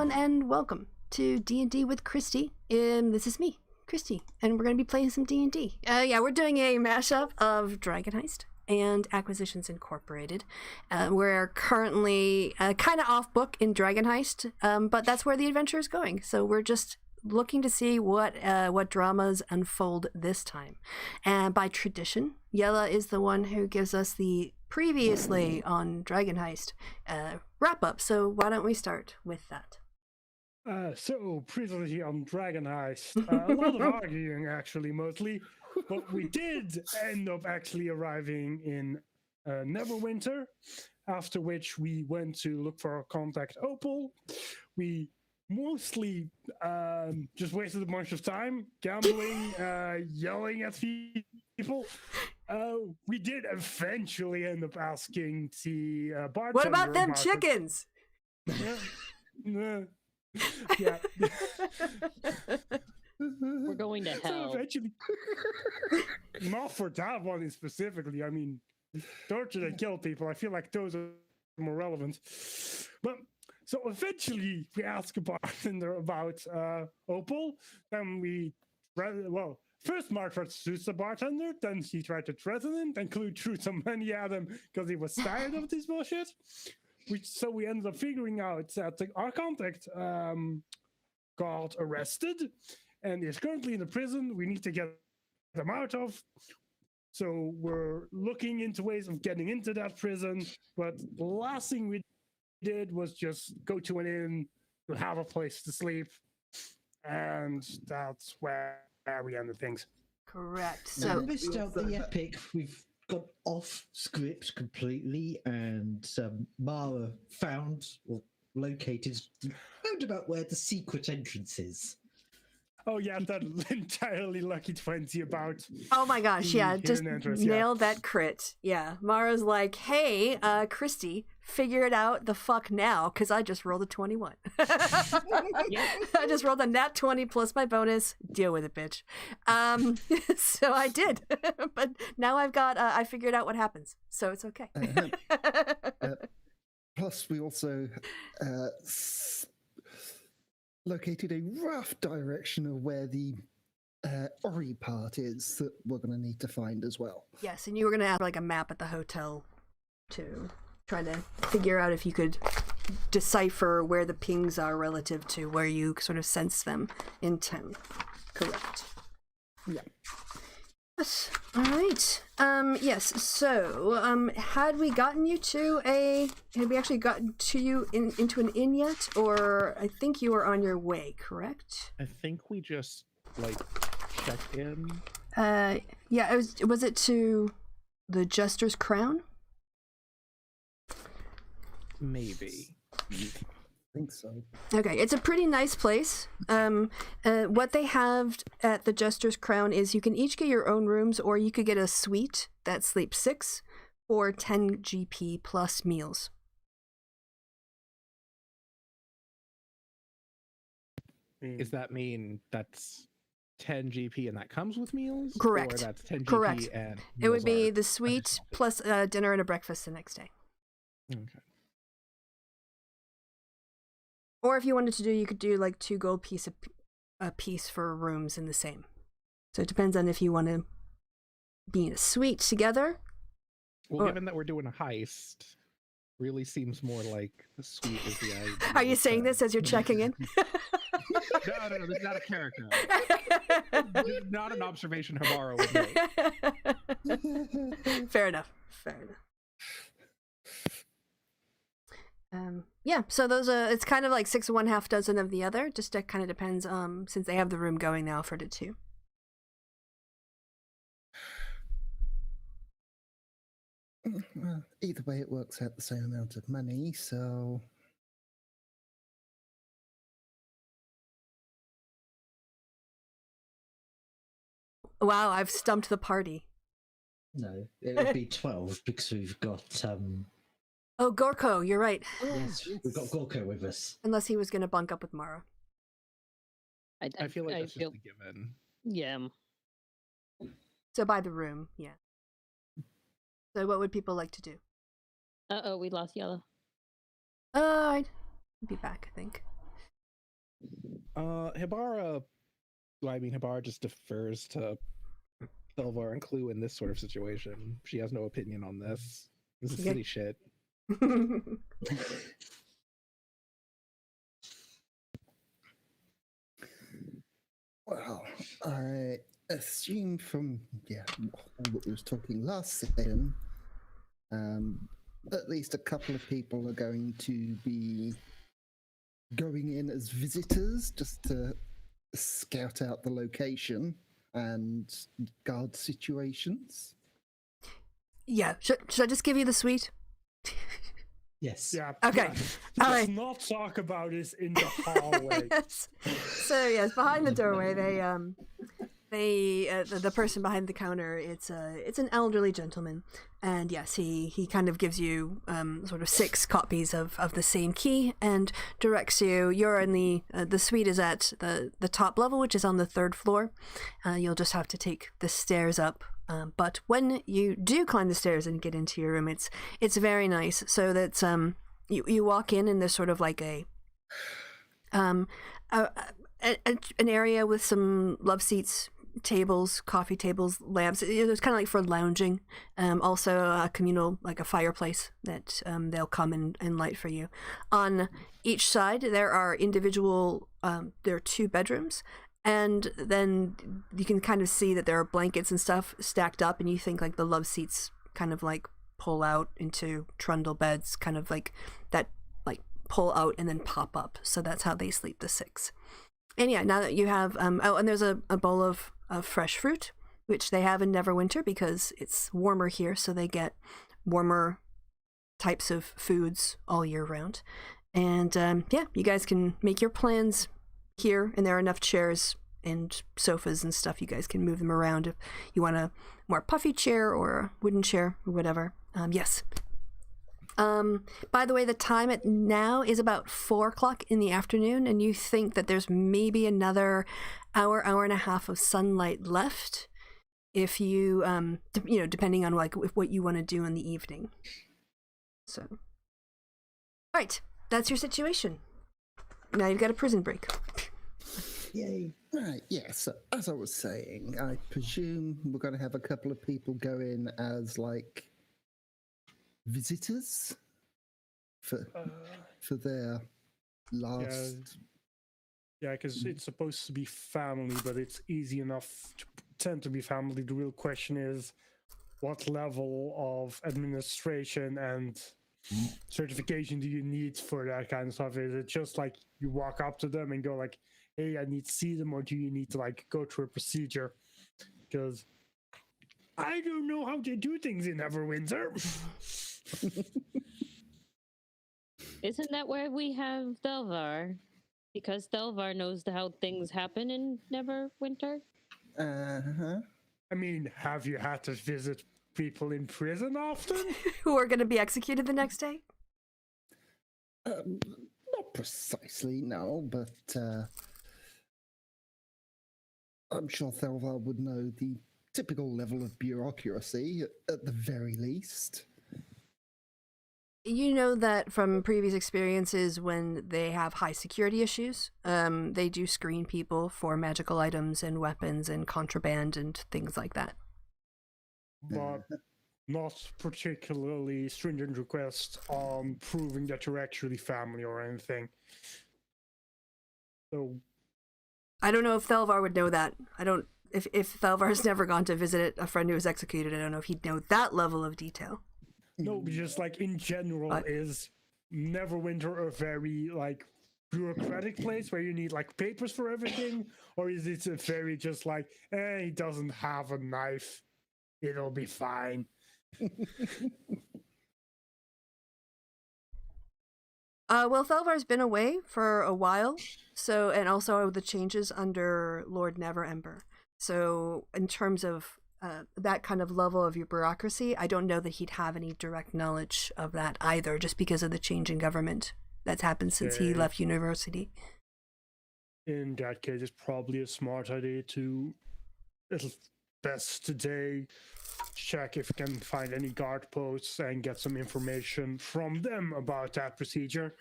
everyone, and welcome to D&D with Kristi. This is me, Kristi, and we're going to be playing some D&D. We're doing a mashup of Dragon Heist and Acquisitions Incorporated. We're currently kind of off book in Dragon Heist, but that's where the adventure is going. So we're just looking to see what dramas unfold this time. And by tradition, Yella is the one who gives us the previously on Dragon Heist wrap up. So why don't we start with that? So previously on Dragon Heist, a lot of arguing actually, mostly, but we did end up actually arriving in Neverwinter, after which we went to look for our contact Opal. We mostly just wasted a bunch of time gambling, yelling at people. We did eventually end up asking the bartender. What about them chickens? Yeah. We're going to hell. So eventually, not for that one specifically. I mean, torture and kill people. I feel like those are more relevant. But so eventually, we ask a bartender about Opal. Then first Mark tried to shoot the bartender. Then he tried to threaten him. Then Clue threw some money at him because he was tired of this bullshit. So we ended up figuring out that our contact got arrested and is currently in the prison we need to get them out of. So we're looking into ways of getting into that prison. But the last thing we did was just go to an inn to have a place to sleep. And that's where we ended things. Correct. So So missed out the epic. We've got off script completely, and Mara found or located about where the secret entrance is. Oh yeah, that entirely lucky 20 about. oh my gosh, yeah, just entrance, nailed that crit. Yeah, Mara's like, hey, Kristi, figure it out the fuck now, because I just rolled a 21. I just rolled a nat 20 plus my bonus. Deal with it, bitch. So I did, but now I figured out what happens, so it's okay. Plus, we also located a rough direction of where the Orrey part is that we're going to need to find as well. Yes, and you were going to have like a map at the hotel to try to figure out if you could decipher where the pings are relative to where you sort of sense them in town. Correct. Yeah. Yes. All right. Yes. So, had we actually gotten to you into an inn yet, or I think you were on your way, correct? I think we just checked in. Yeah. Was it to the Jester's Crown? Maybe. I think so. Okay, it's a pretty nice place. What they have at the Jester's Crown is you can each get your own rooms, or you could get a suite that sleeps 6 or 10 GP plus meals. Does that mean that's 10 GP and that comes with meals? Correct. Or that's 10 GP Correct. and It would meals be are the suite plus dinner and a breakfast the next day. Okay. Or if you wanted to do, you could do like 2 gold a piece for rooms in the same. So it depends on if you want to be in a suite together. Well, given that we're doing a heist, really seems more like the suite is the idea. Are you saying this as you're checking in? No, this is not a character. This is not an observation Habara would make. Fair enough. Yeah, so those it's kind of like 6 of one, half dozen of the other. Just kind of depends since they have the room going, they offered it too. Well, either way, it works out the same amount of money, so... Wow, I've stumped the party. No, it would be 12 because we've got Oh, Gorko, you're right. yes, we've got Gorko with us. Unless he was going to bunk up with Mara. I feel like that's just a given. Yeah. So by the room, yeah. So what would people like to do? We lost Yellow. I'd be back, I think. Hibara. Well, I mean, Hibara just defers to Belvar and Clue in this sort of situation. She has no opinion on this. This is Okay. silly shit. Well, I assume from what we was talking last session, at least a couple of people are going to be going in as visitors just to scout out the location and guard situations. Yeah, should I just give you the suite? Yes. Yeah. Okay, Let's all right. not talk about this in the hallway. Yes. So yes, behind the doorway, the person behind the counter, it's an elderly gentleman, and yes, he kind of gives you sort of 6 copies of the same key and directs you. You're in the suite is at the top level, which is on the 3rd floor. You'll just have to take the stairs up. But when you do climb the stairs and get into your room, it's very nice. So that you walk in and there's sort of like an area with some love seats, tables, coffee tables, lamps. It's kind of like for lounging. Also a communal, like a fireplace that they'll come and light for you. On each side there are individual. There are 2 bedrooms. And then you can kind of see that there are blankets and stuff stacked up, and you think like the love seats kind of like pull out into trundle beds, kind of like that, like pull out and then pop up. So that's how they sleep, the 6. And yeah, now that you have, and there's a bowl of fresh fruit, which they have in Neverwinter because it's warmer here, so they get warmer types of foods all year round. And yeah, you guys can make your plans here, and there are enough chairs and sofas and stuff. You guys can move them around if you want a more puffy chair or a wooden chair or whatever. Yes. By the way, the time at now is about 4 o'clock in the afternoon, and you think that there's maybe another hour and a half of sunlight left if you, depending on like what you want to do in the evening. So, all right, that's your situation. Now you've got a prison break. Yay. Right, yes. So as I was saying, I presume we're going to have a couple of people go in as like visitors for their last. Yeah, because it's supposed to be family, but it's easy enough to pretend to be family. The real question is, what level of administration and certification do you need for that kind of stuff? Is it just like you walk up to them and go like, hey, I need to see them, or do you need to like go through a procedure? Because I don't know how they do things in Neverwinter. Isn't that where we have Delvar? Because Delvar knows how things happen in Neverwinter. Uh-huh. I mean, have you had to visit people in prison often? Who are going to be executed the next day? Not precisely, no, but I'm sure Thelvar would know the typical level of bureaucracy at the very least. You know that from previous experiences when they have high security issues, they do screen people for magical items and weapons and contraband and things like that. But not particularly stringent requests on proving that you're actually family or anything. So I don't know if Thelvar would know that. If Thelvar's never gone to visit a friend who was executed, I don't know if he'd know that level of detail. no, just like in general, is Neverwinter a very like bureaucratic place where you need like papers for everything, or is it a very just like, he doesn't have a knife, it'll be fine? Well, Thelvar's been away for a while, so, and also the changes under Lord Neverember. So, in terms of that kind of level of your bureaucracy, I don't know that he'd have any direct knowledge of that either, just because of the change in government that's happened since he left university. In that case, it's probably a smart idea to, at best today, check if you can find any guard posts and get some information from them about that procedure.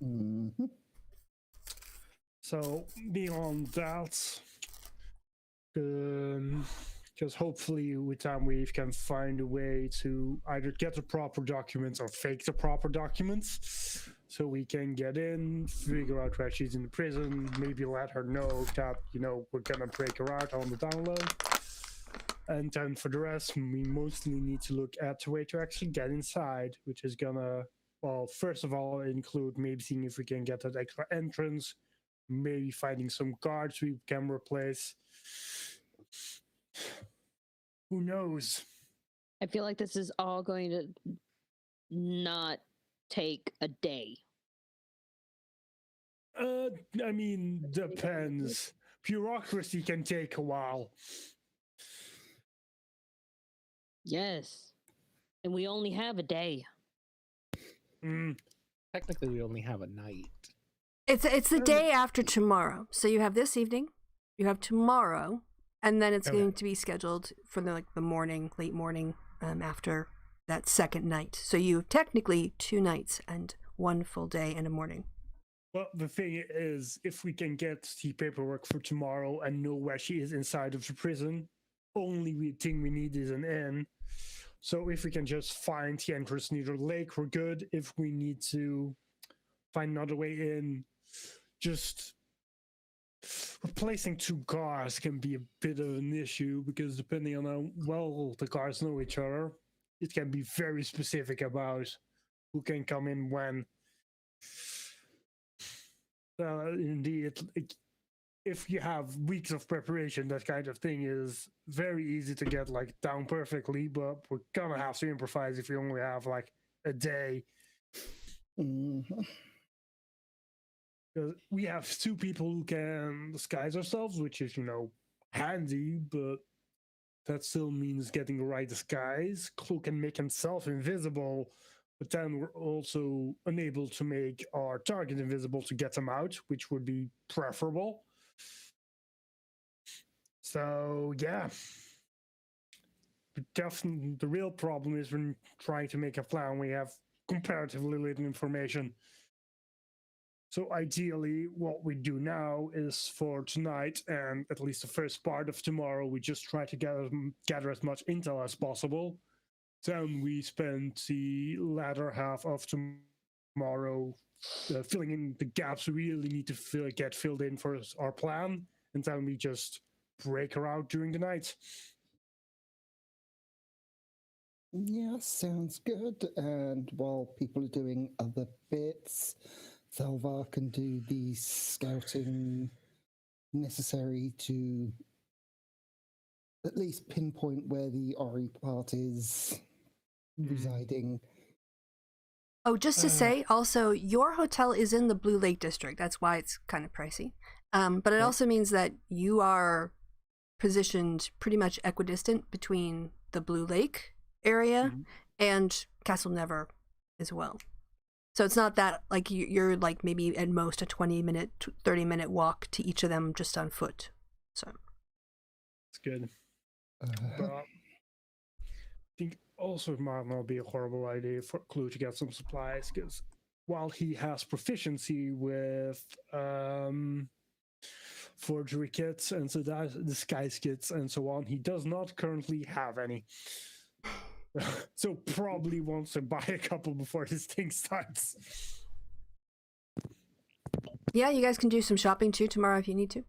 Mhm. So beyond that, because hopefully with time we can find a way to either get the proper documents or fake the proper documents, so we can get in, figure out where she's in the prison, maybe let her know that we're gonna break her out on the download. And then for the rest, we mostly need to look at the way to actually get inside, which is gonna, well, first of all, include maybe seeing if we can get that extra entrance, maybe finding some guards we can replace. Who knows? I feel like this is all going to not take a day. I mean, depends. Bureaucracy can take a while. Yes. And we only have a day. Technically, we only have a night. It's the day after tomorrow. So you have this evening, you have tomorrow, and then it's going to be scheduled for the morning, late morning, after that second night. So you have technically 2 nights and 1 full day and a morning. Well, the thing is, if we can get the paperwork for tomorrow and know where she is inside of the prison, only thing we need is an inn. So if we can just find the entrance near the lake, we're good. If we need to find another way in, just replacing 2 cars can be a bit of an issue, because depending on how well the cars know each other, it can be very specific about who can come in when. Indeed, if you have weeks of preparation, that kind of thing is very easy to get down perfectly, but we're gonna have to improvise if we only have a day. Mhm. Because we have 2 people who can disguise ourselves, which is, handy, but that still means getting the right disguise. Clo can make himself invisible, but then we're also unable to make our target invisible to get them out, which would be preferable. So, yeah. But definitely, the real problem is when trying to make a plan, we have comparatively little information. So ideally, what we do now is for tonight and at least the first part of tomorrow, we just try to gather as much intel as possible. Then we spend the latter half of tomorrow filling in the gaps we really need to get filled in for our plan, and then we just break her out during the night. Yeah, sounds good. And while people are doing other bits, Thelvar can do the scouting necessary to at least pinpoint where the Orrey part is residing. Oh, just to say, also, your hotel is in the Blue Lake District. That's why it's kind of pricey. But it also means that you are positioned pretty much equidistant between the Blue Lake area and Castle Never as well. So it's not that, you're maybe at most a 20-minute, 30-minute walk to each of them just on foot. So it's good. But I think also it might not be a horrible idea for Clue to get some supplies, because while he has proficiency with forgery kits and so disguise kits and so on, he does not currently have any. So probably wants to buy a couple before this thing starts. yeah, you guys can do some shopping too tomorrow if you need to.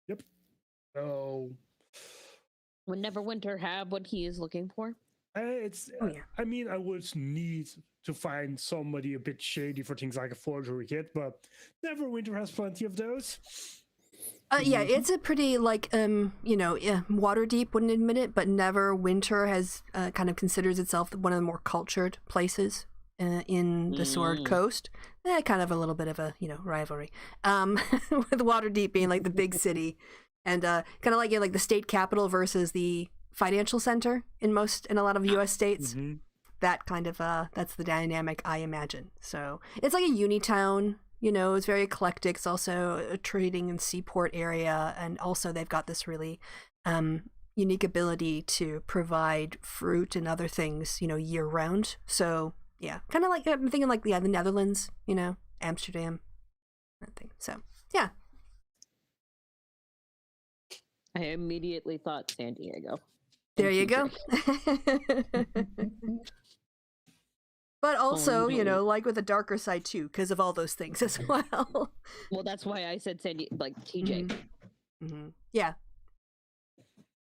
Yep. So Would Neverwinter have what he is looking for? I mean, I would need to find somebody a bit shady for things like a forgery kit, but Neverwinter has plenty of those. Yeah, it's a pretty Waterdeep wouldn't admit it, but Neverwinter has kind of considers itself one of the more cultured places in the Sword Coast. Kind of a little bit of a rivalry with Waterdeep being the big city, and kind of like the state capital versus the financial center in a lot of U.S. states. That kind of that's the dynamic I imagine. So it's like a uni town. It's very eclectic. It's also a trading and seaport area. And also they've got this really unique ability to provide fruit and other things, year round. So, Yeah, kind of like I'm thinking like the Netherlands, you know, Amsterdam, that thing. So yeah. I immediately thought San Diego. There you go. But Oh, also, you no. know, like with a darker side too, because of all those things as well. Well, that's why I said San Diego, like TJ. Yeah.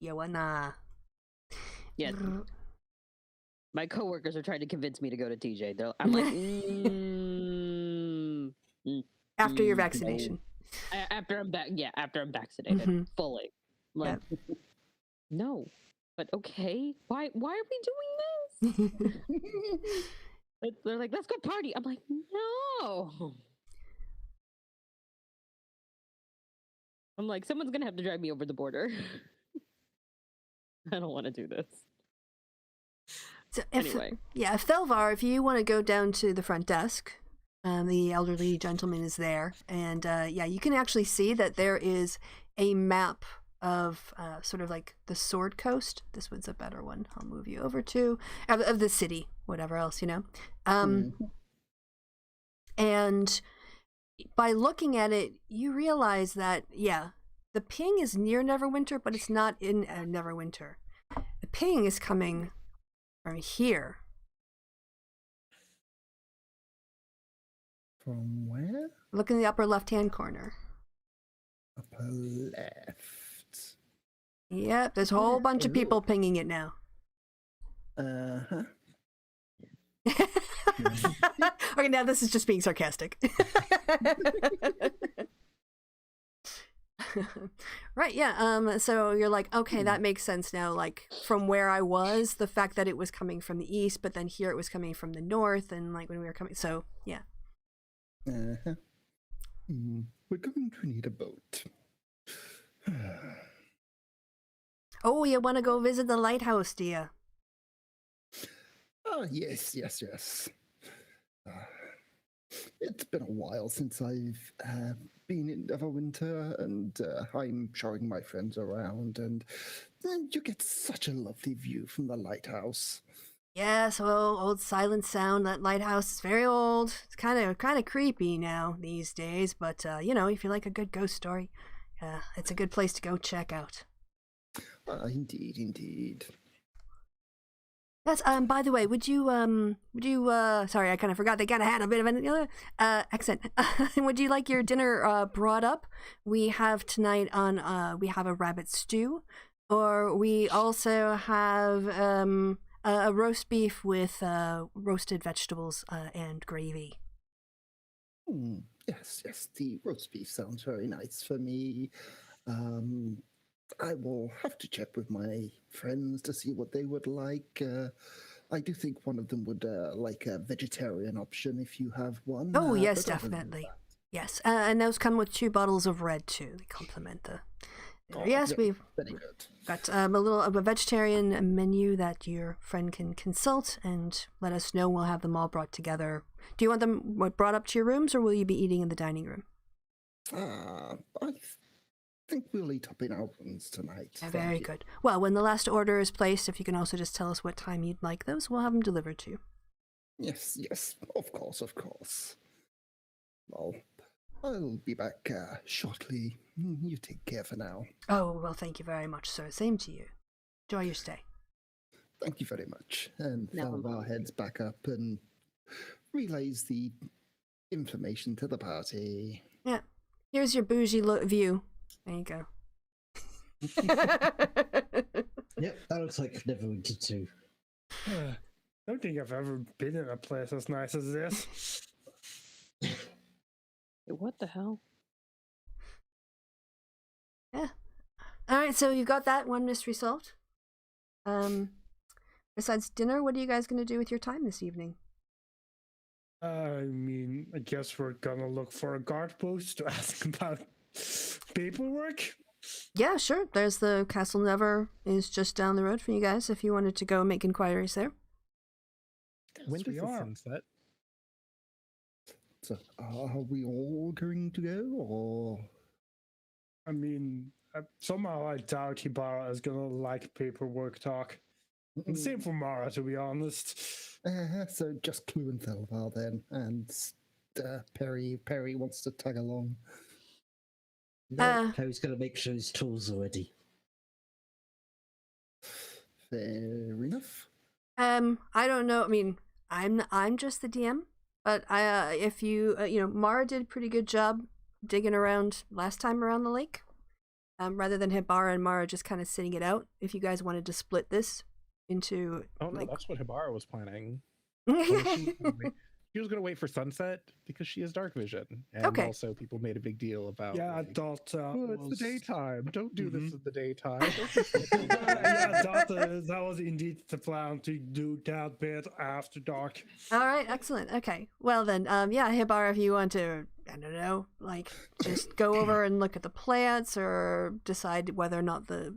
Yoana. Yeah. My coworkers are trying to convince me to go to TJ. I'm like, After your no. vaccination. After I'm back, yeah. After I'm vaccinated fully. Like, no. But okay, why are we doing this? They're like, let's go party. I'm like, no. I'm like, someone's gonna have to drive me over the border. I don't want to do this. So if, Anyway. if Thelvar, if you want to go down to the front desk, the elderly gentleman is there, and you can actually see that there is a map of sort of like the Sword Coast. This one's a better one. I'll move you over to of the city, whatever else, you know. And by looking at it, you realize that the ping is near Neverwinter, but it's not in Neverwinter. The ping is coming from here. From where? Look in the upper left-hand corner. Upper left. Yep, there's a whole bunch of people pinging it now. Uh-huh. Okay, now this is just being sarcastic. Right, yeah. So you're like, okay, that makes sense now. Like from where I was, the fact that it was coming from the east, but then here it was coming from the north, and like when we were coming. So yeah. Uh-huh. We're going to need a boat. Oh, you want to go visit the lighthouse, do you? Yes. It's been a while since I've been in Neverwinter, and I'm showing my friends around, and you get such a lovely view from the lighthouse. Yes, well, old Silent Sound. That lighthouse is very old. It's kind of creepy now these days, but you know, if you like a good ghost story, it's a good place to go check out. Indeed. That's by the way, would you sorry, I kind of forgot they kind of had a bit of an accent. Would you like your dinner brought up? We have tonight on we have a rabbit stew, or we also have a roast beef with roasted vegetables and gravy. Yes, the roast beef sounds very nice for me. I will have to check with my friends to see what they would like. I do think one of them would like a vegetarian option if you have one. Oh, yes, but other than definitely. that- Yes, and those come with 2 bottles of red too. They complement the. Yes, we've Very good. got a little of a vegetarian menu that your friend can consult and let us know. We'll have them all brought together. Do you want them brought up to your rooms, or will you be eating in the dining room? I think we'll eat up in our rooms tonight. Yeah, Thank very you. good. Well, when the last order is placed, if you can also just tell us what time you'd like those, we'll have them delivered to you. Yes, of course. Well, I'll be back shortly. You take care for now. Oh, well, thank you very much, sir. Same to you. Enjoy your stay. Thank you very much. And Never Thalvar heads back up and relays the information to the party. Yeah. Here's your bougie view. There you go. Yep, that looks like Neverwinter 2. I don't think I've ever been in a place as nice as this. What the hell? Yeah. All right, so you got that one mystery solved. Besides dinner, what are you guys going to do with your time this evening? I mean, I guess we're gonna look for a guard post to ask about paperwork. Yeah, sure. There's the Castle Never is just down the road from you guys if you wanted to go make inquiries there. When Yes, does we the are. sun set? So, are we all going to go, or? I mean, somehow I doubt Hibara is gonna like paperwork talk. And the same for Mara, to be honest. So just Clue and Thelvar then, and Perry wants to tag along. No, Harry's going to make sure his tools are ready. Fair enough. I don't know. I mean, I'm just the DM, but if you Mara did a pretty good job digging around last time around the lake. Rather than Hibara and Mara just kind of sitting it out. If you guys wanted to split this into, Oh no, that's what Hibara was planning. like... She was going to wait for sunset because she has dark vision, and Okay. also people made a big deal about. Yeah, I like, thought oh, it's was... the daytime. Don't do this in the daytime. yeah, I thought that was indeed the plan, to do that bit after dark. All right, excellent. Okay, well then, yeah, Hibara, if you want to, I don't know, like just go over and look at the plants, or decide whether or not the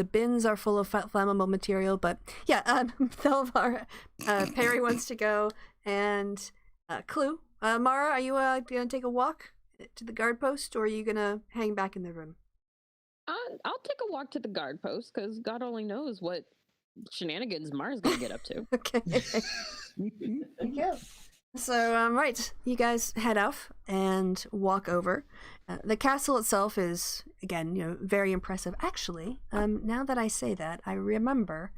bins are full of flammable material. But yeah, Thelvar, Perry wants to go, and Clue, Mara, are you gonna take a walk to the guard post, or are you gonna hang back in the room? I'll take a walk to the guard post, because God only knows what shenanigans Mara's gonna get up to. Okay. Thank you. So, right, you guys head off and walk over. The castle itself is, again, very impressive. Actually, now that I say that, I remember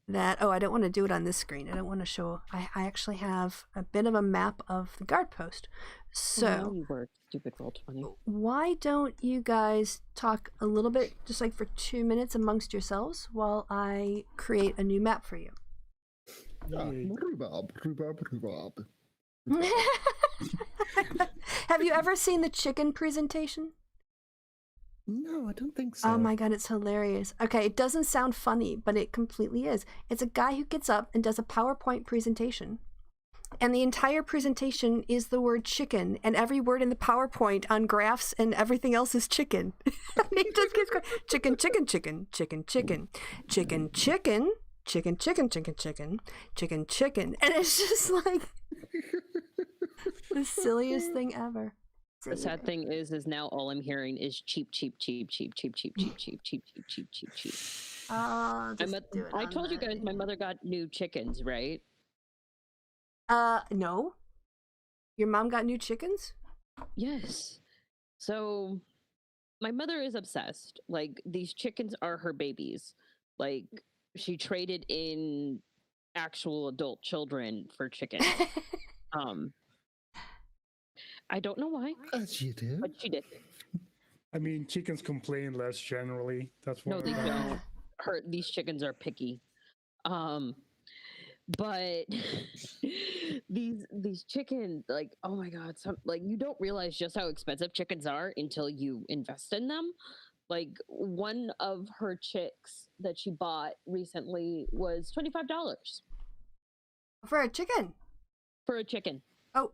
that, I don't want to do it on this screen. I don't want to show, I actually have a bit of a map of the guard post. So, You were stupid Roll20. why don't you guys talk a little bit, just like for 2 minutes amongst yourselves, while I create a new map for you? Rhubarb. Have you ever seen the chicken presentation? No, I don't think so. Oh my god, it's hilarious. Okay, it doesn't sound funny, but it completely is. It's a guy who gets up and does a PowerPoint presentation. And the entire presentation is the word chicken, and every word in the PowerPoint on graphs and everything else is chicken. And he just keeps going, chicken, chicken, chicken, chicken, chicken, chicken, chicken, chicken, chicken, chicken, chicken, chicken, chicken. And it's just like the silliest thing ever. The sad thing is now all I'm hearing is cheap, cheap, cheap, cheap, cheap, cheap, cheap, cheap, cheap, cheap, cheap, cheap, cheap. Oh, I told you guys my mother got new chickens, right? No. Your mom got new chickens? Yes. So my mother is obsessed. Like, these chickens are her babies. Like, she traded in actual adult children for chickens. I don't know why, As you do. but she did. I mean, chickens complain less generally. That's No, what they don't. These chickens are picky. But these chickens, like, oh my god, you don't realize just how expensive chickens are until you invest in them. Like, one of her chicks that she bought recently was $25 For a chicken? for a chicken. No,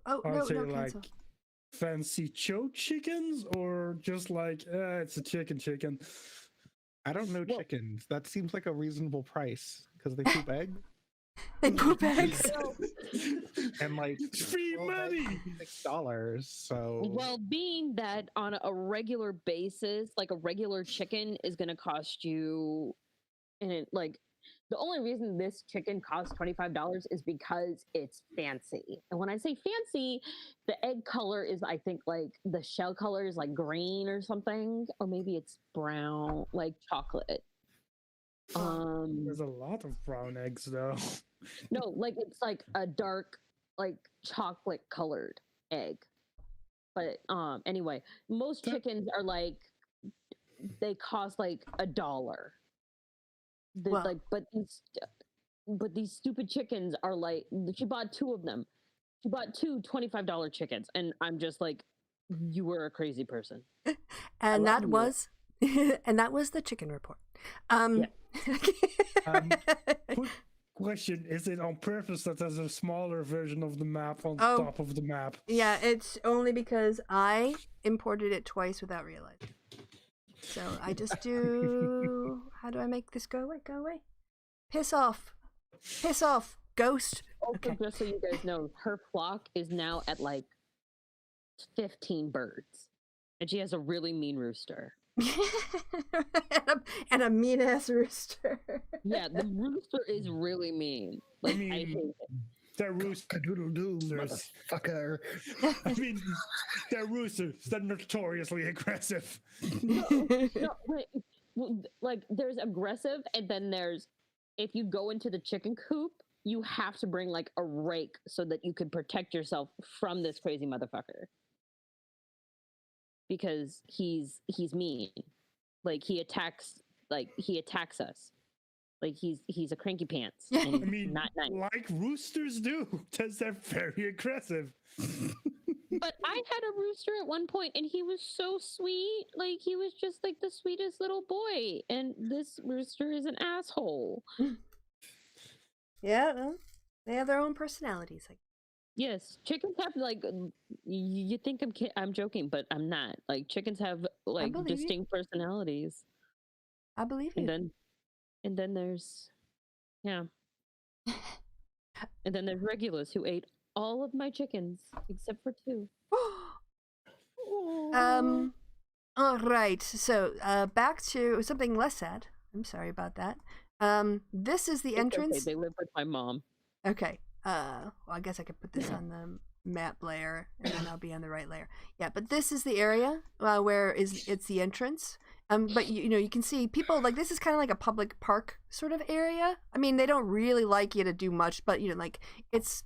say, no, like, cancel. fancy choke chickens, or just like, it's a chicken. I don't know chickens. That seems like a reasonable price because they poop eggs. They poop eggs. And like Free money. $6. So Well, being that on a regular basis, like a regular chicken is going to cost you, the only reason this chicken costs $25 is because it's fancy. And when I say fancy, the egg color is, I think, like the shell color is like green or something, or maybe it's brown, like chocolate. There's a lot of brown eggs, though. No, like it's like a dark, like chocolate colored egg. But anyway, most chickens are like, they cost like $1. Well. But these stupid chickens are like, she bought 2 of them. She bought 2 $25 chickens, and I'm just like, you were a crazy person. And that was the chicken report. Quick question: is it on purpose that there's a smaller version of the map on Oh. top of the map? Yeah, it's only because I imported it twice without realizing. So I just do. How do I make this go away? Go away. Piss off. Piss off, ghost. Also, Okay. just so you guys know, her flock is now at like 15 birds. And she has a really mean rooster. and a mean ass rooster. Yeah, the rooster is really mean. Like, I hate it. That rooster, Cock-a-doodle-doo, motherfucker. I mean, that rooster, they're notoriously aggressive. No, wait, like there's aggressive, and then there's if you go into the chicken coop, you have to bring like a rake so that you can protect yourself from this crazy motherfucker. Because he's mean. Like he attacks us. Like he's a cranky pants. Yeah. And I mean, not nice. like roosters do, because they're very aggressive. But I had a rooster at one point, and he was so sweet. Like he was just like the sweetest little boy. And this rooster is an asshole. Yeah, well, they have their own personalities. Like, Yes, chickens have like you think I'm joking, but I'm not. Like chickens have like believe you. distinct personalities. I believe you. And then there's yeah. And then there's Regulus who ate all of my chickens except for 2. All right. So, back to something less sad. I'm sorry about that. This is the It's entrance. okay, they live with my mom. Okay. Well, I guess I could put this on the map layer, and then I'll be on the right layer. Yeah, but this is the area where it's the entrance. But you can see people like this is kind of like a public park sort of area. I mean, they don't really like you to do much, but like it's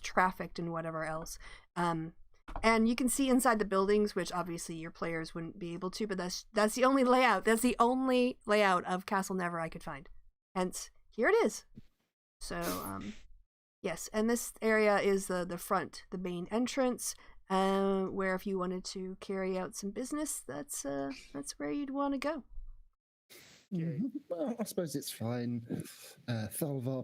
trafficked and whatever else. And you can see inside the buildings, which obviously your players wouldn't be able to, but that's the only layout. That's the only layout of Castle Never I could find. Hence, here it is. So, yes, and this area is the front, the main entrance, where if you wanted to carry out some business, that's where you'd want to go. Well, I suppose it's fine. Thalvar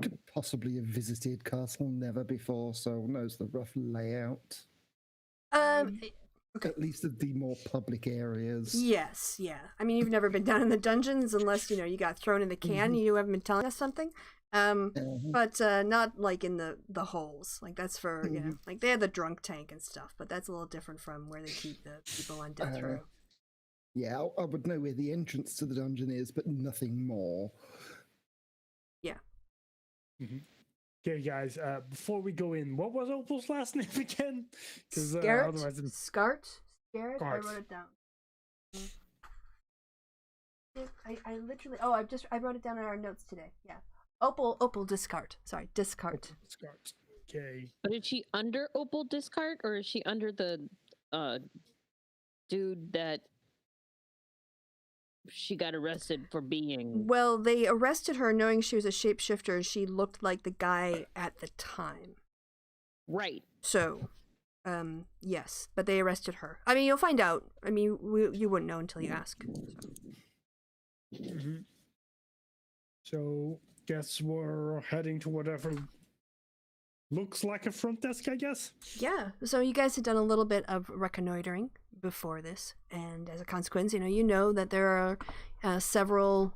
could possibly have visited Castle Never before, so knows the rough layout. Okay. At least of the more public areas. Yes, yeah. I mean, you've never been down in the dungeons unless you got thrown in the can. You haven't been telling us something. But not like in the holes. Like that's for like they have the drunk tank and stuff, but that's a little different from where they keep the people on death row. Yeah, I would know where the entrance to the dungeon is, but nothing more. Yeah. Okay, guys. Before we go in, what was Opal's last name again? Scarrett? Otherwise, Scarrett? I Scart. wrote it down. I literally. I wrote it down in our notes today. Yeah. Opal Discard. Sorry, Discard. Scart. Okay. But is she under Opal Discard, or is she under the dude that she got arrested for being? Well, they arrested her knowing she was a shapeshifter and she looked like the guy at the time. Right. So, yes, but they arrested her. I mean, you'll find out. I mean, you wouldn't know until you ask. So, guess we're heading to whatever looks like a front desk, I guess. Yeah. So you guys had done a little bit of reconnoitering before this, and as a consequence, you know that there are several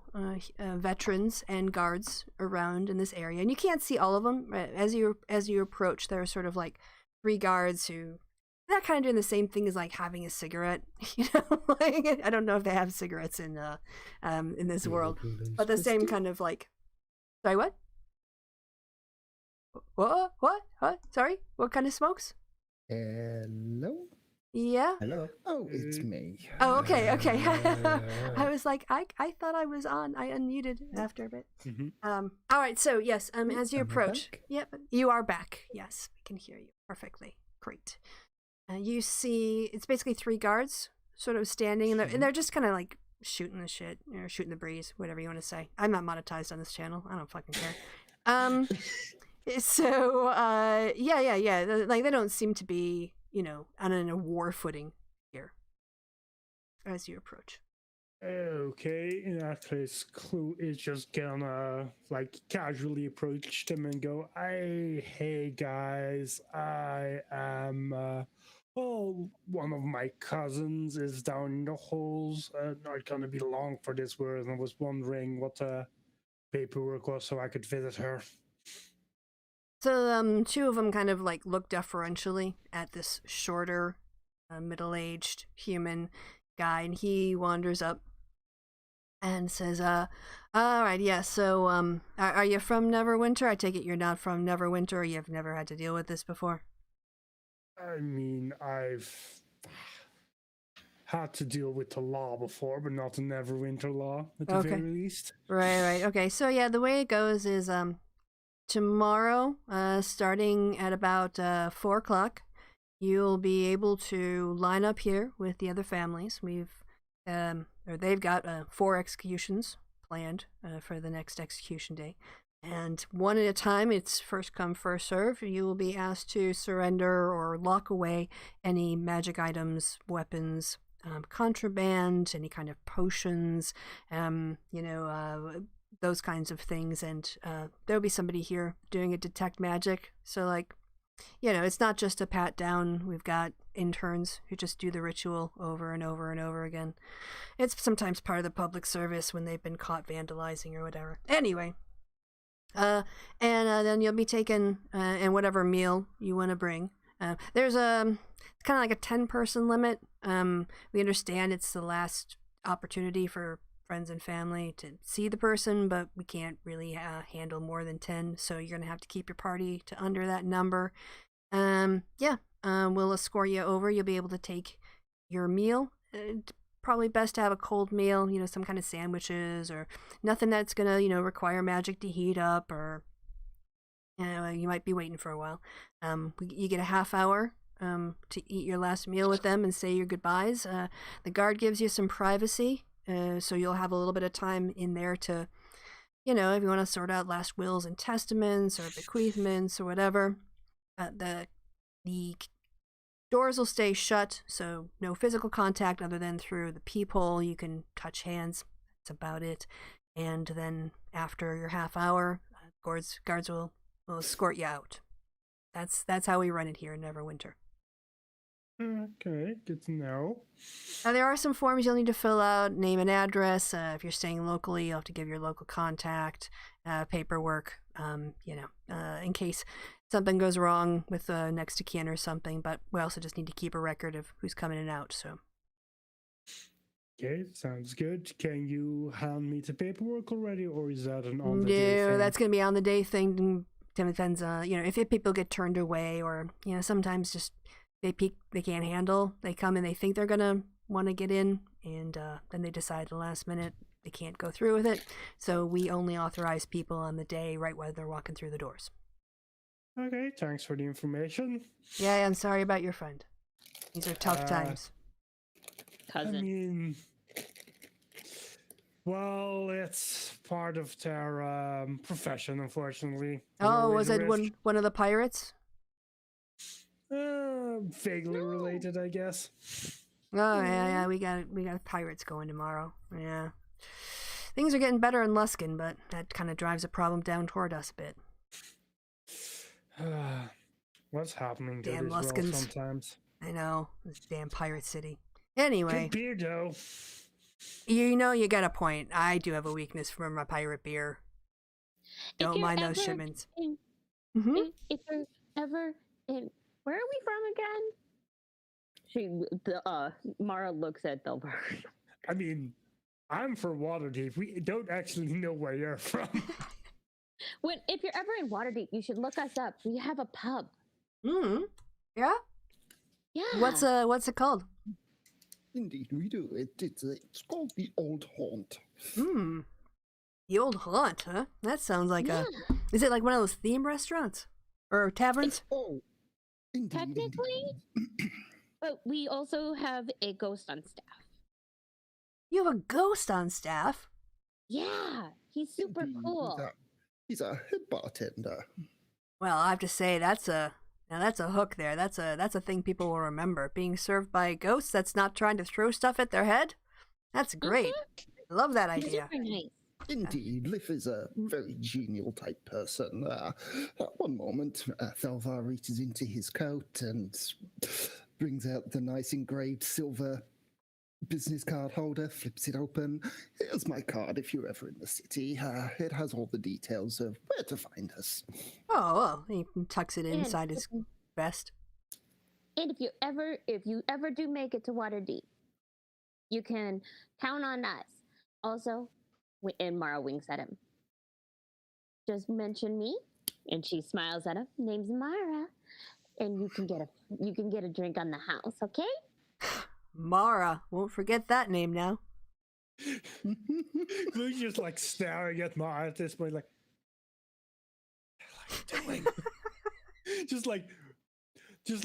veterans and guards around in this area, and you can't see all of them. As you approach, there are sort of like 3 guards who they're kind of doing the same thing as like having a cigarette. Like, I don't know if they have cigarettes in this world, but the same kind of like. Sorry, what? What? Sorry, what kind of smokes? Hello? Yeah. Hello? Oh, it's me. Oh, okay. I was like, I thought I was on. I unmuted after a bit. All right. So yes, as you approach, yep, you are back. Yes, we can hear you perfectly. Great. You see, it's basically 3 guards, sort of standing, and they're just kind of like shooting the shit, shooting the breeze, whatever you want to say. I'm not monetized on this channel. I don't fucking care. So, yeah. Like they don't seem to be, on a war footing here as you approach. Okay, in that case, Clue is just gonna like casually approach them and go, hey guys, I am one of my cousins is down in the holes. Not gonna be long for this word, and I was wondering what paperwork was so I could visit her. So 2 of them kind of like look deferentially at this shorter, middle-aged human, guy, and he wanders up and says, all right, yeah, so, are you from Neverwinter? I take it you're not from Neverwinter, or you've never had to deal with this before? I mean, I've had to deal with the law before, but not the Neverwinter law, at the Okay. very least. Right. Okay, so yeah, the way it goes is, tomorrow, starting at about 4 o'clock, you'll be able to line up here with the other families. They've got 4 executions planned for the next execution day. And one at a time, it's first come, first serve. You will be asked to surrender or lock away any magic items, weapons, contraband, any kind of potions, those kinds of things. And there'll be somebody here doing a detect magic. So, like, it's not just a pat down. We've got interns who just do the ritual over and over and over again. It's sometimes part of the public service when they've been caught vandalizing or whatever. Anyway, and then you'll be taken in whatever meal you want to bring. There's kind of like a 10-person limit. We understand it's the last opportunity for friends and family to see the person, but we can't really handle more than 10, so you're gonna have to keep your party to under that number. We'll escort you over. You'll be able to take your meal. Probably best to have a cold meal, some kind of sandwiches or nothing that's gonna, require magic to heat up, or you might be waiting for a while. You get a half hour to eat your last meal with them and say your goodbyes. The guard gives you some privacy. So you'll have a little bit of time in there to, if you want to sort out last wills and testaments or bequeathments or whatever. The doors will stay shut, so no physical contact other than through the peephole. You can touch hands. That's about it. And then after your half hour, guards will escort you out. That's how we run it here in Neverwinter. Okay, good to know. There are some forms you'll need to fill out, name and address. If you're staying locally, you'll have to give your local contact, paperwork, in case something goes wrong with next to kin or something. But we also just need to keep a record of who's coming in and out. So. Okay, sounds good. Can you hand me the paperwork already, or is that an on-the-day thing? No, that's going to be on the day thing. Depends, if people get turned away, or, sometimes just they can't handle. They come and they think they're going to want to get in, and then they decide at the last minute they can't go through with it. So we only authorize people on the day right while they're walking through the doors. Okay, thanks for the information. Yeah, I'm sorry about your friend. These are tough times. Cousin. I mean, well, it's part of their profession, unfortunately. Oh, was it one of the pirates? Vaguely related, I guess. Oh yeah, we got pirates going tomorrow. Yeah, things are getting better in Luskin, but that kind of drives a problem down toward us a bit. What's happening to Damn this world Luskins. sometimes? I know, this damn pirate city. Anyway, Good beer, though. You got a point. I do have a weakness for my pirate beer. Don't mind those shipments. If you're ever in, where are we from again? Mara looks at Delvar. I mean, I'm from Waterdeep. We don't actually know where you're from. If you're ever in Waterdeep, you should look us up. We have a pub. Yeah. Yeah. What's it called? Indeed, we do. It's called the Old Haunt. The Old Haunt, huh? That sounds like Is it like one of those theme restaurants or taverns? Indeed. Technically, but we also have a ghost on staff. You have a ghost on staff? Yeah, he's super cool. He's a head bartender. Well, I have to say that's a hook there. That's a thing people will remember. Being served by a ghost that's not trying to throw stuff at their head. That's great. I love that idea. Super nice. Indeed, Liff is a very genial type person. At one moment, Thelvar reaches into his coat and brings out the nice engraved silver business card holder, flips it open. Here's my card if you're ever in the city. It has all the details of where to find us. Oh, well, he tucks it inside his vest. And if you ever do make it to Waterdeep, You can count on us. Also, and Mara winks at him. Just mention me, and she smiles at him. Name's Mara, and you can get a drink on the house, okay? Mara. Won't forget that name now. Clue's just like staring at Mara at this point, like, what are you doing? just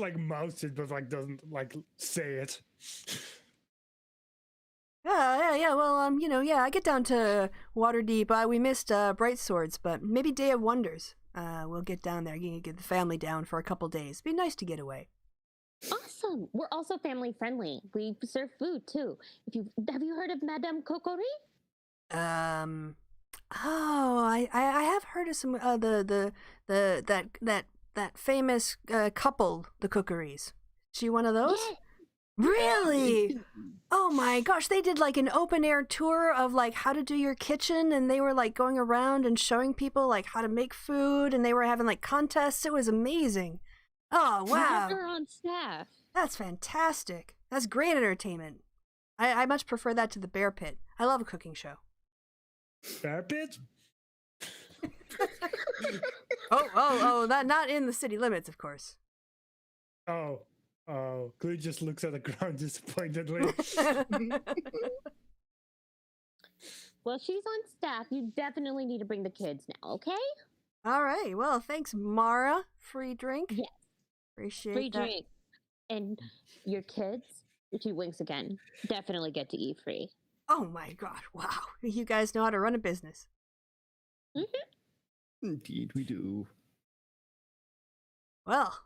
like mouths it, but like doesn't like say it. Yeah. Well, I get down to Waterdeep. We missed Bright Swords, but maybe Day of Wonders. We'll get down there. Get the family down for a couple days. Be nice to get away. Awesome. We're also family friendly. We serve food too. Have you heard of Madame Cocorie? Oh, I have heard of some that famous couple, the Cookeries. She one of those? Yeah. Really? Oh my gosh, they did like an open air tour of like how to do your kitchen, and they were like going around and showing people like how to make food, and they were having like contests. It was amazing. Oh wow. We're on staff. That's fantastic. That's great entertainment. I much prefer that to the Bear Pit. I love a cooking show. Bear Pit? Oh, that not in the city limits, of course. Oh, Clue just looks at the ground disappointedly. Well, she's on staff. You definitely need to bring the kids now, okay? All right. Well, thanks, Mara. Free drink. Yes. Appreciate Free that. drink. And your kids, she winks again, definitely get to eat free. Oh my god! Wow, you guys know how to run a business. Indeed, we do. Well,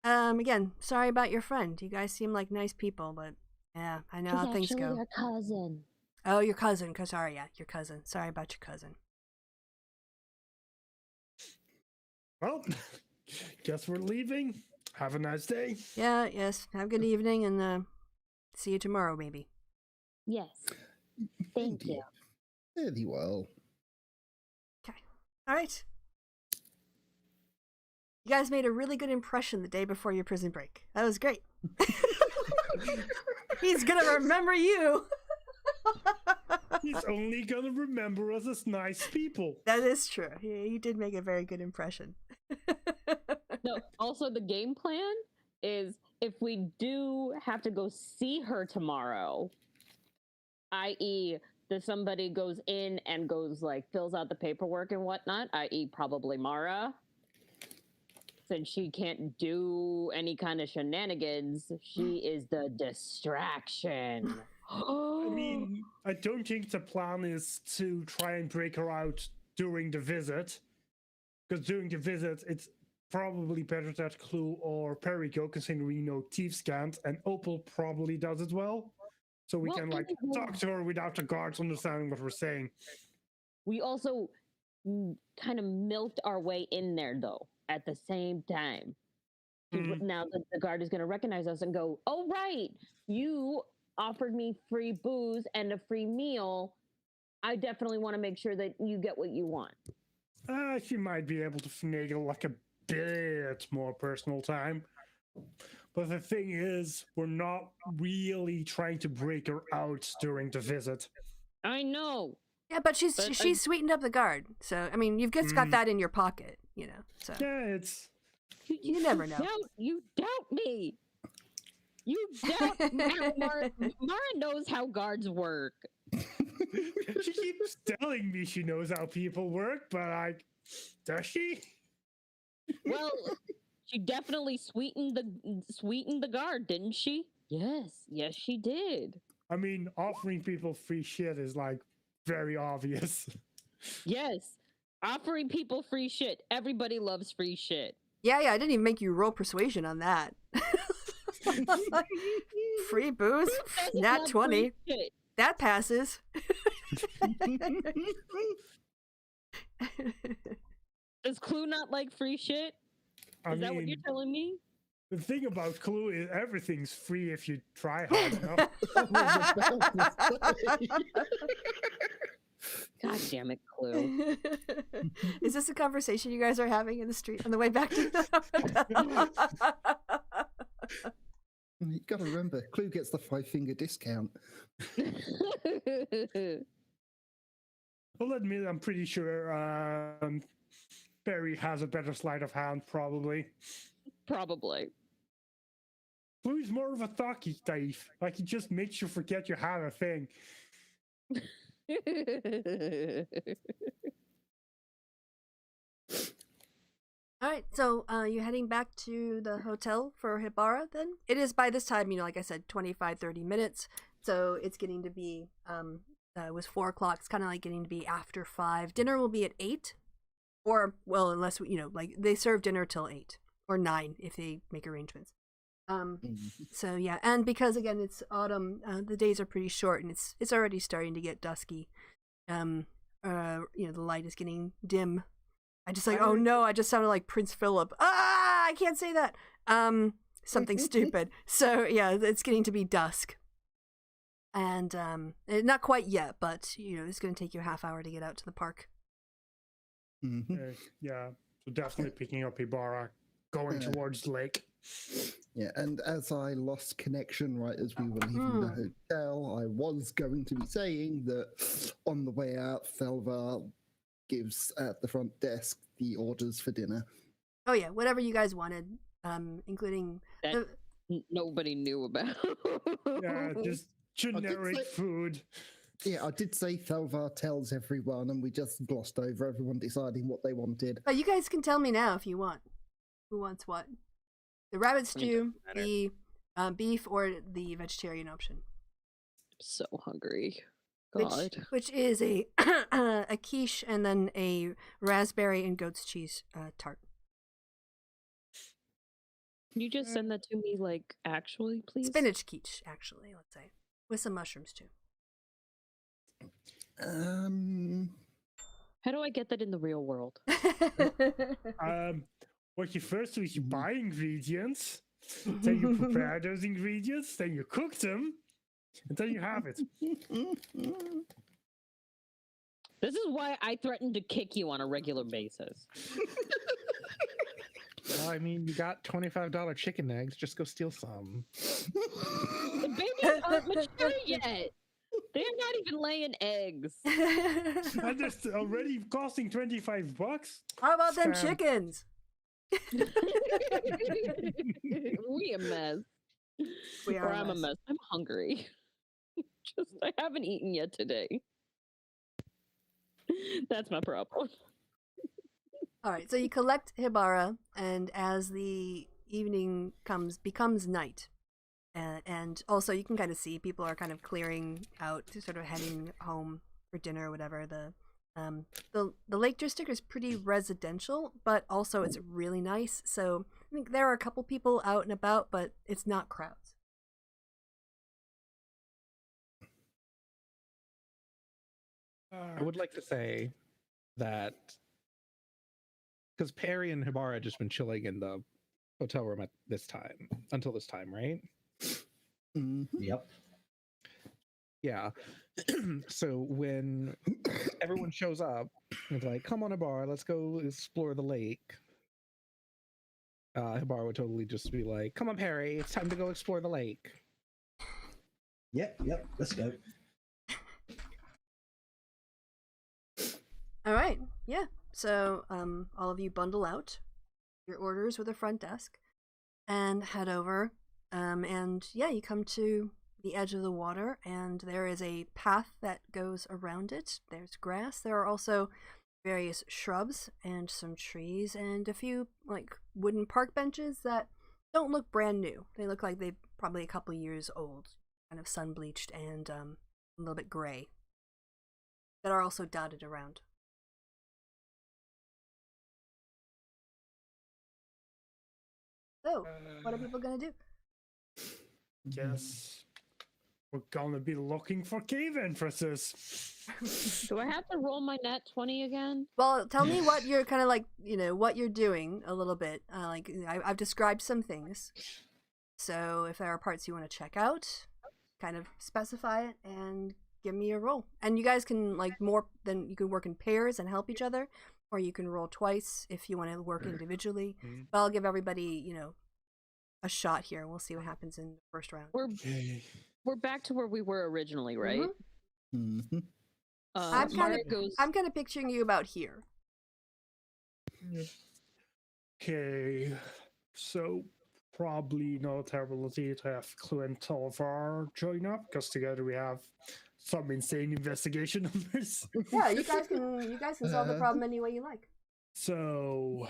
again, sorry about your friend. You guys seem like nice people, but yeah, I know how things She's go. actually your cousin. Oh, your cousin. Sorry, yeah, your cousin. Sorry about your cousin. Well, guess we're leaving. Have a nice day. Yeah, yes. Have a good evening, and see you tomorrow, maybe. Yes. Thank you. Very well. Okay. All right. You guys made a really good impression the day before your prison break. That was great. He's gonna remember you. He's only gonna remember us as nice people. That is true. He did make a very good impression. No, also the game plan is if we do have to go see her tomorrow, i.e. that somebody goes in and goes like fills out the paperwork and whatnot, i.e. probably Mara, since she can't do any kind of shenanigans, she is the distraction. I mean, I don't think the plan is to try and break her out during the visit. Because during the visit, it's probably better that Clue or Perry go, considering we know Thieves can't, and Opal probably does as well. So we can like talk to her without the guards understanding what we're saying. We also kind of milked our way in there though at the same time. Now the guard is going to recognize us and go, "Oh right, you offered me free booze and a free meal. I definitely want to make sure that you get what you want." She might be able to finagle like a bit more personal time. But the thing is, we're not really trying to break her out during the visit. I know. Yeah, but she's sweetened up the guard. So, I mean, you've just got that in your pocket, you know. So Yeah, it's... You never know. You doubt me. You doubt Mara knows how guards work. She keeps telling me she knows how people work, but does she? Well, she definitely sweetened the guard, didn't she? Yes, she did. I mean, offering people free shit is like very obvious. Yes, offering people free shit. Everybody loves free shit. Yeah, I didn't even make you roll persuasion on that. Free booze? Nat 20. That passes. Does Clue not like free shit? Is that what you're telling me? The thing about Clue is everything's free if you try hard enough. God damn it, Clue. Is this a conversation you guys are having in the street on the way back to You got to remember, Clue gets the 5-finger discount. I'll admit, I'm pretty sure Barry has a better sleight of hand, probably. Probably. Clue's more of a talkie thief. Like, he just makes you forget you have a thing. All right, so you're heading back to the hotel for Hibara then? It is by this time, like I said, 25, 30 minutes. So it's getting to be, it was 4 o'clock. It's kind of like getting to be after 5. Dinner will be at 8. Or, well, unless, like they serve dinner till 8 or 9 if they make arrangements. So yeah, and because again, it's autumn, the days are pretty short and it's already starting to get dusky. The light is getting dim. I just oh no, I just sounded like Prince Philip. I can't say that. Something stupid. So yeah, it's getting to be dusk. And not quite yet, but it's going to take you a half hour to get out to the park. Yeah, so definitely picking up Ibarra, going towards the lake. Yeah, and as I lost connection right as we were leaving the hotel, I was going to be saying that on the way out, Thelvar gives at the front desk the orders for dinner. Oh yeah, whatever you guys wanted, including that nobody knew about. Yeah, just generic food. Yeah, I did say Thelvar tells everyone, and we just glossed over everyone deciding what they wanted. But you guys can tell me now if you want. Who wants what? The rabbit stew, the beef, or the vegetarian option? I'm so hungry. God. Which is a a quiche and then a raspberry and goat's cheese tart. Can you just send that to me, like, actually, please? Spinach quiche, actually, let's say. With some mushrooms, too. How do I get that in the real world? What you first do is you buy ingredients, then you prepare those ingredients, then you cook them, and then you have it. This is why I threaten to kick you on a regular basis. Well, I mean, you got $25 chicken eggs. Just go steal some. The babies aren't mature yet. They're not even laying eggs. And it's already costing $25. How about them chickens? We a mess. We are. Or I'm a mess. I'm hungry. I haven't eaten yet today. That's my problem. All right, so you collect Hibara, and as the evening becomes night, and also you can kind of see people are kind of clearing out, sort of heading home for dinner or whatever. The Lake District is pretty residential, but also it's really nice. So I think there are a couple people out and about, but it's not crowds. I would like to say that because Perry and Hibara had just been chilling in the hotel room until this time, right? Yep. Yeah. So when everyone shows up, it's like, come on, Hibara, let's go explore the lake. Hibara would totally just be like, come on, Perry, it's time to go explore the lake. Yep, let's go. All right, yeah. So all of you bundle out your orders with the front desk and head over. And yeah, you come to the edge of the water, and there is a path that goes around it. There's grass. There are also various shrubs and some trees and a few like wooden park benches that don't look brand new. They look like they're probably a couple years old, kind of sun bleached and a little bit gray, that are also dotted around. So, what are people gonna do? Guess we're gonna be looking for cave entrances. Do I have to roll my nat 20 again? Well, tell me what you're kind of like, what you're doing a little bit. I've described some things. So if there are parts you want to check out, kind of specify it and give me a roll. And you guys can you can work in pairs and help each other, or you can roll twice if you want to work individually. But I'll give everybody, a shot here. We'll see what happens in the first round. Okay. We're back to where we were originally, right? Mhm. I'm kind Mara goes. of picturing you about here. Okay. So probably not a terrible idea to have Clue and Tolvar join up, because together we have some insane investigation numbers. Yeah, you guys can solve the problem any way you like. So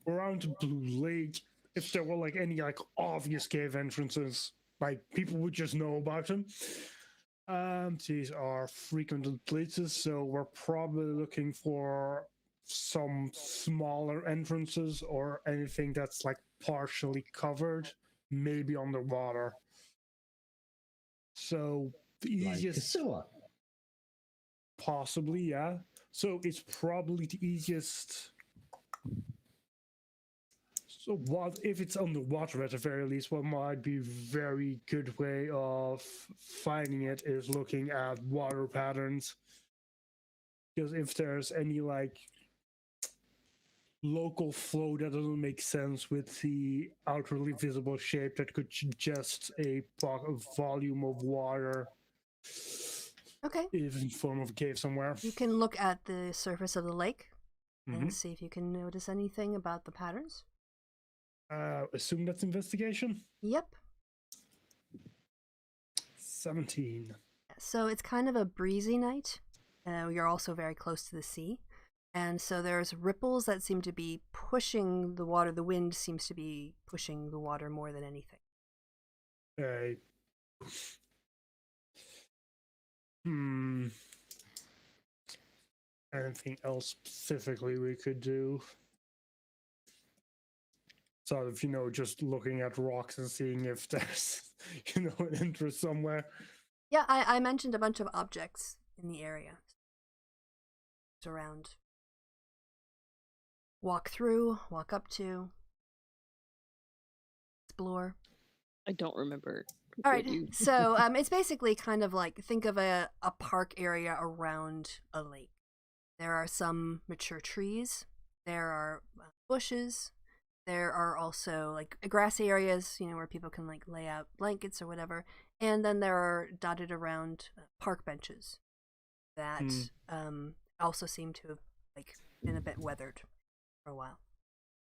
around Blue Lake, if there were like any like obvious cave entrances, like people would just know about them. These are frequented places, so we're probably looking for some smaller entrances or anything that's like partially covered, maybe underwater. So the Like a easiest, sewer. possibly, yeah. So it's probably the easiest. So what if it's underwater at the very least? What might be a very good way of finding it is looking at water patterns. Because if there's any like local flow that doesn't make sense with the outwardly visible shape that could suggest a volume of water, Okay. is in form of a cave somewhere. You can look at the surface of the lake and see if you can notice anything about the patterns. Assume that's investigation. Yep. 17. So it's kind of a breezy night. You're also very close to the sea. And so there's ripples that seem to be pushing the water. The wind seems to be pushing the water more than anything. Anything else specifically we could do? Sort of, just looking at rocks and seeing if there's, an interest somewhere. Yeah, I mentioned a bunch of objects in the area. It's around. Walk through, walk up to, explore. I don't remember. All what right, you- so it's basically kind of like, think of a park area around a lake. There are some mature trees. There are bushes. There are also like grassy areas, where people can like lay out blankets or whatever. And then there are dotted around park benches that also seem to have like been a bit weathered for a while.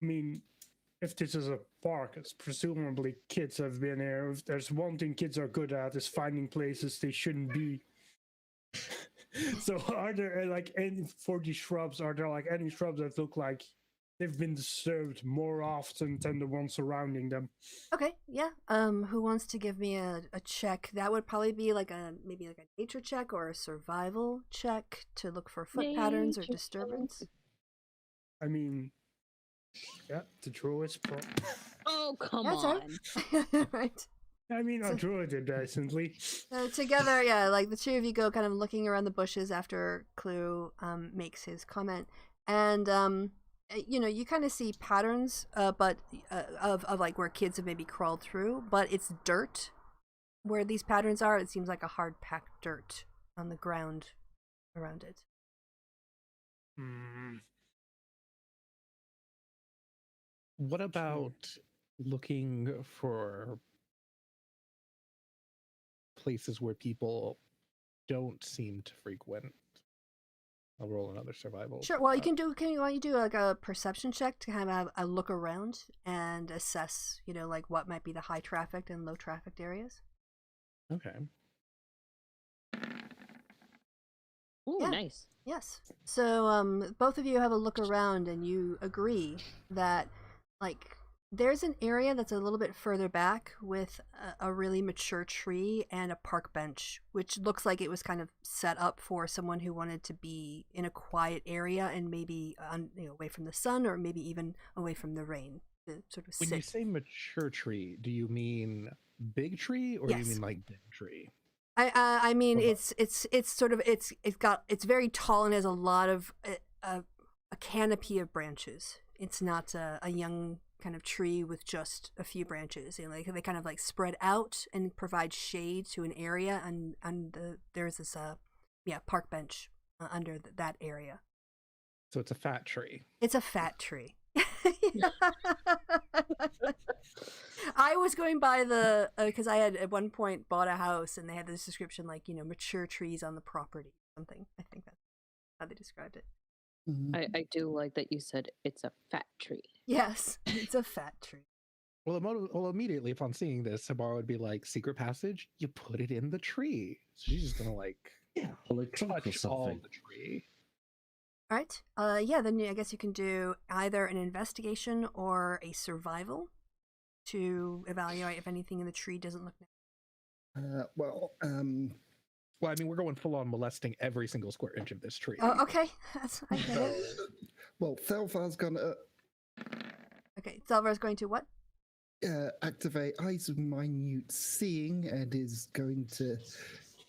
I mean, if this is a park, it's presumably kids have been here. If there's one thing kids are good at is finding places they shouldn't be. So are there for these shrubs, are there like any shrubs that look like they've been disturbed more often than the ones surrounding them? Okay, yeah. Who wants to give me a check? That would probably be maybe a nature check or a survival check to look for foot patterns or Nature disturbance. I mean, yeah, the druids. Oh, come That's on. right. I mean, a druid did recently. So together, yeah, like the two of you go kind of looking around the bushes after Clue makes his comment, and you kind of see patterns, but of like where kids have maybe crawled through, but it's dirt where these patterns are. It seems like a hard packed dirt on the ground around it. What about looking for places where people don't seem to frequent? I'll roll another survival. Sure. Well, why don't you do like a perception check to kind of have a look around and assess, like what might be the high trafficked and low trafficked areas. Okay. Ooh, Yeah. nice. Yes. So both of you have a look around and you agree that like there's an area that's a little bit further back with a really mature tree and a park bench, which looks like it was kind of set up for someone who wanted to be in a quiet area and maybe away from the sun or maybe even away from the rain to sort of When you sit. say mature tree, do you mean big tree or do you Yes. mean like dead tree? I mean Or it's sort of it's very tall and has a lot of a canopy of branches. It's not a young kind of tree with just a few branches. They kind of like spread out and provide shade to an area, and there's this park bench under that area. So it's a fat tree. It's a fat tree. I was going by the because I had at one point bought a house and they had this description like mature trees on the property, something. I think that's how they described it. I do like that you said it's a fat tree. Yes, it's a fat tree. Well, immediately upon seeing this, Sabara would be like, "Secret passage? You put it in the tree." So she's just gonna like hollow trunk or touch all something. the tree. All right. Yeah. Then I guess you can do either an investigation or a survival to evaluate if anything in the tree doesn't look. Well, Well, I mean, we're going full on molesting every single square inch of this tree. Oh, okay. I get it. well, Thelvar's gonna Okay. Zelvar's going to what? activate Eyes of Minute Seeing and is going to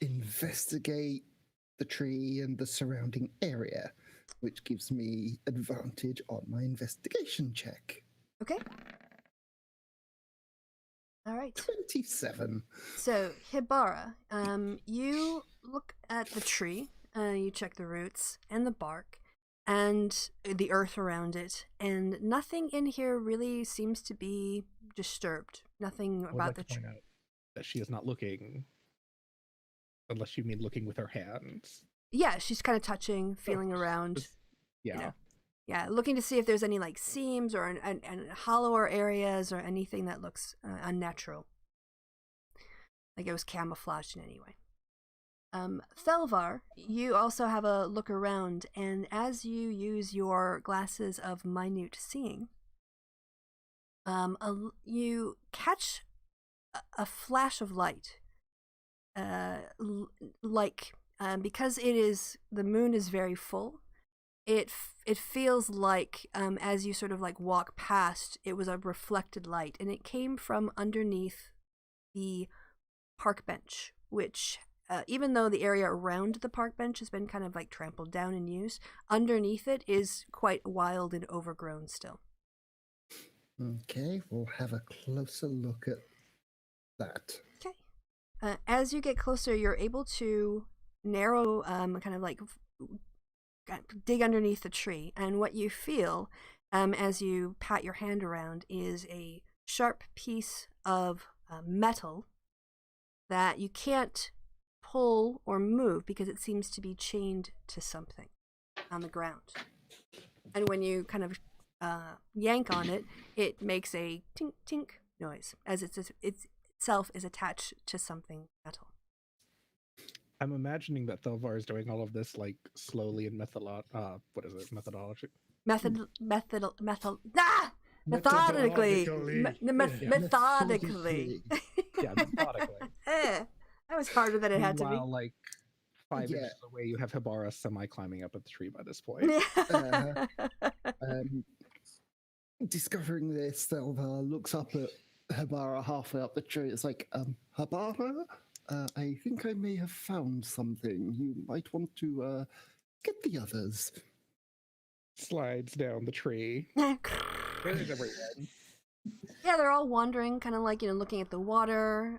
investigate the tree and the surrounding area, which gives me advantage on my investigation check. Okay. All right. 27. So, Hibara, you look at the tree, you check the roots and the bark and the earth around it, and nothing in here really seems to be disturbed. Nothing I would about like the to tree. point out that she is not looking, unless you mean looking with her hands. Yeah, she's kind of touching, feeling around. Just- yeah. know. Yeah, looking to see if there's any like seams or and hollower areas or anything that looks unnatural, like it was camouflaged in any way. Thelvar, you also have a look around, and as you use your glasses of minute seeing, you catch a flash of light, because the moon is very full. It feels like as you sort of like walk past, it was a reflected light, and it came from underneath the park bench, which even though the area around the park bench has been kind of like trampled down and used, underneath it is quite wild and overgrown still. Okay, we'll have a closer look at that. Okay. As you get closer, you're able to narrow, kind of like dig underneath the tree, and what you feel as you pat your hand around is a sharp piece of metal that you can't pull or move because it seems to be chained to something on the ground. And when you kind of yank on it, it makes a tink tink noise as it itself is attached to something metal. I'm imagining that Thelvar is doing all of this like slowly and methodology. Methodically. Methodically. Yeah, methodically. That was harder than it had to be. Meanwhile, like 5 Yeah. inches away, you have Hibara semi-climbing up a tree by this point. Discovering this, Thelvar looks up at Habara halfway up the tree. It's like, Habara, I think I may have found something. You might want to get the others. Slides down the tree. There's everyone. Yeah, they're all wandering, kind of like, looking at the water.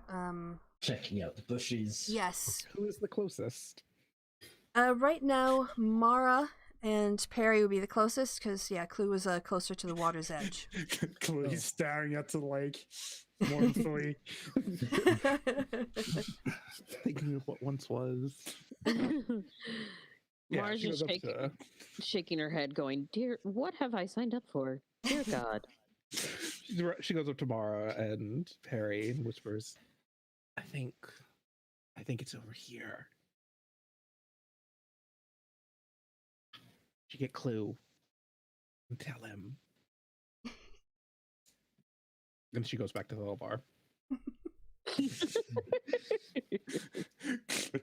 Checking out the bushes. Yes. Who is the closest? Right now, Mara and Perry would be the closest, because, Clue was closer to the water's edge. Chloe's staring at the lake mournfully. Thinking of what once was. Mars she is goes up shaking her head, going, "Dear, what have I signed up for? Dear God." She goes up to Mara and Perry and whispers, I think it's over here. You get Clue and tell him. And she goes back to the little bar.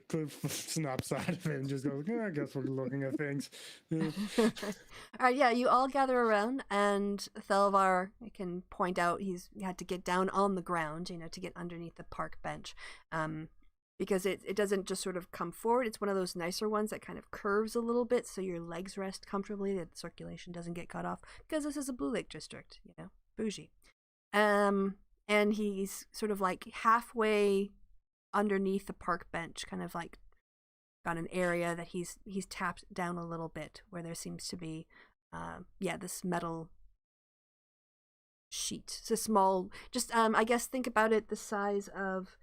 Cliff snaps out of it and just goes, I guess we're looking at things. Alright, yeah, you all gather around, and Thelvar can point out he had to get down on the ground, to get underneath the park bench. Because it doesn't just sort of come forward. It's one of those nicer ones that kind of curves a little bit so your legs rest comfortably, the circulation doesn't get cut off, because this is a Blue Lake district, bougie. And he's sort of like halfway underneath the park bench, kind of like got an area that he's tapped down a little bit where there seems to be this metal sheet. It's a small, just I guess think about it the size of,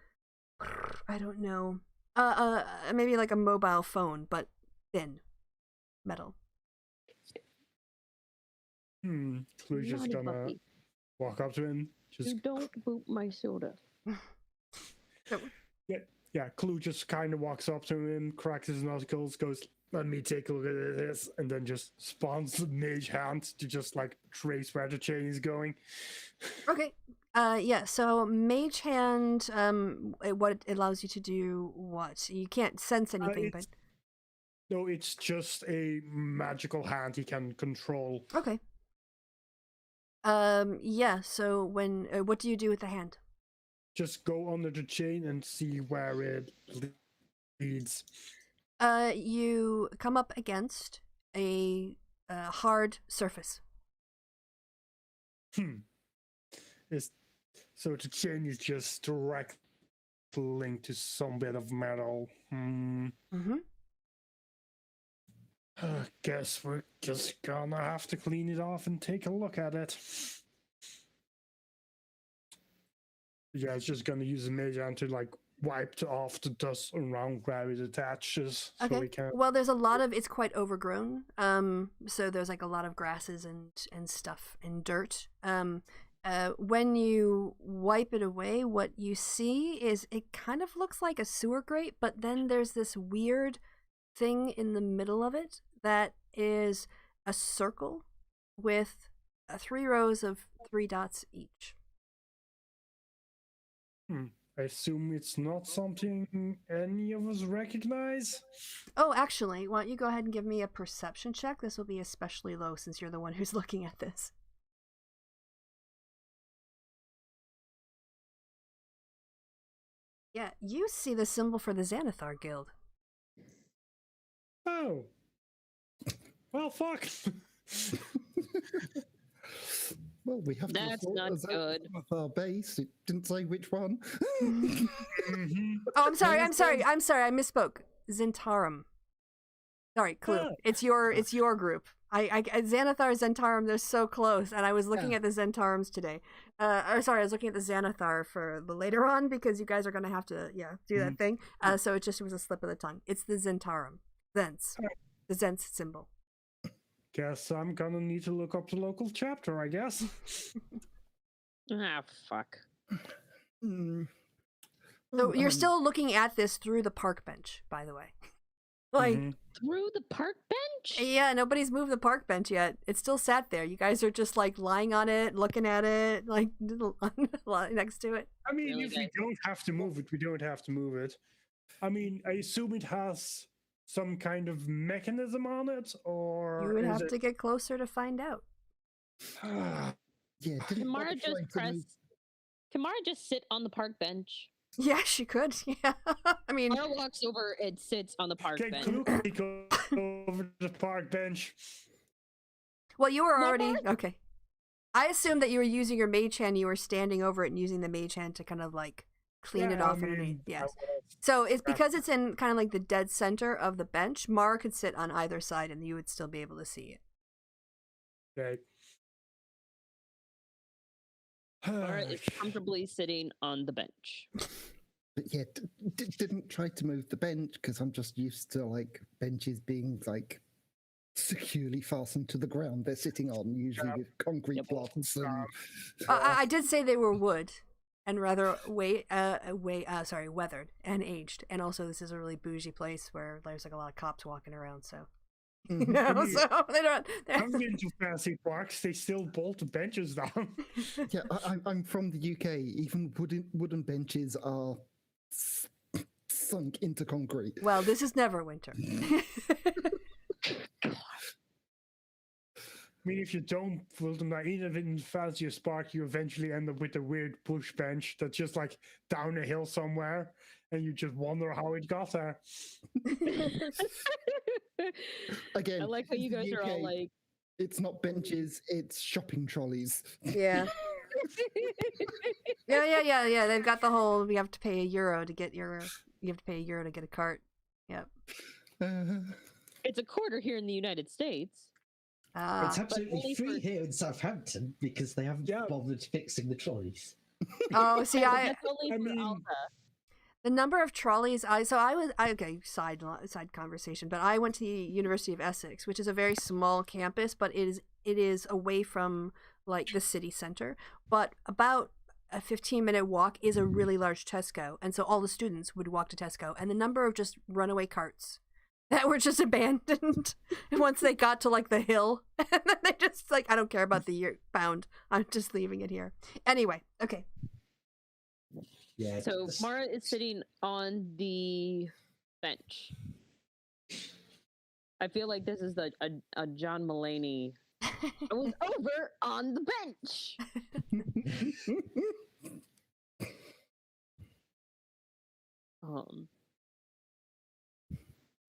I don't know, maybe like a mobile phone, but thin metal. Clue's just Naughty gonna puppy. walk up to him. Just You don't boop my soda. yeah. Clue just kind of walks up to him, cracks his knuckles, goes, "Let me take a look at this," and then just spawns the mage hand to just like trace where the chain is going. Okay. Yeah, so Mage Hand, what it allows you to do what? You can't sense anything, but... No, it's just a magical hand he can control. Okay. Yeah, so when... what do you do with the hand? Just go under the chain and see where it leads. You come up against a hard surface. So the chain is just direct linked to some bit of metal. I guess we're just gonna have to clean it off and take a look at it. Yeah, it's just gonna use the mage hand to like wipe off the dust around where it attaches. Okay. So we can. Well, there's a lot of... It's quite overgrown. So there's like a lot of grasses and stuff and dirt. When you wipe it away, what you see is it kind of looks like a sewer grate, but then there's this weird thing in the middle of it that is a circle with 3 rows of 3 dots each. I assume it's not something any of us recognize. Oh, actually, why don't you go ahead and give me a perception check? This will be especially low since you're the one who's looking at this. Yeah, you see the symbol for the Xanathar Guild. Oh. Well, fuck. Well, we have That's to not good. with our base. It didn't say which one. Mhm. Oh, I'm sorry, I misspoke. Zentarum. Sorry, Clue. Ah. It's your group. Xanathar, Zentarum, they're so close, and I was looking at the Zentarums today. I was looking at the Xanathar for the later on because you guys are gonna have to, do that thing. So it was a slip of the tongue. It's the Zentarum. Zents. The Zents symbol. Guess I'm gonna need to look up the local chapter, I guess. Ah, fuck. So you're still looking at this through the park bench, by the way. Like, Through the park bench? yeah, nobody's moved the park bench yet. It still sat there. You guys are just like lying on it, looking at it, like next to it. I mean, Really, if we guys? don't have to move it, we don't have to move it. I mean, I assume it has some kind of mechanism on it, or You would is have it... to get closer to find out. Yeah, didn't Can Mara bother just trying to press... move- Can Mara just sit on the park bench? Yeah, she could. Yeah, I mean, Mara walks over and sits on the park Can bench. Clue go over the park bench? well, you were No, already okay. I assumed that you were using your mage hand. You were standing over it and using the mage hand to kind of like clean it Yeah, I off mean, underneath. I Yes. was. So it's because it's in kind of like the dead center of the bench. Mara could sit on either side, and you would still be able to see it. Okay. Mara is comfortably sitting on the bench. But yeah, didn't try to move the bench because I'm just used to like benches being like securely fastened to the ground they're sitting on, usually with concrete Yep. blocks. And I did say they were wood, and rather weathered and aged. And also, this is a really bougie place where there's like a lot of cops walking around. So, you know, I mean, so they don't. I've been to fancy parks. They still bolt the benches down. yeah, I'm from the UK. Even wooden benches are sunk into concrete. Well, this is Neverwinter. I mean, if you don't build them that, even in fanciest park, you eventually end up with a weird bush bench that's just like down a hill somewhere, and you just wonder how it got there. Again, I like how you in the guys are all UK, like, it's not benches, it's shopping trolleys. Yeah. Yeah. They've got the whole. You have to pay €1 to get your. You have to pay €1 to get a cart. Yep. it's a quarter here in the United States. It's Ah. absolutely only free for- here in Southampton because they haven't Yeah. bothered fixing the trolleys. Oh, see, Yeah, but I that's only I for mean- Alta. the number of trolleys. Okay. Side conversation, but I went to the University of Essex, which is a very small campus, but it is away from like the city center. But about a 15-minute walk is a really large Tesco, and so all the students would walk to Tesco, and the number of just runaway carts that were just abandoned once they got to like the hill, and then they just like, I don't care about the year pound, I'm just leaving it here. Anyway, okay. Yeah. So Mara is sitting on the bench. I feel like this is a John Mulaney. I was over on the bench.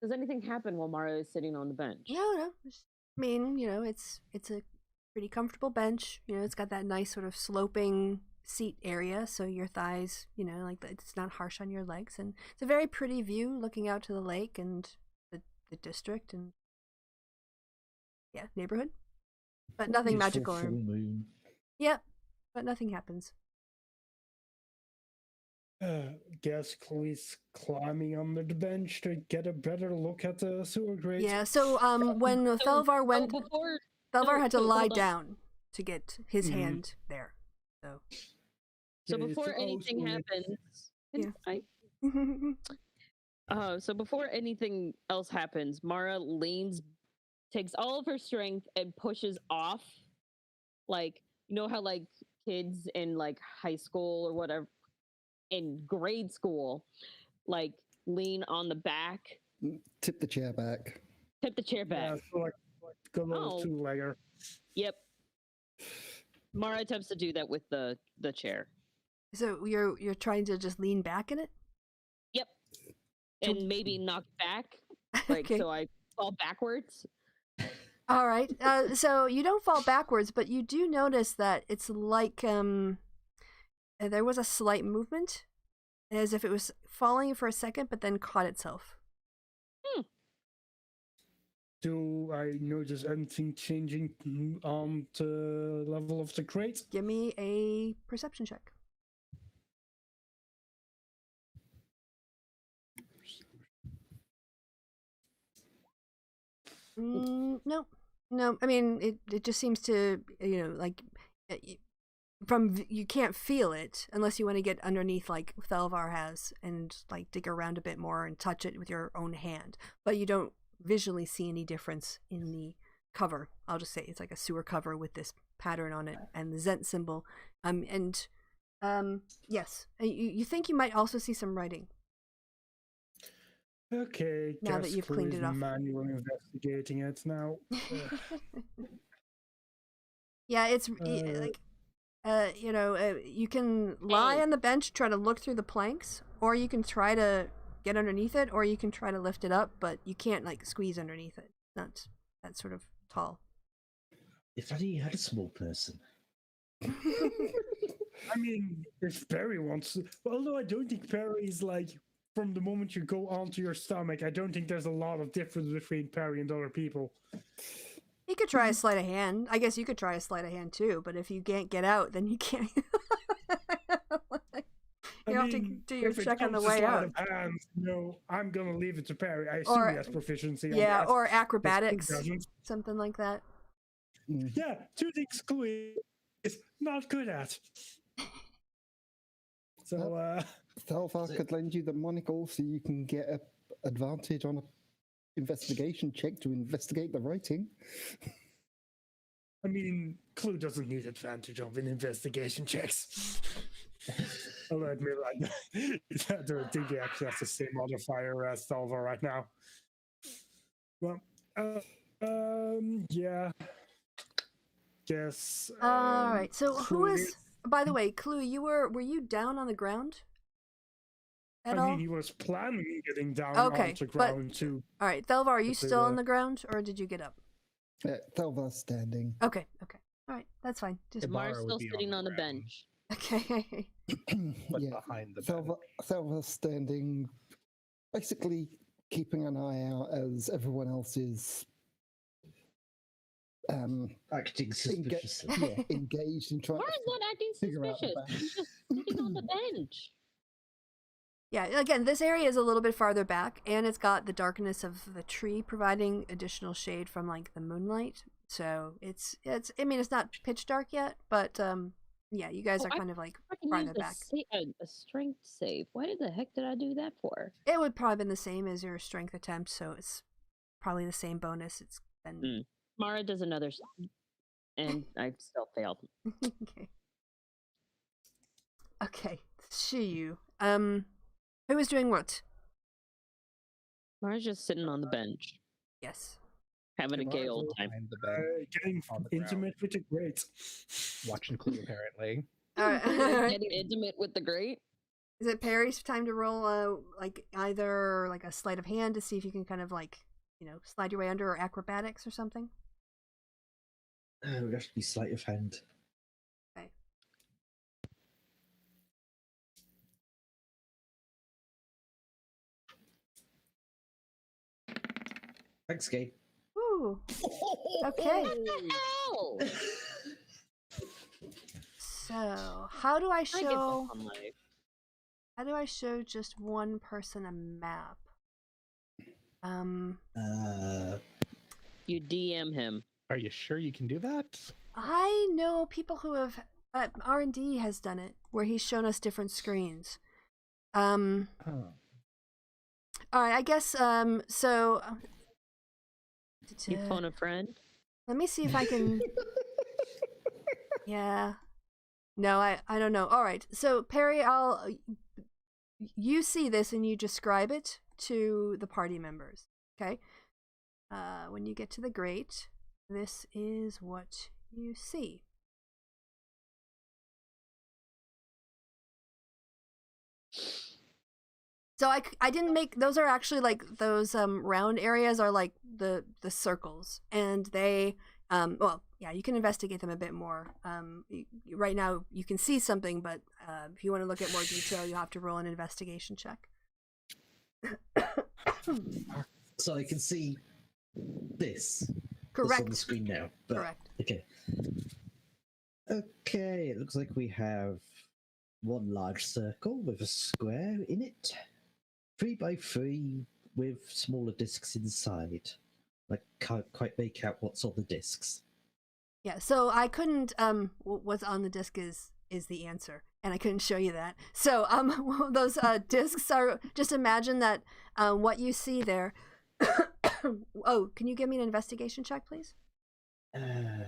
Does anything happen while Mara is sitting on the bench? No. I mean, it's a pretty comfortable bench. It's got that nice sort of sloping seat area, so your thighs, like it's not harsh on your legs, and it's a very pretty view looking out to the lake and the district and neighborhood. But nothing Beautiful magical. full moon. Yep, but nothing happens. Guess Chloe's climbing under the bench to get a better look at the sewer grate. Yeah. So when Thelvar went, before Thelvar had to so lie hold on. down to get his Mhm. hand there. So. So Yeah, before it's anything also- happens, Yeah. so before anything else happens, Mara leans, takes all of her strength and pushes off. Like, how like kids in like high school or whatever, in grade school, like lean on the back, Tip the chair back. tip the chair back. Yeah, so like a little Oh. two-legger. Yep. Mara attempts to do that with the chair. So you're trying to just lean back in it? Yep. And maybe knock back, like Okay. so I fall backwards. All right. So you don't fall backwards, but you do notice that it's like there was a slight movement, as if it was falling for a second, but then caught itself. Do I notice anything changing on the level of the crate? Give me a perception check. No. I mean, it just seems to, like, you can't feel it unless you want to get underneath like Thelvar has and like dig around a bit more and touch it with your own hand. But you don't visually see any difference in the cover. I'll just say it's like a sewer cover with this pattern on it and the Zent symbol. Yes, you think you might also see some writing. Okay, Now that guess you've cleaned Chloe's it off. manually investigating it now. Yeah, it's like, you can lie Hey. on the bench, try to look through the planks, or you can try to get underneath it, or you can try to lift it up, but you can't like squeeze underneath it. Not that sort of tall. If only you had a small person. I mean, if Perry wants, although I don't think Perry is like, from the moment you go onto your stomach, I don't think there's a lot of difference between Perry and other people. You could try a sleight of hand. I guess you could try a sleight of hand too, but if you can't get out, then you can't. You have to do your if it check on the comes to way sleight out. of hand, no, I'm gonna leave it to Perry. I assume Or- he has proficiency. on Yeah, that. or But Chloe acrobatics, doesn't. something like that. Yeah, two things Chloe is not good at. So, Thelvar could lend you the monocle so you can get an advantage on a investigation check to investigate the writing. I mean, Clue doesn't need advantage of in investigation checks. Although I admit, I don't think he actually has the same modifier as Salva right now. Well, yeah. Guess. All right. So who Clue is? is- By the way, Clue, were you down on the ground at I all? mean, he was planning on getting down Okay, onto but- ground too. All right, Thelvar, are you Let's say still on that. the ground, or did you get up? Thelvar's standing. Okay. All right, that's fine. Just Ibarra Mara's would still be on sitting the on the ground. bench. okay. But yeah, behind the bench. Thelvar's standing, basically keeping an eye out as everyone else is Acting suspiciously. engaged in trying Why is not acting figure out the suspicious? He's just sitting on the bench. Yeah, again, this area is a little bit farther back, and it's got the darkness of the tree providing additional shade from like the moonlight. So it's I mean, it's not pitch dark yet, but yeah, you guys are kind of like I can farther use back. a strength save. Why the heck did I do that for? It would probably been the same as your strength attempt, so it's probably the same bonus. It's been Mara does another, and I still failed. okay. Okay, Shiyu. Who is doing what? Mara's just sitting on the bench, Yes. having a gay old time. Behind the bench, Getting on the ground. intimate with the great. watching Clue apparently. All right. Getting intimate with the great. Is it Perry's time to roll like either like a sleight of hand to see if you can kind of like, you know, slide your way under, or acrobatics or something? It would have to be sleight of hand. Okay. Thanks, Gabe. Ooh. Okay. Ow! So, how do I I get show this on life. how do I show just one person a map? You DM him. Are you sure you can do that? I know people who have R&D has done it where he's shown us different screens. Oh. All right, I guess so You phone a friend. let me see if I can Yeah. No, I don't know. All right. So Perry, you see this and you describe it to the party members. Okay? When you get to the grate, this is what you see. So I didn't make those are actually like those round areas are like the circles, and they well, yeah, you can investigate them a bit more. Right now you can see something, but if you want to look at more detail, you have to roll an investigation check. So I can see this. That's Correct. on the screen now. But, Correct. Okay. Okay, it looks like we have one large circle with a square in it. 3 by 3 with smaller discs inside. I can't quite make out what's on the discs. Yeah, so I couldn't what's on the disc is the answer, and I couldn't show you that. So those discs are, just imagine that what you see there. Oh, can you give me an investigation check, please? Would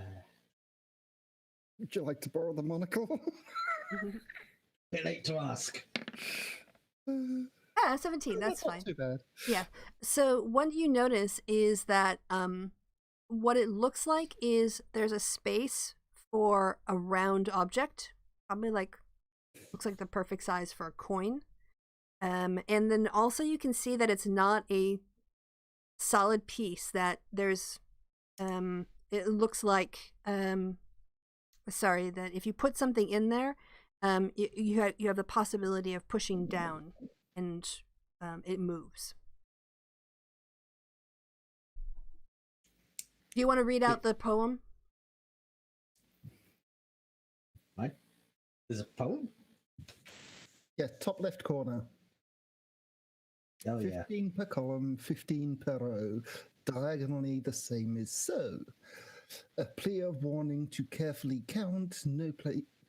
you like to borrow the monocle? Bit late to ask. 17, that's not fine. too bad. Yeah. So what you notice is that what it looks like is there's a space for a round object, probably like looks like the perfect size for a coin. And then also you can see that it's not a solid piece, that there's it looks like sorry, that if you put something in there, you have the possibility of pushing down and it moves. Do you want to read out the poem? What? There's a poem? Yeah, top left corner. Oh, yeah. 15 per column, 15 per row. Diagonally the same is so. A plea of warning to carefully count. No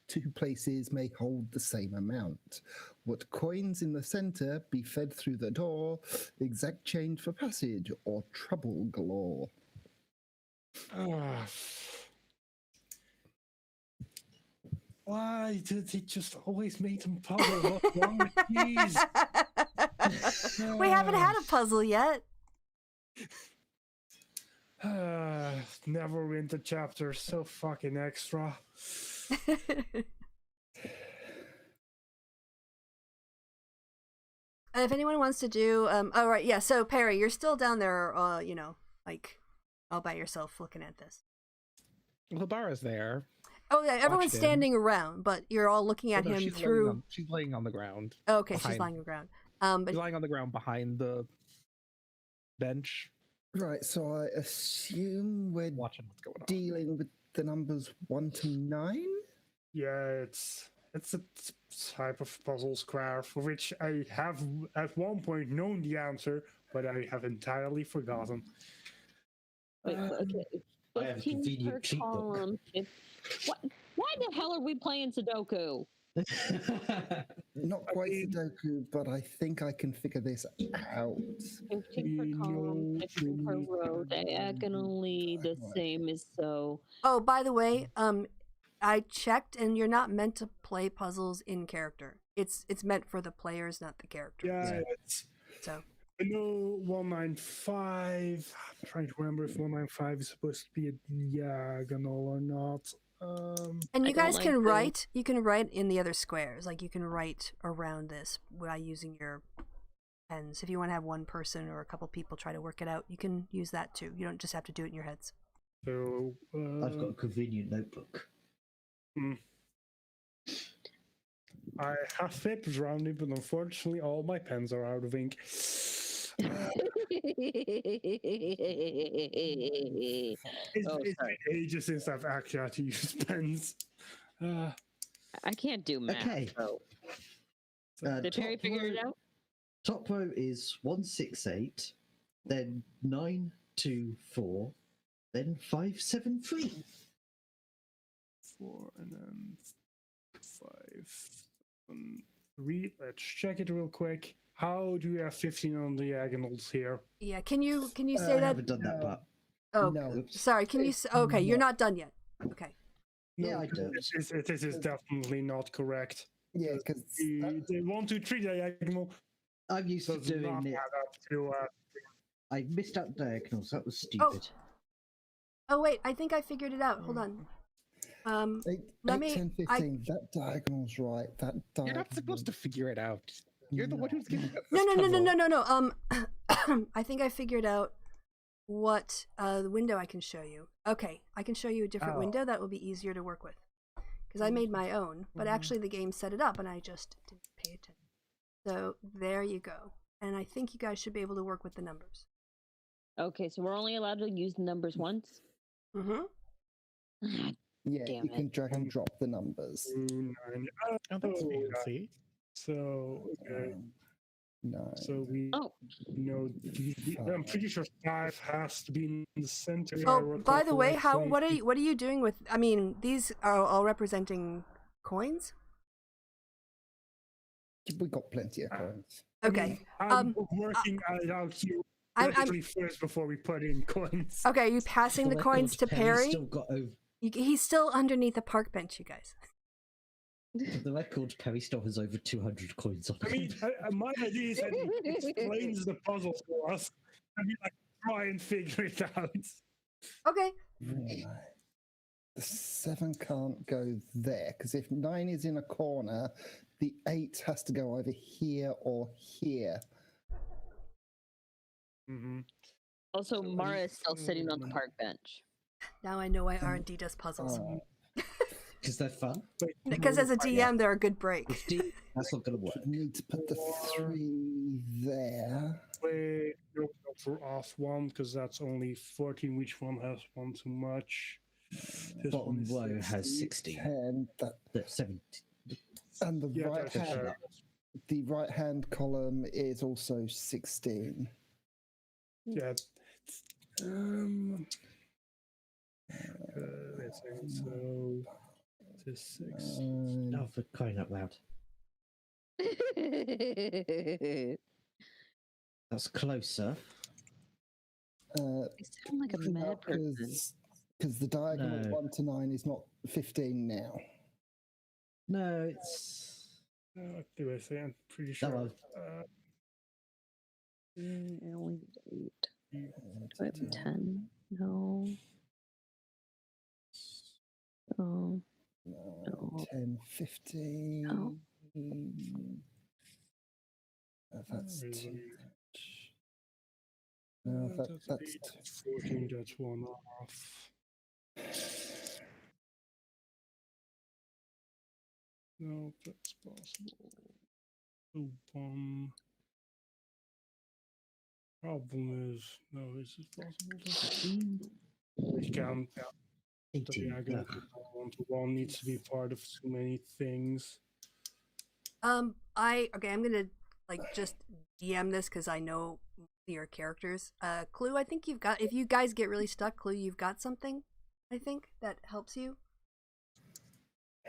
two places may hold the same amount. What coins in the center be fed through the door, exact change for passage, or trouble galore. Why did they just always make them puzzle? What's wrong with these? We haven't had a puzzle yet. Neverwinter chapter, so fucking extra. If anyone wants to do oh right, yeah, so Perry, you're still down there you know, like all by yourself looking at this. Well, Bara's there. Oh yeah, everyone's Watched him. standing around, but you're all looking at Oh, no, him she's through she's laying on the ground. Oh, okay, she's behind- lying on the ground. She's lying on the ground behind the bench. Right, so I assume we're Watching what's going on. dealing with the numbers 1 to 9? Yeah, it's a type of puzzle square for which I have at one point known the answer, but I have entirely forgotten. Wait, okay. I have a 15 per convenient cheat book. column. What? Why the hell are we playing Sudoku? Not quite mean- Sudoku, but I think I can figure this out. 15 per We column, know 15 per we row, can- diagonally the same as so. Oh, by the way, I checked, and you're not meant to play puzzles in character. It's meant for the players, not the characters. Yeah, it's. So I know 195. I'm trying to remember if 195 is supposed to be a diagonal or not. and I you don't guys like can the- write. You can write in the other squares. Like you can write around this by using your pens. If you want to have one person or a couple people try to work it out, you can use that too. You don't just have to do it in your heads. So I've got a convenient notebook. I have papers around me, but unfortunately, all my pens are out of ink. It's Oh, been sorry. ages since I've actually had to use pens. I can't do math. Okay. So. Did Perry top figure it row- out? Top row is 168, then 924, then 573. 4 and then 5, 7, 3. Let's check it real quick. How do you have 15 on diagonals here? Yeah. Can you say I that? haven't done that No. part. Oh, No. Oops. sorry. Can you? Okay, you're not done yet. Okay. Yeah, I do. This is definitely not correct. Yeah, because The 1, 2, 3 diagonal I'm used to does doing not it. add up to. I missed out diagonals. That was stupid. Oh wait, I think I figured it out. Hold on. 8, let 8 me- 10, 15. That diagonal's right. That diagonal. You're not supposed to figure it out. You're the one who's giving us No, this no, no, no, puzzle. no, no, no. I think I figured out what the window I can show you. Okay, I can show you a different Oh. window that will be easier to work with. Because I made my own, but actually the game set it up and I just didn't pay attention. So there you go. And I think you guys should be able to work with the numbers. Okay, so we're only allowed to use numbers once. Mm-hmm. Yeah, Damn you it. can drag and drop the numbers. 2, 9. Oh, that's Oh, yeah. fancy. So, okay. 9. So we Oh, know. I'm pretty sure 5 has to be in the center. if I Oh, recall by the way, correctly. what are you doing with? I mean, these are all representing coins. We got plenty of coins. Okay. I'm working it out here I'm literally first before we put in coins. okay. Are you passing For the the coins record, to Perry's Perry? Still got over. He's still underneath the park bench, you guys. For the record, Perry still has over 200 coins on I mean, my idea is that he explains the puzzle to us, and we like try and figure it out. Okay. The 7 can't go there because if 9 is in a corner, the 8 has to go either here or here. Mm-hmm. also, So Mara is still sitting on the 4, park bench. Now I know why R&D does puzzles. because they're fun. Because as a DM, they're a good break. 50, that's not going to work. You need to put the 3 there. Wait, no, for off 1 because that's only 14. Which one has 1 too much? This one Bottom is row has 60. 60. 10. That, That's 70. and the Yeah, right that's hand, fair. the right hand column is also 16. Yeah. Let's see. So, this 6. Oh, for crying out loud. That's closer. You sound like a mad person. Because the diagonal No. 1 to 9 is not 15 now. No, it's. What do I say? I'm pretty No, sure. well, Only 8. Uh, Do I have 10? No. Oh. No. 10, 15. No. That's Really? too much. No, that's 8, that's 14, that's 1 off. No, that's possible. 1. Problem is, no, is it possible to see? We can't. So 18. yeah, going one-to-one needs to be part of so many things. I'm gonna like just DM this because I know your characters. Clue, I think you've got. If you guys get really stuck, Clue, you've got something. I think that helps you.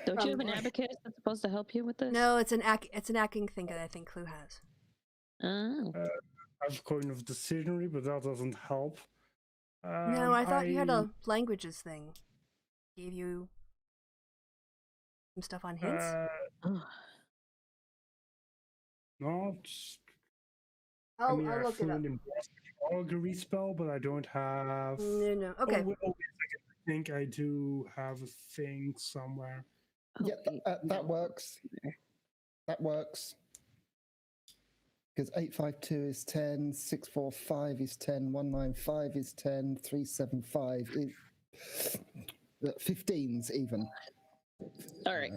Don't you have an abacus that's supposed to help you with this? No, it's an acting thing that I think Clue has. Oh. I've coin of decisionary, but that doesn't help. No, I thought you had a languages thing. Gave you some stuff on hints. Not. I'll I look it flew up. in augury spell, but I don't have. No. Okay. Oh, wait a second. I think I do have a thing somewhere. Yeah, that works. That works. Because 852 is 10, 645 is 10, 195 is 10, 375 is 15's even. All right.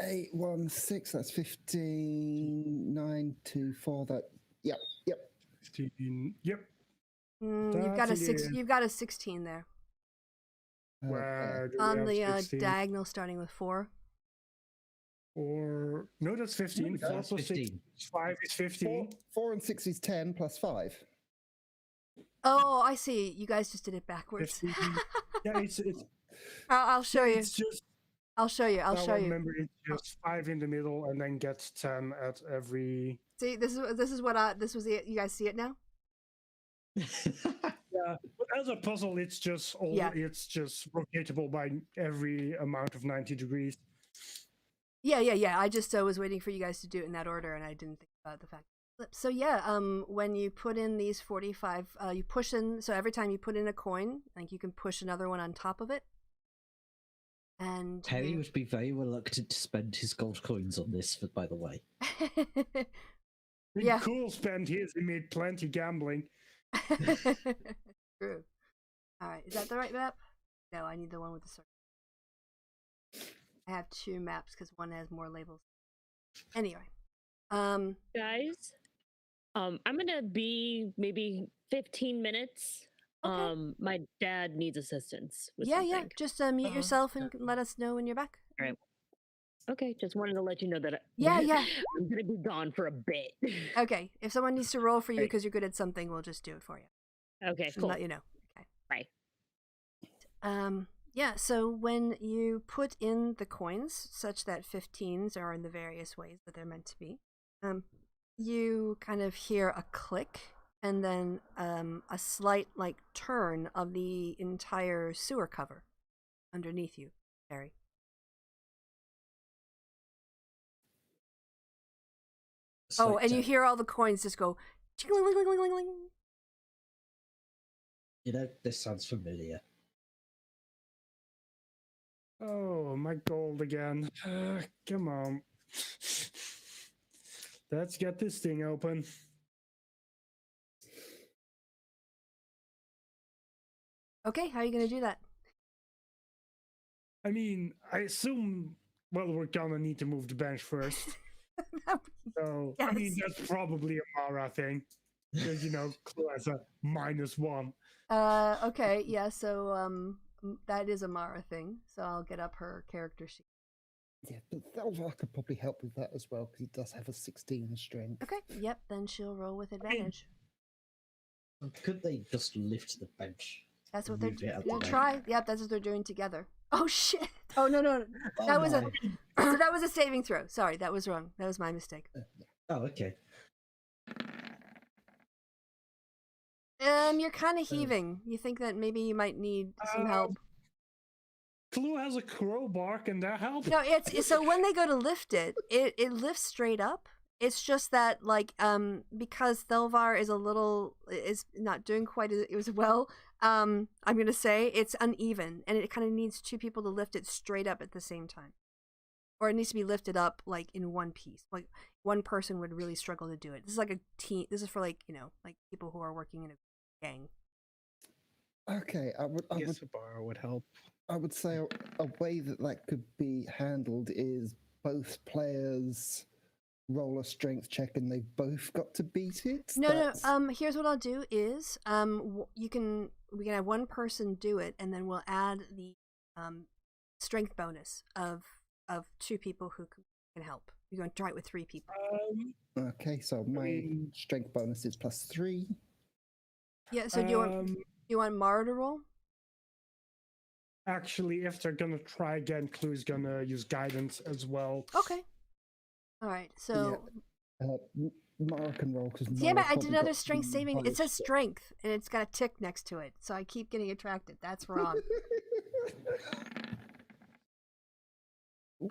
816, that's 15, 924, that, yep. 15. Yep. You've got a 16 there. Where do On we the have 16? diagonal starting with 4. Or no, that's 15. No, 4 that's plus 6 15. 5 is 15. 4 and 6 is 10 plus 5. Oh, I see. You guys just did it backwards. 15. Yeah, it's I'll show you. it's just. I'll show you. Now I remember it's just 5 in the middle and then gets 10 at every. See, this was what this was. You guys see it now? Yeah, but as a puzzle, it's just it's just rotatable by every amount of 90 degrees. Yeah. I just was waiting for you guys to do it in that order, and I didn't think about the fact. So yeah, when you put in these 45, you push in. So every time you put in a coin, like you can push another one on top of it. And Harry would be very reluctant to spend his gold coins on this, by the way. Yeah. Cool spend his. He made plenty gambling. True. All right, is that the right map? No, I need the one with the circle. I have 2 maps because one has more labels. Anyway, guys, I'm gonna be maybe 15 minutes. Okay. My dad needs assistance with yeah. something. Just mute yourself and let us know when you're back. All right. Okay, just wanted to let you know that. Yeah. I'm gonna be gone for a bit. Okay, if someone needs to roll for you because you're good at something, we'll just do it for you. Okay, And cool. let you know. Okay. Bye. Yeah. So when you put in the coins, such that 15s are in the various ways that they're meant to be, you kind of hear a click and then a slight turn of the entire sewer cover underneath you, Harry. Oh, and you hear all the coins just go ching-ling-ling-ling-ling-ling. You know, this sounds familiar. Oh, my gold again. Come on. Let's get this thing open. Okay, how are you going to do that? I mean, I assume, well, we're gonna need to move the bench first. So, Yes. I mean, that's probably a Mara thing. Because, Clue has a -1. Okay, yeah, so that is a Mara thing. So I'll get up her character sheet. Yeah, but Thelvar could probably help with that as well, because he does have a 16 strength. Okay, yep, then she'll roll with advantage. Could they just lift the bench? That's what they're Move it out doing. the way? Try. Yep, that's what they're doing together. Oh shit! Oh no! That was no. that was a saving throw. Sorry, that was wrong. That was my mistake. Oh, okay. You're kind of heaving. You think that maybe you might need some help? Clue has a crowbar, can that help? No, it's so when they go to lift it, it lifts straight up. It's just that because Thelvar is not doing quite as well. I'm gonna say it's uneven, and it kind of needs 2 people to lift it straight up at the same time, or it needs to be lifted up in one piece. Like one person would really struggle to do it. This is like a team. This is for people who are working in a gang. Okay, I would a bar would help. I would say a way that could be handled is both players roll a strength check and they've both got to beat it? No, That's- no. Here's what I'll do is we can have one person do it, and then we'll add the strength bonus of 2 people who can help. You're going to try it with 3 people. Okay, so my strength bonus is +3. Yeah. So do you want Mara to roll? Actually, if they're gonna try again, Clue's gonna use guidance as well. Okay. All right. So Mara can roll because yeah, but I did another strength saving. It says strength, and it's got a tick next to it, so I keep getting attracted. That's wrong.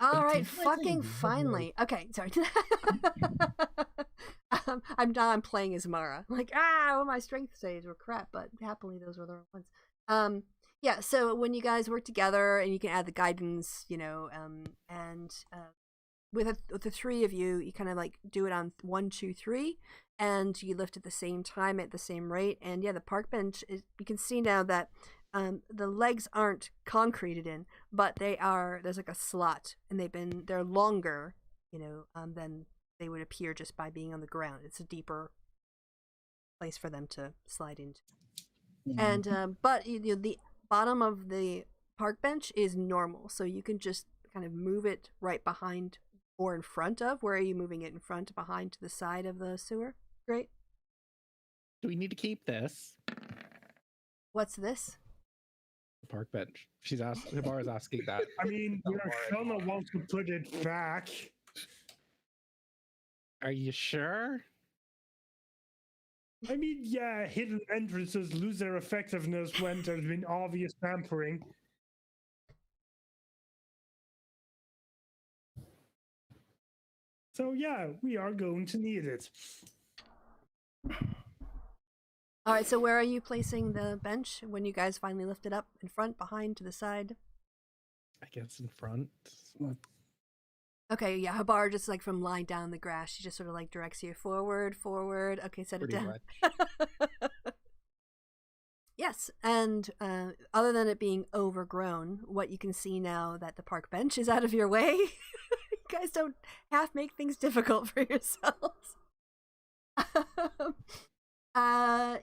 All right, fucking finally. Okay, sorry. I'm playing as Mara. Like, all my strength saves were crap, but happily those were the wrong ones. Yeah. So when you guys work together, and you can add the guidance, and with the 3 of you, you kind of like do it on 1, 2, 3, and you lift at the same time at the same rate. And yeah, the park bench is. You can see now that. The legs aren't concreted in, but there's like a slot, and they're longer, than they would appear just by being on the ground. It's a deeper place for them to slide into. And but the bottom of the park bench is normal, so you can just kind of move it right behind or in front of. Where are you moving it? In front, behind, to the side of the sewer? Great. Do we need to keep this? What's this? The park bench. Hibara's asking that. I mean, you're gonna want to put it back. Are you sure? I mean, yeah, hidden entrances lose their effectiveness when there's been obvious tampering. So yeah, we are going to need it. All right, so where are you placing the bench when you guys finally lift it up? In front, behind, to the side? I guess in front. Okay, yeah, Habar just like from lying down in the grass, she just sort of like directs you forward. Okay, set it Pretty down. much. Yes, and other than it being overgrown, what you can see now that the park bench is out of your way, you guys don't half make things difficult for yourselves.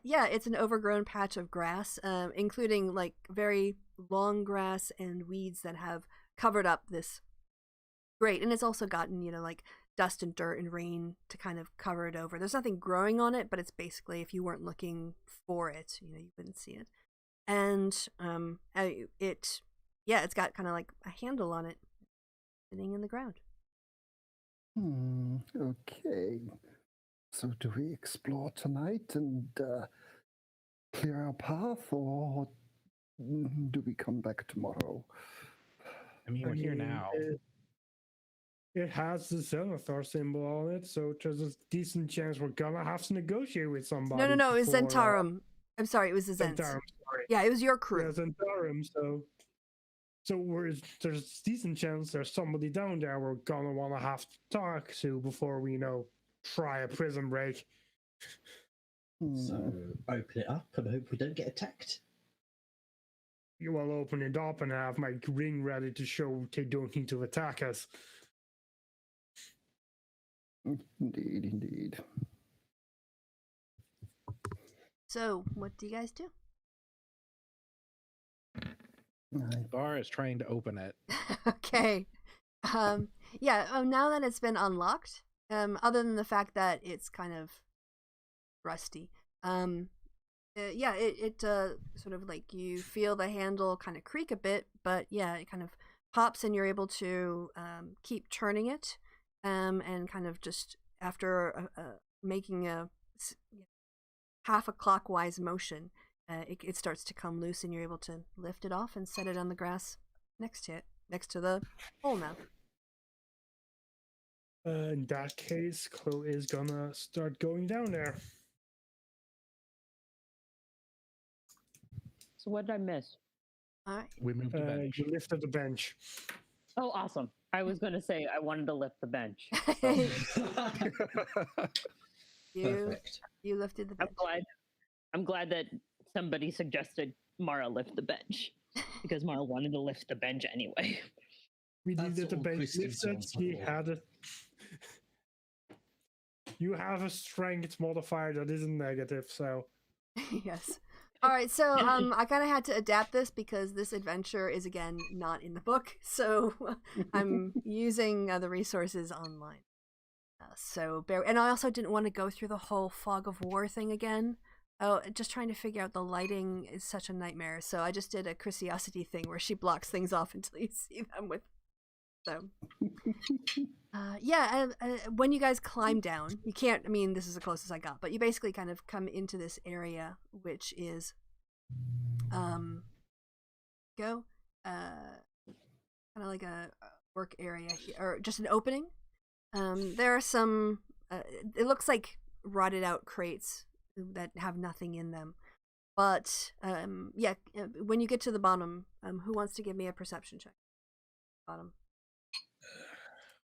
Yeah, it's an overgrown patch of grass, including like very long grass and weeds that have covered up this grate, and it's also gotten like dust and dirt and rain to kind of cover it over. There's nothing growing on it, but it's basically, if you weren't looking for it, you wouldn't see it. And it's got kind of like a handle on it, sitting in the ground. Okay. So do we explore tonight and clear our path, or do we come back tomorrow? I mean, we're here now. It has the Zenithar symbol on it, so there's a decent chance we're gonna have to negotiate with somebody. No, it was before, Zentarum. I'm sorry, it was the Zents. Zentarum, sorry. Yeah, it was your crew. Yeah, Zentarum, so there's a decent chance there's somebody down there we're gonna want to have to talk to before we, try a prison break. So open it up and hope we don't get attacked. You will open it up and have my ring ready to show they don't need to attack us. Indeed. So, what do you guys do? Bar is trying to open it. Okay. Now that it's been unlocked, other than the fact that it's kind of rusty, it sort of like you feel the handle kind of creak a bit, but yeah, it kind of pops and you're able to keep turning it, and kind of just after making a half a clockwise motion, it starts to come loose and you're able to lift it off and set it on the grass next to the hole now. In that case, Chloe is gonna start going down there. So what did I miss? All right. We moved the bench. You lifted the bench. Oh, awesome. I was going to say I wanted to lift the bench. You lifted the bench. I'm glad that somebody suggested Mara lift the bench, because Mara wanted to lift the bench anyway. We That's needed the all bench Kristi lifted. sounds He like. had it. You have a strength modifier that isn't negative, so Yes. All right, so I kind of had to adapt this because this adventure is again not in the book, so I'm using the resources online. And I also didn't want to go through the whole fog of war thing again. Oh, just trying to figure out the lighting is such a nightmare. So I just did a Christiosity thing where she blocks things off until you see them with. So, when you guys climb down, you can't. I mean, this is the closest I got, but you basically kind of come into this area, which is, kind of like a work area here, or just an opening. There are some. It looks like rotted out crates that have nothing in them. But when you get to the bottom, who wants to give me a perception check? Bottom.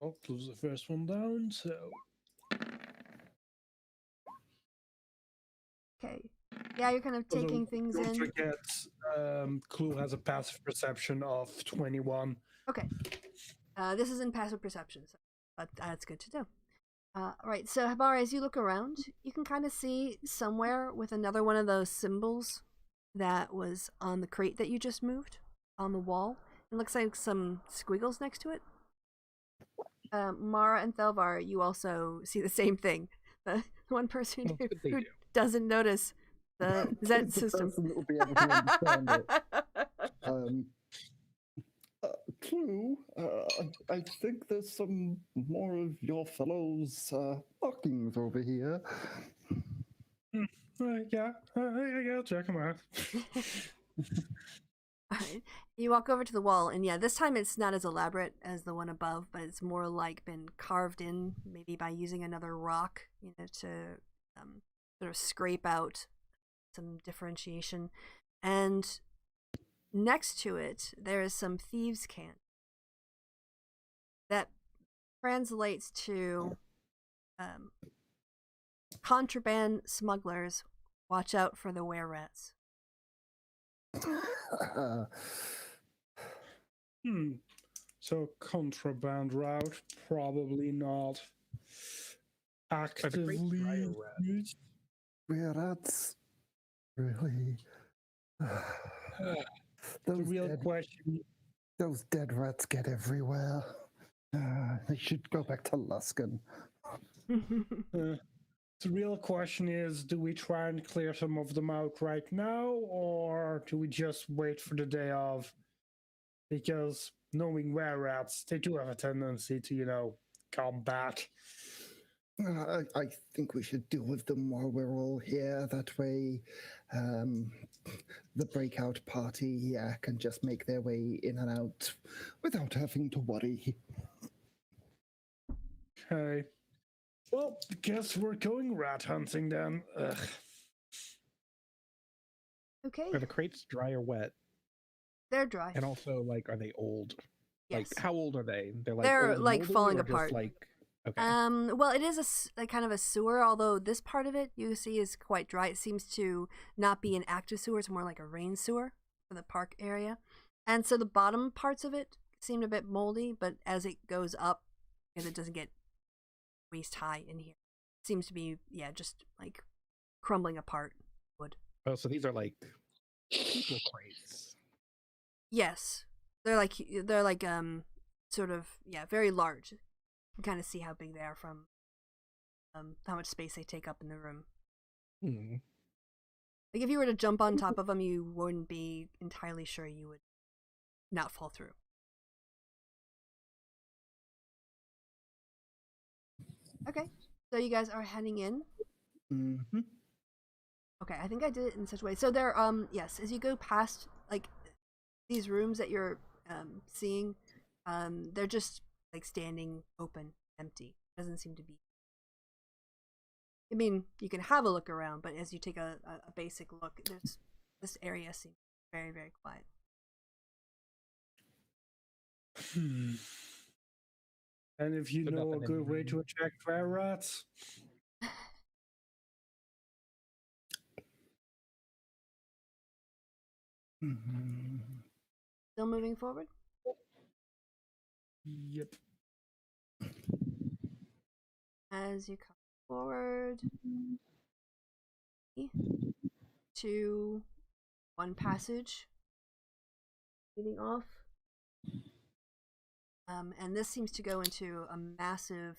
I'll close the first one down. So Okay. Yeah, you're kind of taking things don't in. forget, Clue has a passive perception of 21. Okay. This is in passive perception, but that's good to do. Right, so Habari, as you look around, you can kind of see somewhere with another one of those symbols that was on the crate that you just moved on the wall. It looks like some squiggles next to it. Mara and Thelvar, you also see the same thing. The one person who doesn't notice the Zed system. The person that will be able to understand it. Clue, I think there's some more of your fellows' markings over here. Yeah, I'll check them out. Alright. You walk over to the wall, and yeah, this time it's not as elaborate as the one above, but it's more like been carved in, maybe by using another rock, to sort of scrape out some differentiation. And next to it, there is some thieves' can. That translates to contraband smugglers, watch out for the were-rats. So contraband route, probably not actively used. Were-rats, really? The real question. Those dead rats get everywhere. They should go back to Luskan. The real question is, do we try and clear some of them out right now, or do we just wait for the day of? Because knowing were-rats, they do have a tendency to, come back. I think we should deal with them while we're all here. That way, the breakout party can just make their way in and out without having to worry. Okay. Well, guess we're going rat hunting then. Ugh. Okay. Are the crates dry or wet? They're dry. And also, are they old? Yes. Like, how old are they? They're old and moldy, falling or just, apart. Okay. Well, it is a kind of a sewer, although this part of it you see is quite dry. It seems to not be an active sewer; it's more like a rain sewer for the park area. And so the bottom parts of it seem a bit moldy, but as it goes up, because it doesn't get waist high in here, it seems to be just like crumbling apart wood. Oh, so these are like people crates. Yes, they're like sort of very large. You can kind of see how big they are from how much space they take up in the room. Like if you were to jump on top of them, you wouldn't be entirely sure you would not fall through. Okay, so you guys are heading in. Mm-hmm. Okay, I think I did it in such a way. So there, yes, as you go past like these rooms that you're seeing, they're just like standing open, empty. Doesn't seem to be. I mean, you can have a look around, but as you take a basic look, this area seems very, very quiet. And if you know a good way to attract were-rats? Still moving forward? Yep. As you come forward to one passage leading off. And this seems to go into a massive,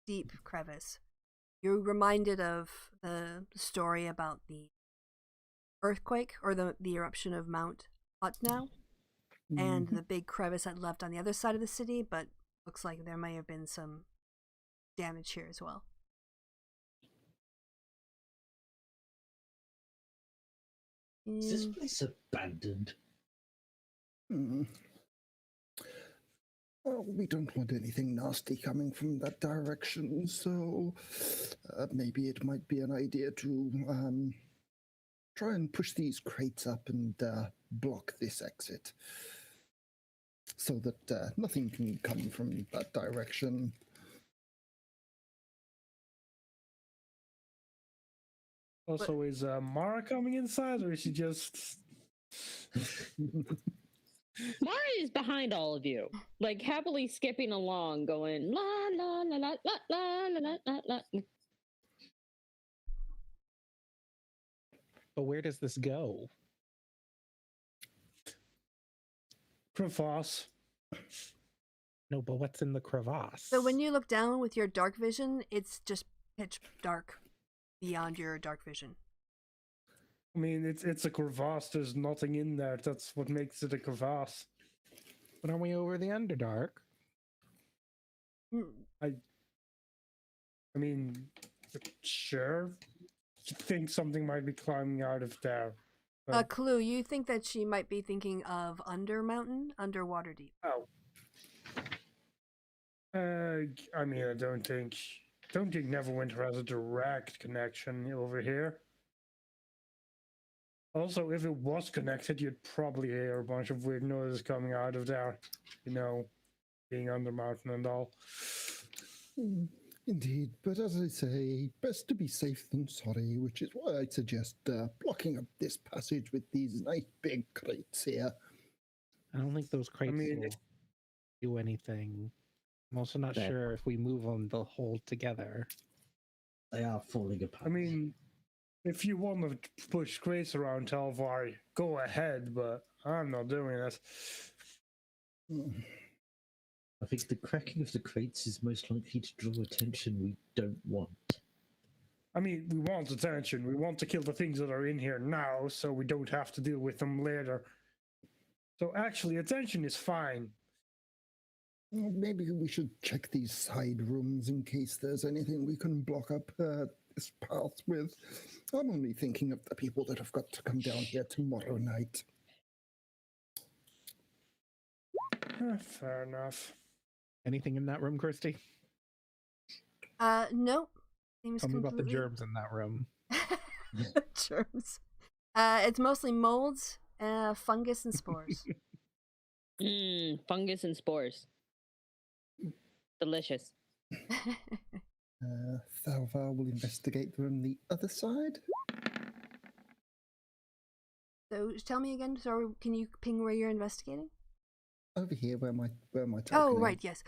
deep crevice. You're reminded of the story about the earthquake or the eruption of Mount Hotnow and the big crevice that left on the other side of the city, but looks like there may have been some damage here as well. Is this place abandoned? Well, we don't want anything nasty coming from that direction, so maybe it might be an idea to try and push these crates up and block this exit so that nothing can come from that direction. Also, is Mara coming inside, or is she just? Mara is behind all of you, like happily skipping along, going la la la la la la la la la. But where does this go? Crevasse. No, but what's in the crevasse? So when you look down with your dark vision, it's just pitch dark beyond your dark vision. I mean, it's a crevasse. There's nothing in there. That's what makes it a crevasse. But aren't we over the Underdark? I mean, sure. You think something might be climbing out of there. Clue, you think that she might be thinking of Undermountain, Underwater Deep. Oh. I mean, I don't think Neverwinter has a direct connection over here. Also, if it was connected, you'd probably hear a bunch of weird noises coming out of there. You know, being under mountain and all. Indeed, but as I say, best to be safe than sorry, which is why I suggest blocking up this passage with these nice big crates here. I don't think those crates will do anything. I'm also not sure if we move them, they'll hold together. They are falling apart. I mean, if you want to push crates around Telvar, go ahead, but I'm not doing it. I think the cracking of the crates is most likely to draw attention we don't want. I mean, we want attention. We want to kill the things that are in here now, so we don't have to deal with them later. So actually, attention is fine. Maybe we should check these side rooms in case there's anything we can block up this path with. I'm only thinking of the people that have got to come down here tomorrow night. Fair enough. Anything in that room, Kristi? Nope. Seems Tell me about the completely- germs in that room. Germs. It's mostly molds, fungus, and spores. Fungus and spores. Delicious. Thalvar will investigate from the other side. So tell me again. Sorry, can you ping where you're investigating? Over here, where my token Oh, is. right. Yes.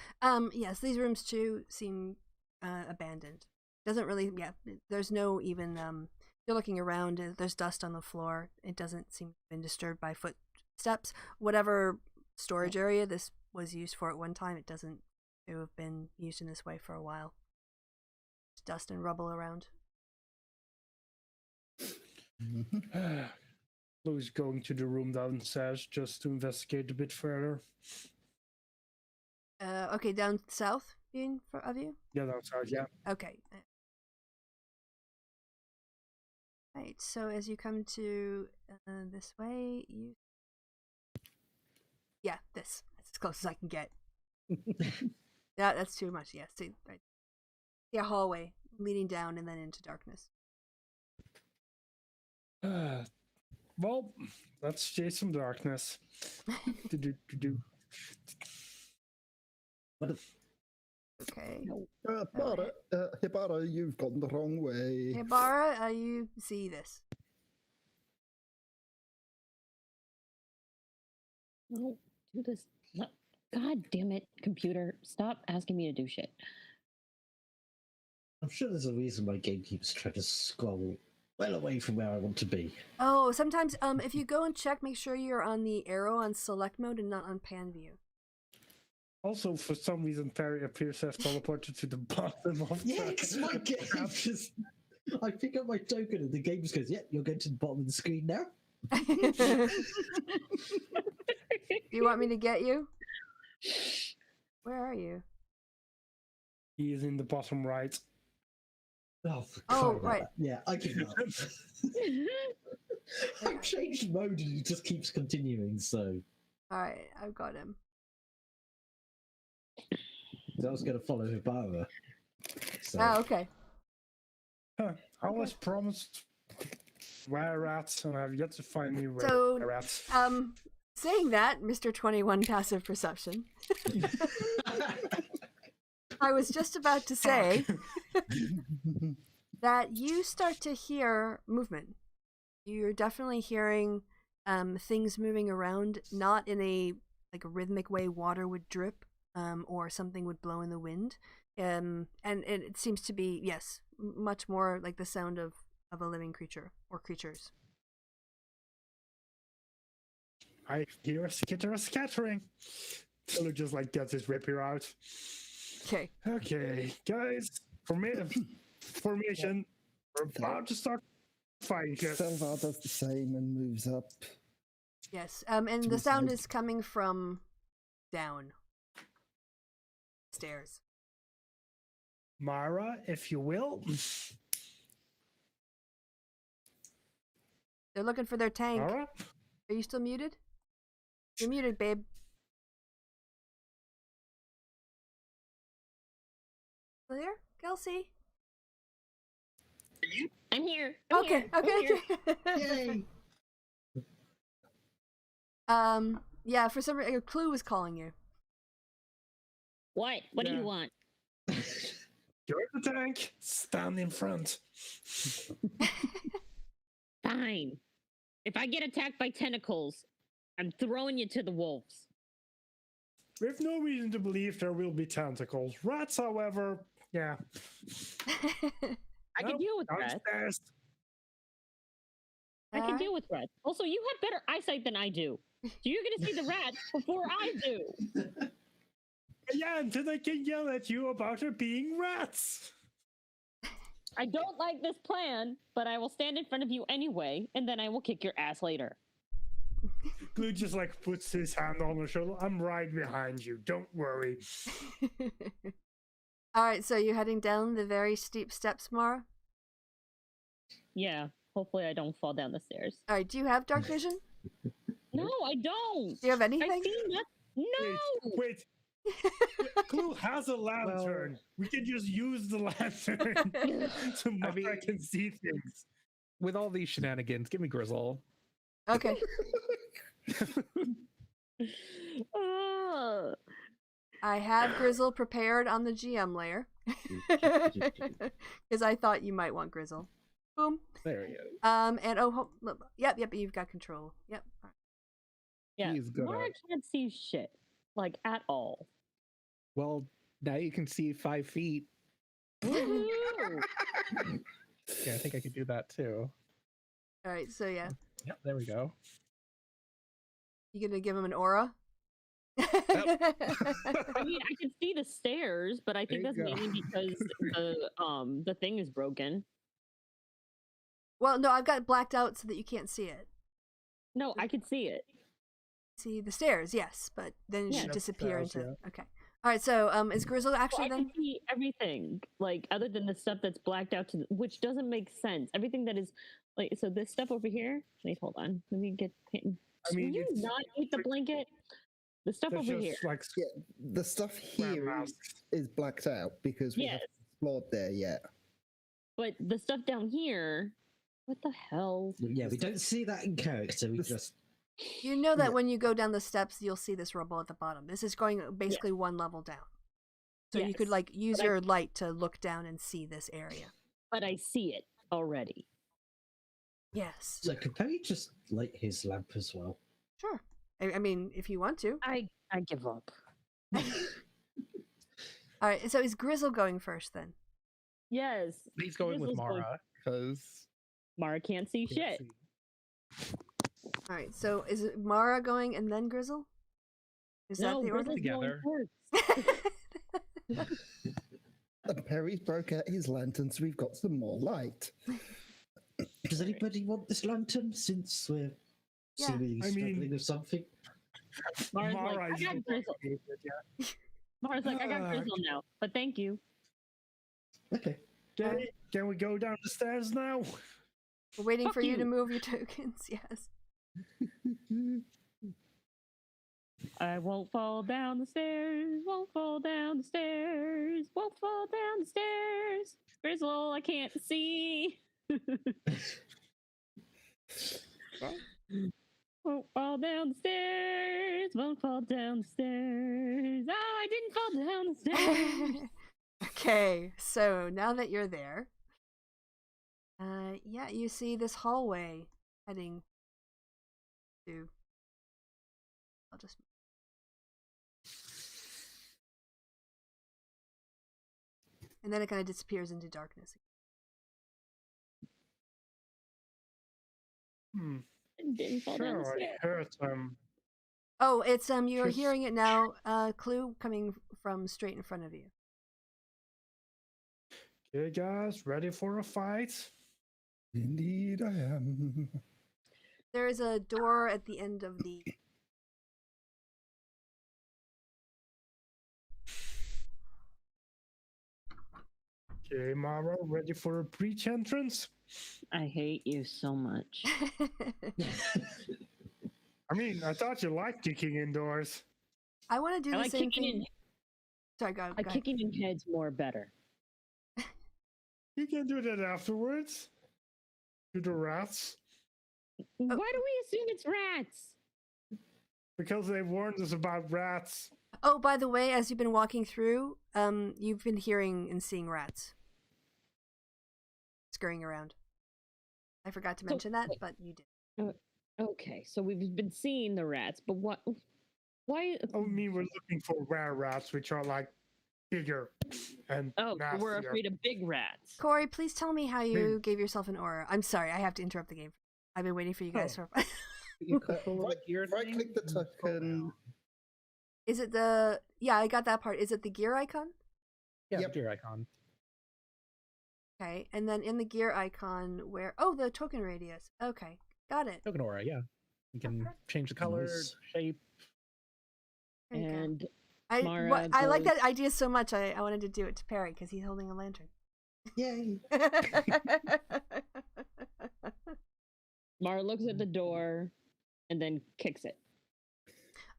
Yes. These rooms too seem abandoned. Doesn't really. Yeah. There's no even. You're looking around. There's dust on the floor. It doesn't seem to have been disturbed by footsteps. Whatever storage area this was used for at one time, it doesn't to have been used in this way for a while. There's dust and rubble around. Lou's going to the room downstairs just to investigate a bit further. Okay, down south of you? Yeah, outside, yeah. Okay. Right, so as you come to this way, you... Yeah, this. That's as close as I can get. Yeah, that's too much, yeah. See, right. Yeah, hallway leading down and then into darkness. Well, let's chase some darkness. Okay. Hibara, you've gone the wrong way. Hey, Bara, you see this? No, do this. God damn it, computer. Stop asking me to do shit. I'm sure there's a reason my game keeps trying to scroll well away from where I want to be. Oh, sometimes if you go and check, make sure you're on the arrow on select mode and not on pan view. Also, for some reason, Perry appears to have teleported to the bottom of Yeah, the... because my game just... I pick up my token and the game just goes, yep, you're going to the bottom of the screen now. You want me to get you? Where are you? He is in the bottom right. Oh, for Oh, crying out right. loud. Yeah, I give up. I've changed mode and it just keeps continuing, so Alright, I've got him. I was going to follow Hibara. So. Ah, okay. Huh. I was promised were rats, and I have yet to find me where So, rats. Saying that, Mr. 21 passive perception. I was just about to say that you start to hear movement. You're definitely hearing things moving around, not in a rhythmic way water would drip or something would blow in the wind. And it seems to be, yes, much more like the sound of a living creature or creatures. I hear a scattering. Tiller just gets his rapier out. Okay. Okay, guys, formation. We're about to start fighting here. Selvar does the same and moves up. Yes. And the sound is coming from down stairs. Mara, if you will. They're looking for their tank. Mara? Are you still muted? You're muted, babe. Clear? Kelsey? I'm here. Okay, okay. Yay! Yeah, for some reason, Clue was calling you. What? What do Yeah. you want? You're the tank. Stand in front. Fine. If I get attacked by tentacles, I'm throwing you to the wolves. We have no reason to believe there will be tentacles. Rats, however, yeah. I can deal with rats. Downstairs. I can deal with rats. Also, you have better eyesight than I do. So you're gonna see the rats before I do. Yeah, and then I can yell at you about there being rats. I don't like this plan, but I will stand in front of you anyway, and then I will kick your ass later. Glue just puts his hand on her shoulder. I'm right behind you. Don't worry. Alright, so you're heading down the very steep steps, Mara? Yeah, hopefully I don't fall down the stairs. Alright, do you have dark vision? No, I don't. Do you have I anything? see nothing. No. Wait. Clue has a lantern. We can just use the lantern so Mara can see things. With all these shenanigans, give me Grizzle. Okay. I have Grizzle prepared on the GM layer. Because I thought you might want Grizzle. Boom. There he is. And yep, you've got control. Yep. Yeah, He's gonna- Mara can't see shit, at all. Well, now you can see 5 feet. Woohoo! Yeah, I think I could do that too. Alright, so yeah. Yep, there we go. You gonna give him an aura? I mean, I can see the stairs, but I think There that's you go. mainly because the thing is broken. Well, no, I've got it blacked out so that you can't see it. No, I can see it. See the stairs, yes, but then it Yeah. should disappear Stairs, into. Okay. All right. So, is Grizzle Well, actually I then? can see everything, other than the stuff that's blacked out, which doesn't make sense. Everything that is so this stuff over here. Wait, hold on. Let me get. I mean, Will you it's- not eat the blanket? The stuff There's over here. just Yeah, the stuff here masks. is blacked out because we Yes, haven't explored there yet. but the stuff down here. What the hell? Yeah, we don't see that in character. We just You know that Yeah. when you go down the steps, you'll see this rubble at the bottom. This is going basically one level down. So you could Yes, use but your light to look down and see this area. But I see it already. Yes. so could Perry just light his lamp as well? Sure. I mean, if you want to. I give up. All right. So is Grizzle going first then? Yes. He's going with Grizzle's going- Mara because Mara can't see shit. All right, so is it Mara going and then Grizzle? Is No, that the order? Grizzle's going Together. first. And Perry's broke out his lantern, so we've got some more light. Does anybody want this lantern since we're Yeah. seemingly I mean- struggling with something? Mara's like, Mara I is got the Grizzle. one who yeah. Mara's like, I got Ah, Grizzle now, but thank you. Okay. Can we go down the stairs now? We're waiting Fuck for you to you. move your tokens. Yes. I won't fall down the stairs, won't fall down the stairs, won't fall down the stairs. Grizzle, I can't see. Won't fall down the stairs, won't fall down the stairs. Oh, I didn't fall down the stairs. Okay, so now that you're there, yeah, you see this hallway heading to. I'll just. And then it kind of disappears into darkness. Hmm. Didn't fall down the Sure, I stairs. heard Oh, it's you're Just- hearing it now. Clue coming from straight in front of you. Okay, guys, ready for a fight? Indeed, I am. There is a door at the end of the. Okay, Mara, ready for a breach entrance? I hate you so much. I mean, I thought you liked kicking indoors. I want to do I the like same kicking thing. in. Sorry, go. I go like ahead. kicking in heads more better. You can do that afterwards. To the rats. Why do we assume it's rats? Because they warned us about rats. Oh, by the way, as you've been walking through, you've been hearing and seeing rats scurrying around. I forgot to So, mention that, wait. but you did. Okay, so we've been seeing the rats, but what? Why? I mean, we're looking for rare rats, which are like bigger and Oh, nastier. we're afraid of big rats. Corey, please tell me how you gave yourself an aura. I'm sorry, I have to interrupt the game. I've been waiting for you guys for. you control the gear Right thing, click the and scroll token. down. Is it the? Yeah, I got that part. Is it the gear icon? Yeah, Yep. gear icon. Okay, and then in the gear icon, where? Oh, the token radius. Okay, got it. Token aura, yeah. You can change the color, Nice. shape. There you go. And I Mara I like goes- that idea so much. I wanted to do it to Perry because he's holding a lantern. Yay. Mara looks at the door and then kicks it.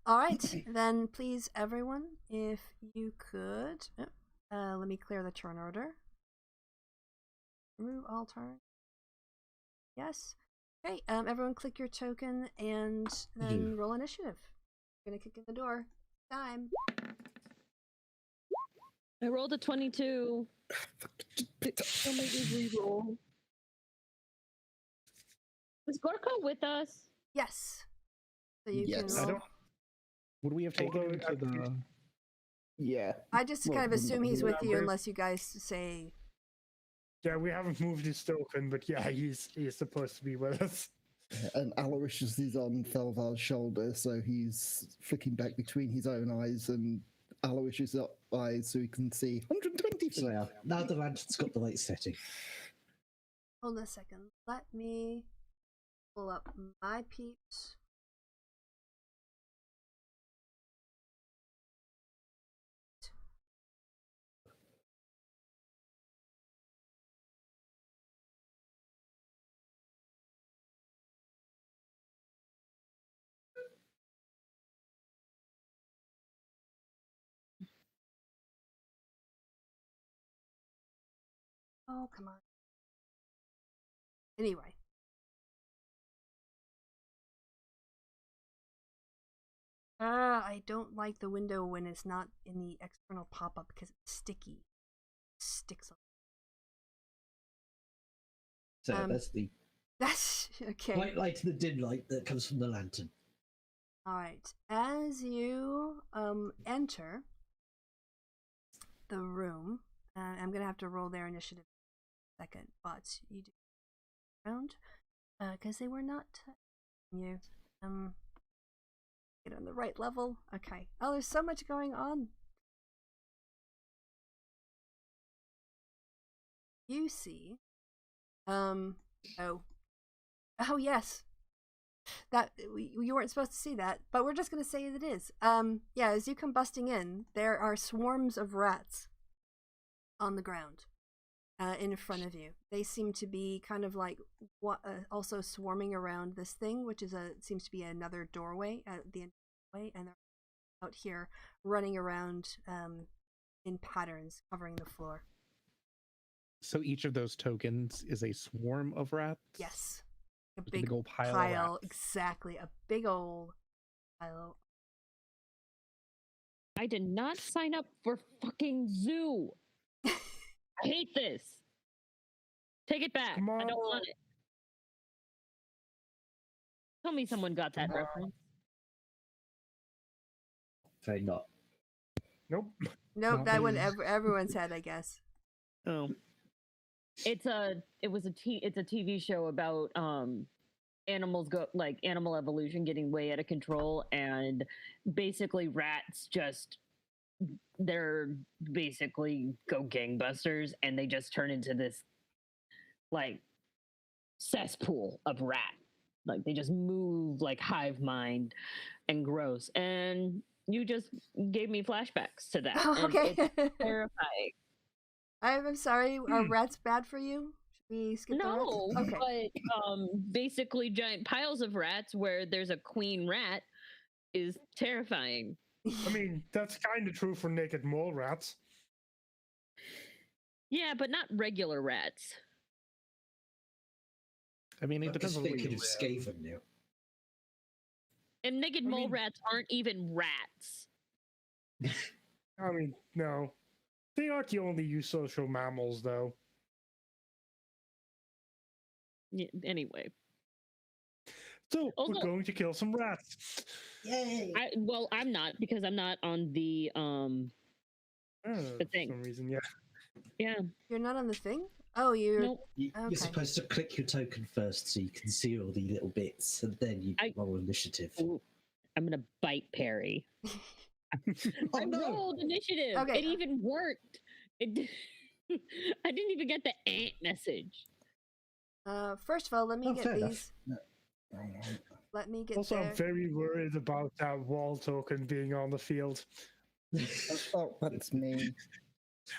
All right, then please, everyone, if you could, let me clear the turn order. Remove all turn. Yes. Okay. Everyone, click your token and then roll initiative. I'm gonna kick in the door. Time. I rolled a 22. Don't make me reroll. Is Gorko with us? Yes. So you Yes. can I roll. don't. Would we have taken Although him to I think the? Yeah. I just Well, kind of wouldn't assume that he's be with you numbers? unless you guys say. Yeah, we haven't moved his token, but yeah, he's supposed to be with us. And Aloysius is on Felvar's shoulder, so he's flicking back between his own eyes and Aloysius' eyes so he can see 120 feet. So now the lantern's got the right setting. Hold on a second. Let me pull up my peeps. Oh, come on. Anyway. I don't like the window when it's not in the external pop-up because it's sticky. It sticks. So Um, that's the That's okay. white light and the dim light that comes from the lantern. All right. As you enter the room, I'm gonna have to roll their initiative in a second, but you do round because they were not you. Get on the right level. Okay. Oh, there's so much going on. You see. Oh yes. That you weren't supposed to see that, but we're just gonna say it is. Yeah, as you come busting in, there are swarms of rats on the ground, in front of you. They seem to be kind of like also swarming around this thing, which is seems to be another doorway at the end of the way, and they're out here running around in patterns, covering the floor. So each of those tokens is a swarm of rats? Yes. A Just big old pile of rats. exactly. A big old pile. I did not sign up for fucking zoo. I hate this. Take it back. Come I don't on. want it. Tell me someone got that reference. Very not. Nope. Nope, Not that me. one everyone's had, I guess. Oh. It's a TV show about animals animal evolution getting way out of control, and basically rats they're basically go gangbusters, and they just turn into this like cesspool of rat. Like they just move like hive mind and gross. And you just gave me flashbacks to that. Oh, and okay. it's terrifying. I'm sorry. Are rats bad for you? Should we skip the No, rats? Okay. but basically giant piles of rats where there's a queen rat is terrifying. I mean, that's kind of true for naked mole rats. Yeah, but not regular rats. I mean, it I was depends on where thinking you of live. Skaven now. And naked I mole mean- rats aren't even rats. I mean, no. They aren't the only eusocial mammals, though. Yeah, anyway, So, Also- we're going to kill some rats. Yay! I'm not, because I'm not on the For thing. some reason, yeah. Yeah, You're not on the thing? Oh, you're. nope. Okay. You're supposed to click your token first so you can see all the little bits, and then you roll initiative. Ooh, I'm gonna bite Perry. Oh I no! rolled initiative. Okay. It even worked. I didn't even get the ant message. First of all, let me Oh, get fair enough. these. No. Let me get Also, there. I'm very worried about that wall token being on the field. Oh, that's me.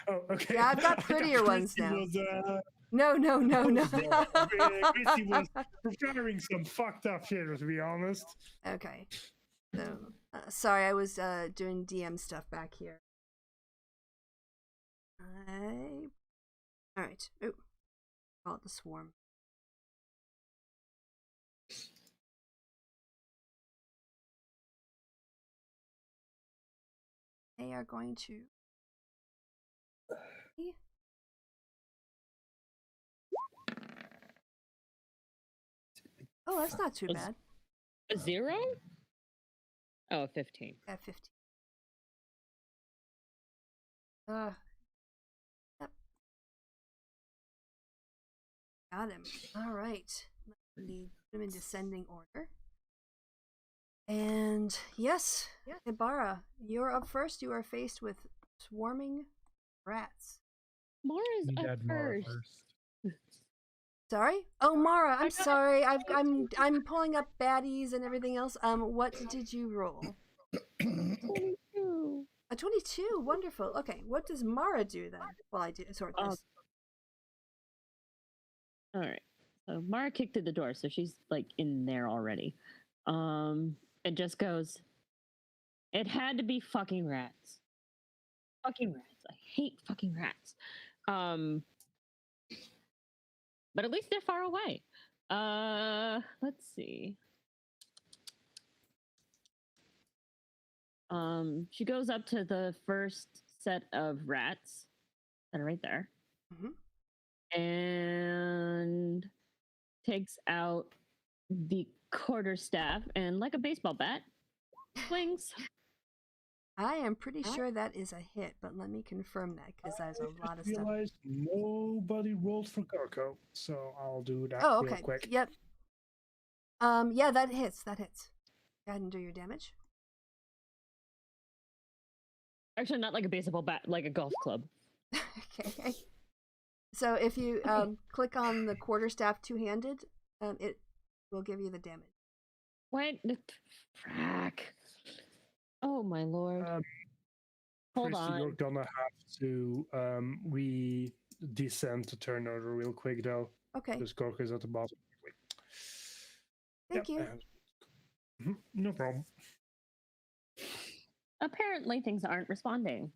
Oh, okay. Yeah, I've got I thought prettier ones Kristi now. Was, No. Kristi was preparing some fucked up shit, to be honest. Okay. So, sorry, I was doing DM stuff back here. All right. Ooh. Call it the swarm. They are going to. Oh, that's not too Was- bad. A 0? Oh, 15. At 15. Yep. Got him. All right. Let me put him in descending order. And yes, Ibarra, you're up first. You are faced with swarming rats. Mara's You up had Mara first. Sorry? Oh, Mara, I'm got- sorry. I'm pulling up baddies and everything else. What did you roll? 22. A 22. Wonderful. Okay, what does Mara do then? While I do sort Oh. this. All right. So Mara kicked through the door, so she's like in there already. It just goes. It had to be fucking rats. Fucking rats. I hate fucking rats. But at least they're far away. Let's see. She goes up to the first set of rats that are right there. Mhm. And takes out the quarterstaff and, like a baseball bat, swings. I am pretty sure that is a hit, but let me confirm that because there's a lot of I stuff. realized nobody rolled for Gorko, so I'll do that Oh, real okay. quick. Yep. Yeah, that hits. That hits. Go ahead and do your damage. Actually, not like a baseball bat, like a golf club. Okay. So if you click on the quarterstaff two-handed, it will give you the damage. What the frack? Oh my lord. Hold Kristi, on. you're gonna have to re-descend the turn order real quick, though. Okay. Because Gorko's at the bottom. Thank you. No problem. Apparently, things aren't responding.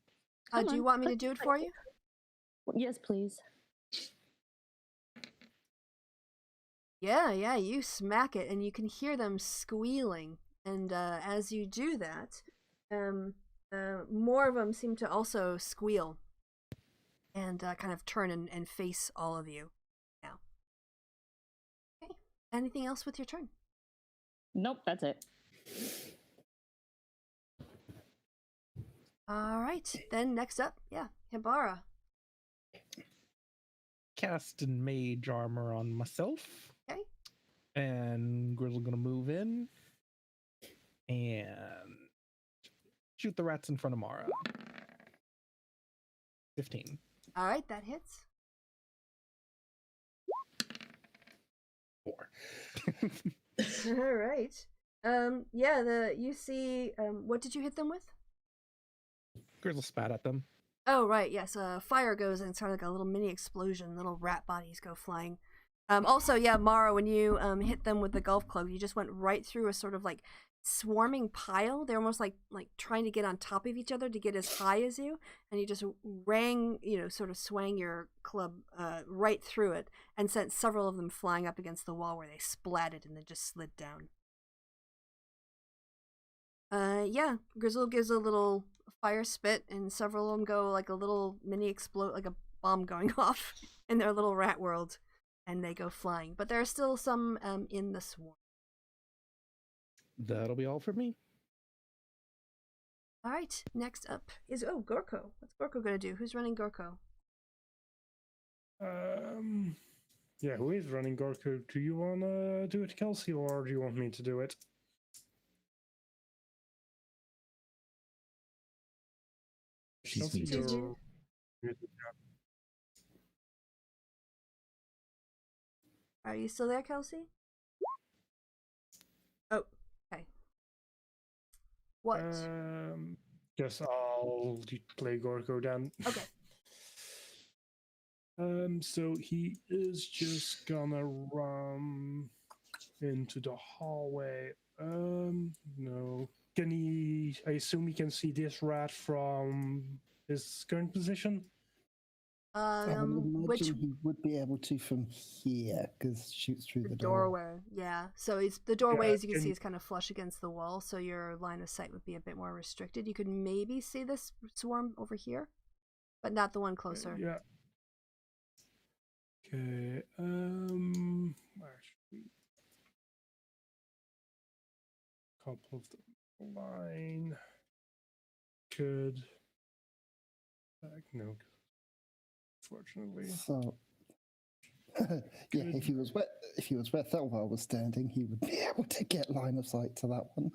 Do you want me to do it for you? Yes, please. Yeah, you smack it, and you can hear them squealing. And as you do that, more of them seem to also squeal and kind of turn and face all of you now. Okay. Anything else with your turn? Nope, that's it. All right. Then next up, Hibara. Casting mage armor on myself. Okay. And Grizzle gonna move in and shoot the rats in front of Mara. 15. All right, that hits. 4. All right. You see, what did you hit them with? Grizzle spat at them. Oh, right, yes. Fire goes and it's kind of like a little mini explosion. Little rat bodies go flying. Also, Mara, when you hit them with the golf club, you just went right through a sort of like swarming pile. They're almost like trying to get on top of each other to get as high as you, and you just sort of swang your club right through it and sent several of them flying up against the wall where they splatted and then just slid down. Grizzle gives a little fire spit, and several of them go like a little mini explode, like a bomb going off in their little rat world, and they go flying. But there are still some in the swarm. That'll be all for me. All right, next up is Gorko. What's Gorko gonna do? Who's running Gorko? Who is running Gorko? Do you wanna do it, Kelsey, or do you want me to do it? She's Kelsey, muted. you're- Are you still there, Kelsey? Oh, okay. What? Guess I'll play Gorko then. Okay. So he is just gonna run into the hallway. No. Can he? I assume he can see this rat from his current position. I would imagine Which he would be able to from here because shoots through the door. doorway? Yeah. So it's the doorway, as you can can- see, is kind of flush against the wall, so your line of sight would be a bit more restricted. You could maybe see this swarm over here, but not the one closer. Yeah. Okay. Actually, a couple of them line could. No. Fortunately. So, if he was where Thelwell was standing, he would be able to get line of sight to that one.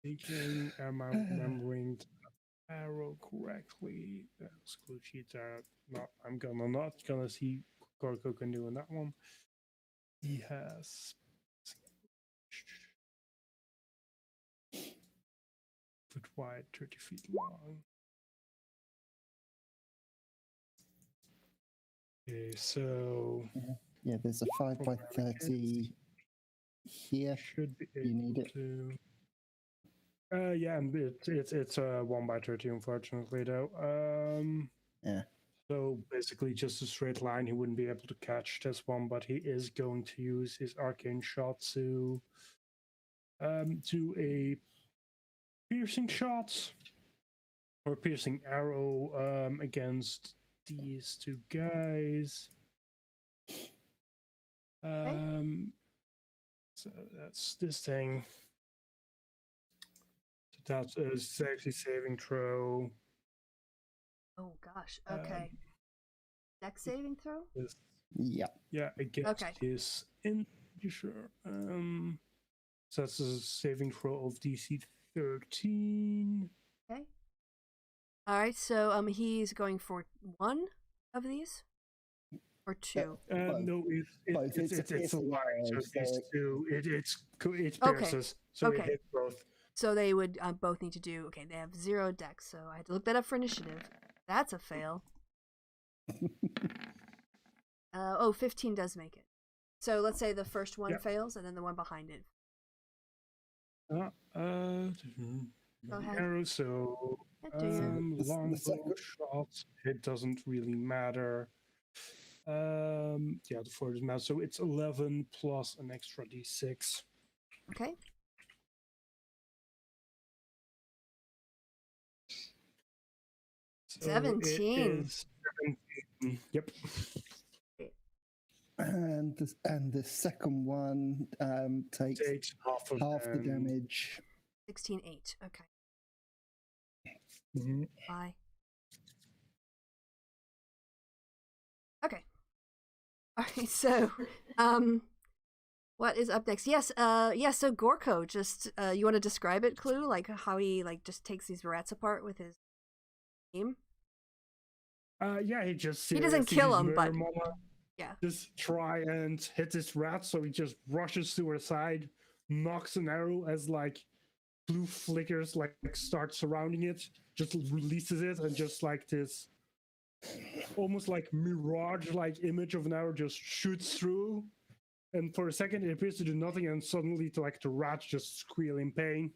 Thinking, am I remembering the arrow correctly? Exclude sheets are not. I'm not gonna see what Gorko can do in that one. He has foot wide, 30 feet long. Okay, so Yeah, there's a 5 by 30 here. should be You need able it. to. And it's a 1 by 30, unfortunately, though. Yeah. So basically, just a straight line. He wouldn't be able to catch this one, but he is going to use his arcane shot to a piercing shot or piercing arrow against these two guys. So that's this thing. That's a safety saving throw. Oh gosh. Okay. Dex saving throw. Yeah. Yeah, against Okay. his integer. So that's a saving throw of DC 13. Okay. All right. So he's going for one of these or two. Both. No, Both. it's a line. So large, these so- two, it Okay. pierces. So Okay. it hits both. So they would both need to do. Okay, they have 0 dex. So I had to look that up for initiative. That's a fail. 15 does make it. So let's say the first one fails, and then the one behind it. Go ahead. Arrow, so the long second- shots. It doesn't really matter. Yeah, the 4 doesn't matter. So it's 11 plus an extra d6. Okay. So 17. It is 17. Yep. And the second one takes Takes half of the damage. 16, 8. Okay. Mhm. Bye. Okay. All right. So, what is up next? Yes. So Gorko, just you want to describe it, Clue? Like how he just takes these rats apart with his team. Yeah, he just He doesn't kill him, but yeah. just try and hit this rat. So he just rushes to her side, knocks an arrow as blue flickers start surrounding it, just releases it, and just this almost mirage image of an arrow just shoots through. And for a second it appears to do nothing, and suddenly the rats just squeal in pain.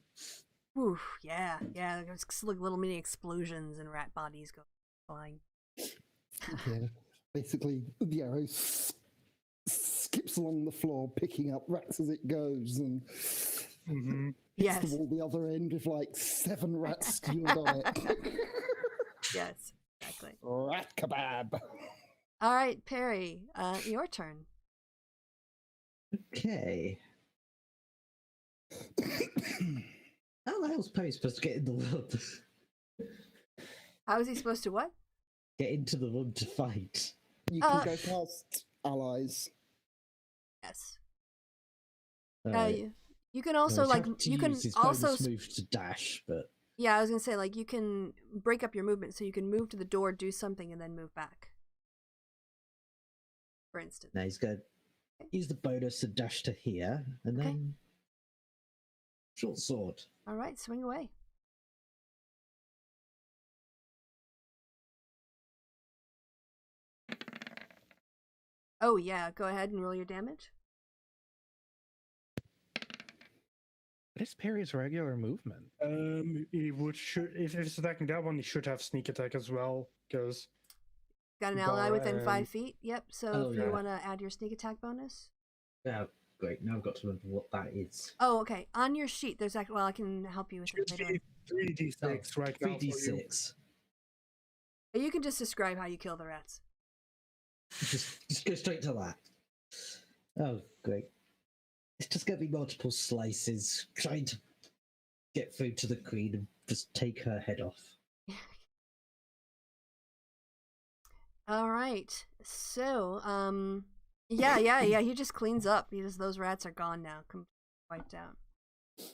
Ooh, yeah. There's little mini explosions and rat bodies go flying. Yeah. Basically, the arrow skips along the floor, picking up rats as it goes, and hits Yes. the wall the other end with 7 rats skewered on it. Yes, exactly. Rat kebab. All right, Perry, your turn. Okay. How the hell's Perry supposed to get in the wood? How is he supposed to what? Get into the wood to fight. You can go past allies. Yes. Alright. You can also Well, he'd have to you can use his also bonus move to dash, but yeah, I was gonna say you can break up your movement, so you can move to the door, do something, and then move back. For instance. now he's going to use the bonus and dash to here, and Okay. then short sword. All right, swing away. Oh yeah, go ahead and roll your damage. What is Perry's regular movement? He if it's attacking that one, he should have sneak attack as well, because Got an ally within Darn. 5 feet. Yep. So Oh, if you yeah. want to add your sneak attack bonus. Yeah, great. Now I've got to remember what that is. Oh, okay. On your sheet, there's actually. Well, I can help you with it later. 3d6 right now. for you. 3d6. You can just describe how you kill the rats. Just go straight to that. Oh, great. It's just going to be multiple slices, trying to get through to the queen and just take her head off. All right. So, yeah. He just cleans up. Those rats are gone now, wiped out. All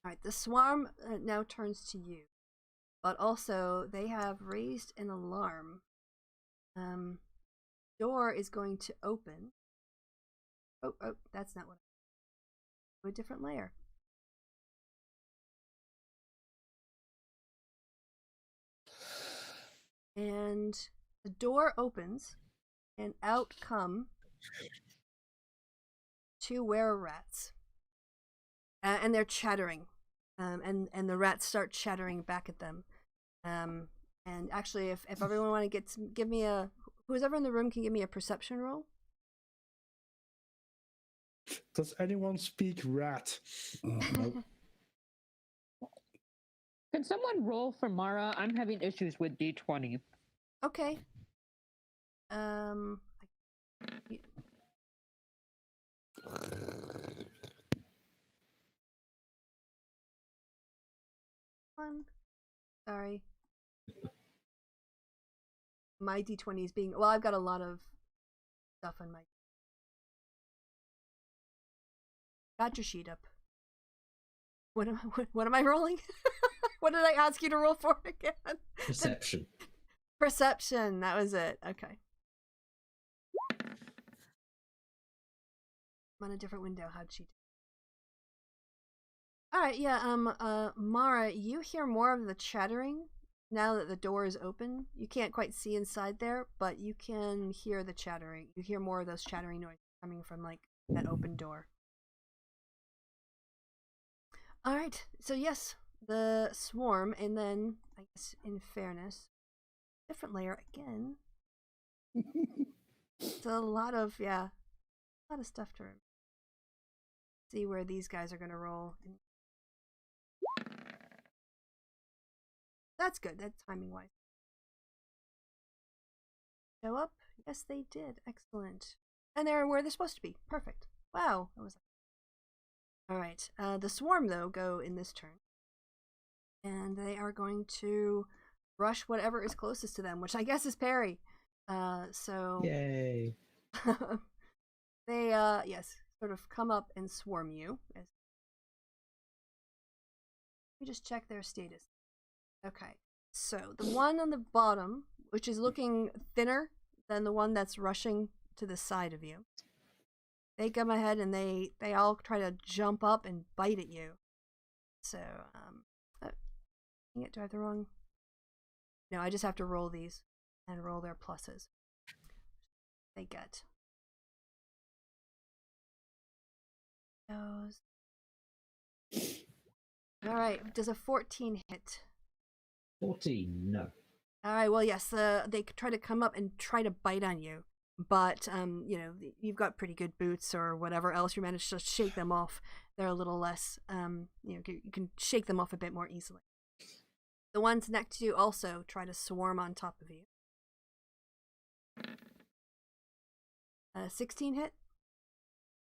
right. The swarm now turns to you, but also they have raised an alarm. Door is going to open. Oh, that's not what. A different layer. And the door opens, and out come 2 were-rats. And they're chattering. And the rats start chattering back at them. And actually, if everyone want to give me a... Who's ever in the room can give me a perception roll? Does anyone speak rat? Nope. Can someone roll for Mara? I'm having issues with D20. Okay. fun. Sorry. My D20 is being... Well, I've got a lot of stuff on my... Got your sheet up. What am I rolling? What did I ask you to roll for again? Perception. Perception. That was it. Okay. I'm on a different window. How'd she do? Alright, yeah, Mara, you hear more of the chattering now that the door is open. You can't quite see inside there, but you can hear the chattering. You hear more of those chattering noises coming from, like, that open door. Alright, so yes, the swarm, and then, I guess, in fairness, different layer again. It's a lot of, yeah, a lot of stuff to remember. See where these guys are going to roll. That's good. That's timing wise. Show up? Yes, they did. Excellent. And they're where they're supposed to be. Perfect. Wow. That was. All right. The swarm though go in this turn, and they are going to rush whatever is closest to them, which I guess is Perry. So. Yay. They yes, sort of come up and swarm you. Let me just check their status. Okay, so the one on the bottom, which is looking thinner than the one that's rushing to the side of you, they come ahead and they all try to jump up and bite at you. So, do I have the wrong? No, I just have to roll these and roll their pluses. They get those. All right, does a 14 hit? 14, no. All right, well, yes, they try to come up and try to bite on you, but you know, you've got pretty good boots or whatever else. You manage to shake them off. They're a little less, you know, you can shake them off a bit more easily. The ones next to you also try to swarm on top of you. 16 hit?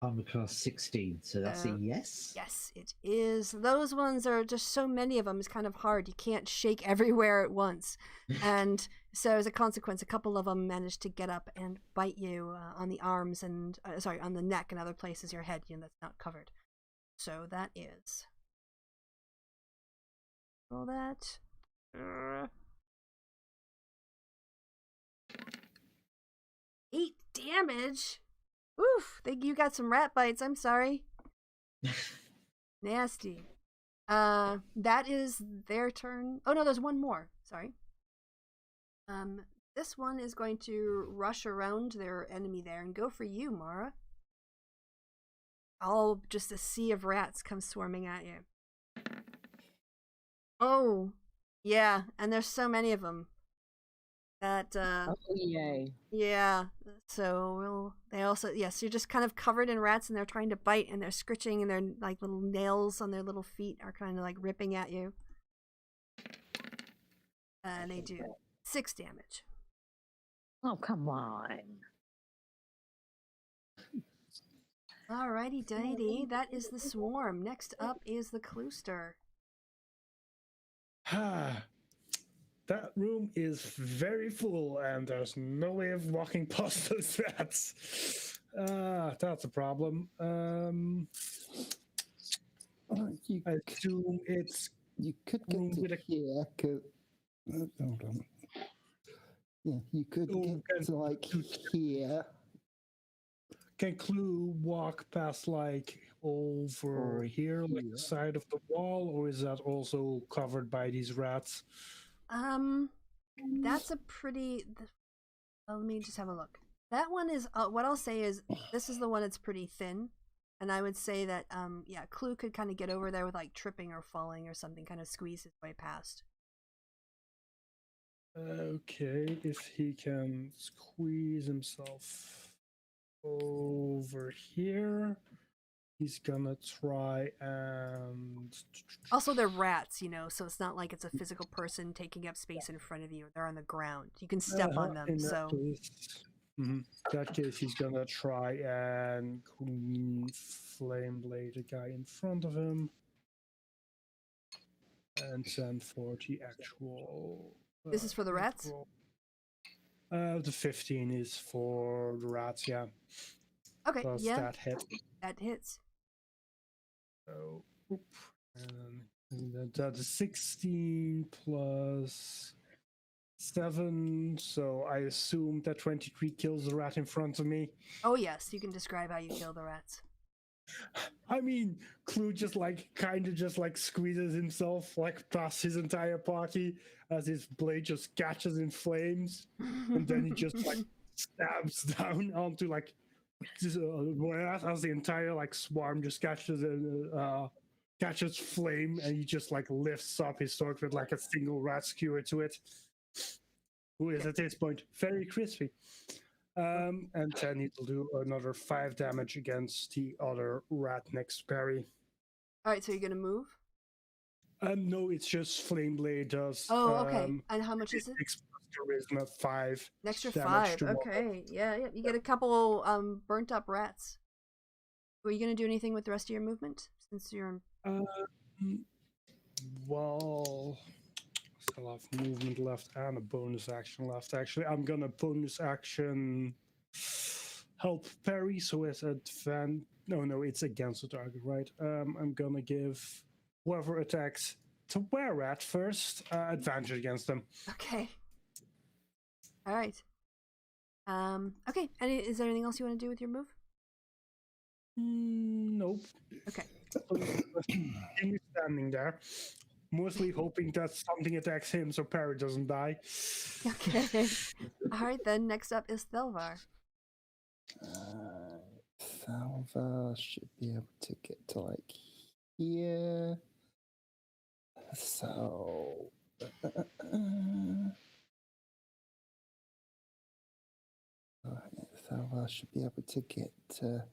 Armor class 16, so that's a yes? Yes, it is. Those ones are just so many of them, it's kind of hard. You can't shake everywhere at once. And so as a consequence, a couple of them manage to get up and bite you on the arms and, sorry, on the neck and other places, your head, you know, that's not covered. So that is. Roll that. 8 damage? Oof, you got some rat bites, I'm sorry. Nasty. That is their turn. Oh no, there's one more. Sorry. This one is going to rush around their enemy there and go for you, Mara. All just a sea of rats come swarming at you. Oh, yeah, and there's so many of them. That Oh yay. yeah, so they also, yes, you're just kind of covered in rats and they're trying to bite and they're scritching and their like little nails on their little feet are kind of like ripping at you. And they do 6 damage. Oh come on. Alrighty dighty, that is the swarm. Next up is the Klooster. That room is very full, and there's no way of walking past those rats. That's a problem. I assume it's You could room get with to a- here. Hold on. Yeah, you could Oh, get to like here. Can Clue walk past like over Or here, like here. the side of the wall, or is that also covered by these rats? That's a pretty. Let me just have a look. That one is. What I'll say is, this is the one that's pretty thin, and I would say that yeah, Clue could kind of get over there with like tripping or falling or something, kind of squeeze his way past. Okay, if he can squeeze himself over here, he's gonna try and. Also, they're rats, you know, so it's not like it's a physical person taking up space in front of you. They're on the ground. You can step on them. In So that case, he's gonna try and Queen Flame Blade the guy in front of him. And then for the actual. This is for the rats? The 15 is for the rats, yeah. Okay, Does yeah, that hit? that hits. So, and that's 16 plus 7. So I assume that 23 kills the rat in front of me. Oh yes, you can describe how you kill the rats. I mean, Clue just kind of squeezes himself past his entire party as his blade just catches in flames, and then he just stabs down onto as the entire swarm just catches flame, and he just lifts up his sword with a single rat skewer to it, who is at this point very crispy. And then it'll do another 5 damage against the other rat next to Perry. All right, so you're gonna move. No, it's just Flame Blade does. Oh, okay. And how much is it? Charisma 5. An extra damage 5. to one. Okay, yeah. You get a couple burnt up rats. Are you gonna do anything with the rest of your movement since you're? Well, still have movement left and a bonus action left. Actually, I'm gonna bonus action help parry, so it's No, it's against the target, right? I'm gonna give whoever attacks to Were-Rat first advantage against them. Okay. All right. Okay. And is there anything else you want to do with your move? Nope. Okay. He's standing there, mostly hoping that something attacks him so Parry doesn't die. Okay. All right, then next up is Thelvar. Thelvar should be able to get to here. So. Thelvar should be able to get to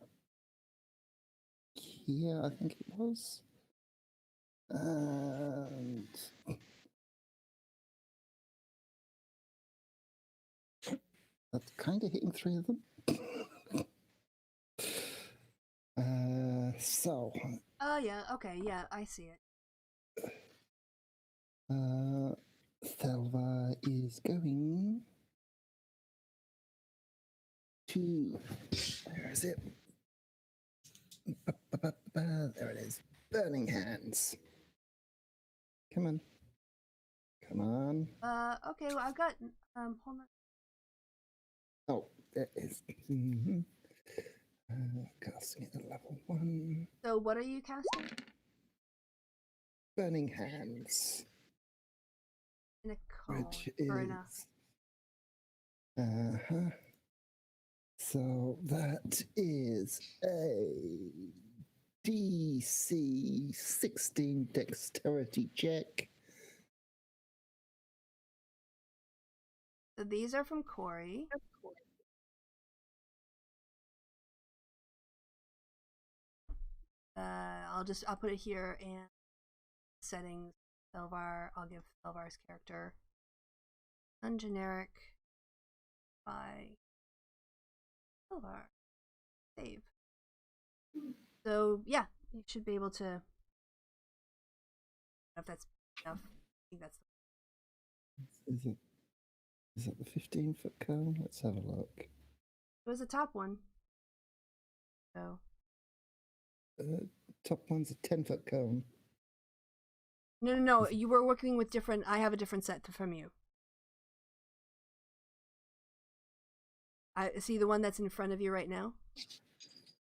here, I think it was. And that's kind of hitting 3 of them. So. Oh yeah. Okay. Yeah, I see it. Thelvar is going to. Where is it? There it is. Burning Hands. Come on. Come on. Okay. Well, I've got. Hold on. Oh, there it is. Casting it at level 1. So, what are you casting? Burning Hands. In a cone. Which Or in a. is. So that is a DC 16 dexterity check. So these are from Corey. I'll put it here and settings. Thelvar. I'll give Thelvar's character ungeneric by Thelvar. Save. So yeah, you should be able to. I don't know if that's enough. I think that's. Is that the 15-foot cone? Let's have a look. It was the top one. So. Top one's a 10-foot cone. No. You were working with different. I have a different set from you. I see the one that's in front of you right now.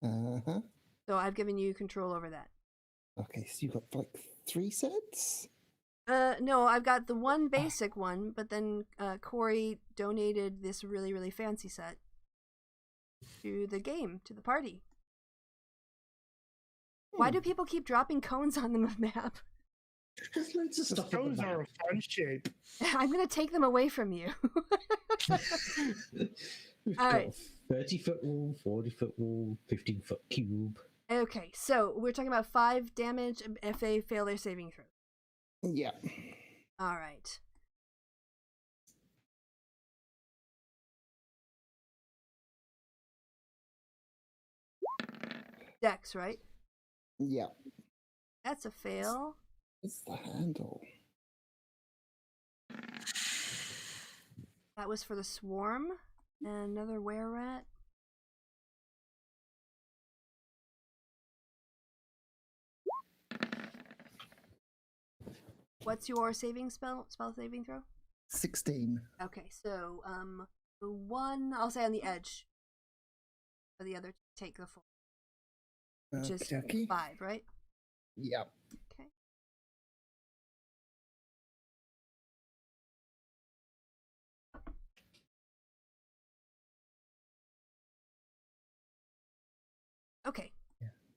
Uh-huh. So I've given you control over that. Okay, so you've got 3 sets? No, I've got the one basic one, but then Corey donated this really, really fancy set to the game, to the party. Why do people keep dropping cones on the map? There's loads of stuff. Cones are a fun shape. I'm gonna take them away from you. We've All got right. 30-foot wall, 40-foot wall, 15-foot cube. Okay, so we're talking about 5 damage if they fail their saving throw. Yeah. All right. Dex, right? Yeah. That's a fail. What's the handle? That was for the swarm. And another were-rat. What's your spell saving throw? 16. Okay, so the one I'll say on the edge, for the other to take the full, which is Okay. 5, right? Yep. Okay. Okay.